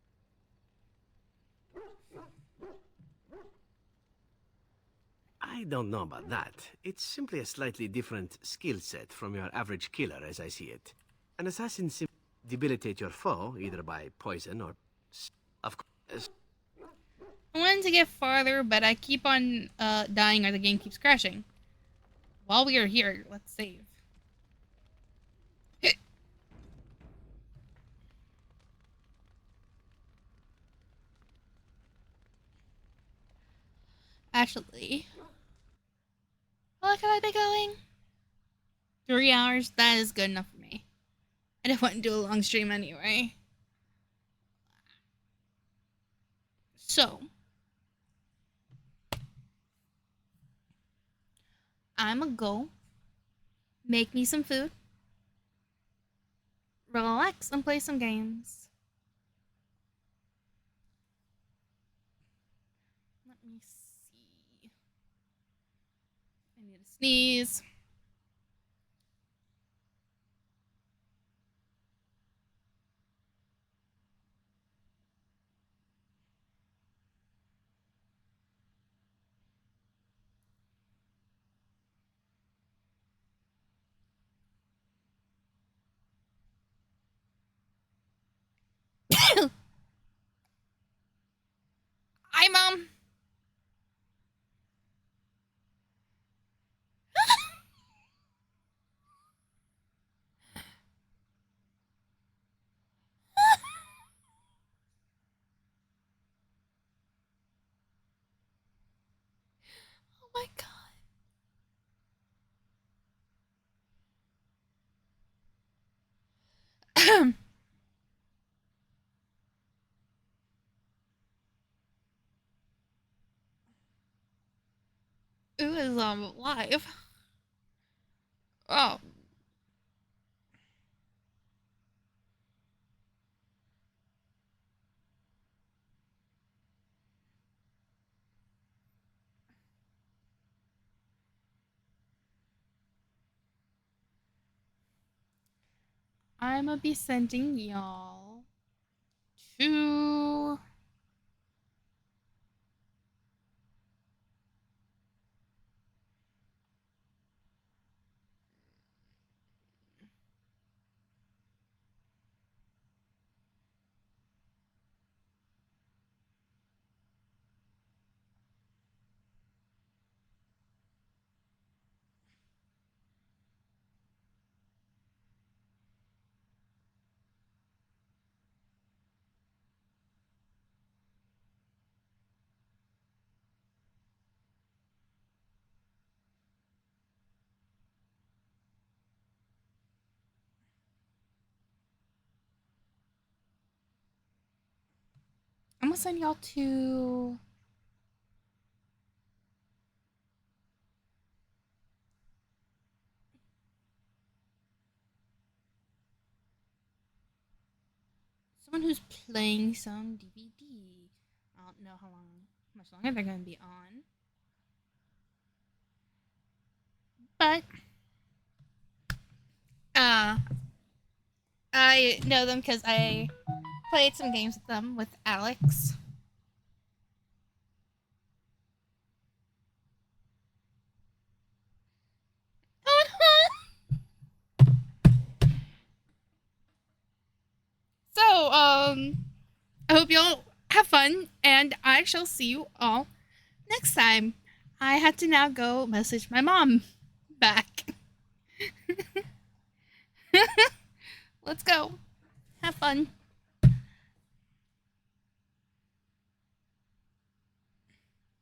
I don't know about that. It's simply a slightly different skill set from your average killer as I see it. An assassin debilitate your foe, either by poison or... Of course. I wanted to get farther, but I keep on dying or the game keeps crashing. While we are here, let's save. Actually, how long can I be going? 3 hours? That is good enough for me. I didn't want to do a long stream anyway. So, I'ma go make me some food, relax, and play some games. Let me see. I need to sneeze. Hi, Mom. Oh my God. Who is live? Oh. I'ma be sending y'all to I'm gonna send y'all to someone who's playing some DVD. I don't know how much longer they're gonna be on, but I know them because I played some games with them with Alex. So, I hope y'all have fun, and I shall see you all next time. I had to now go message my mom back. Let's go. Have fun.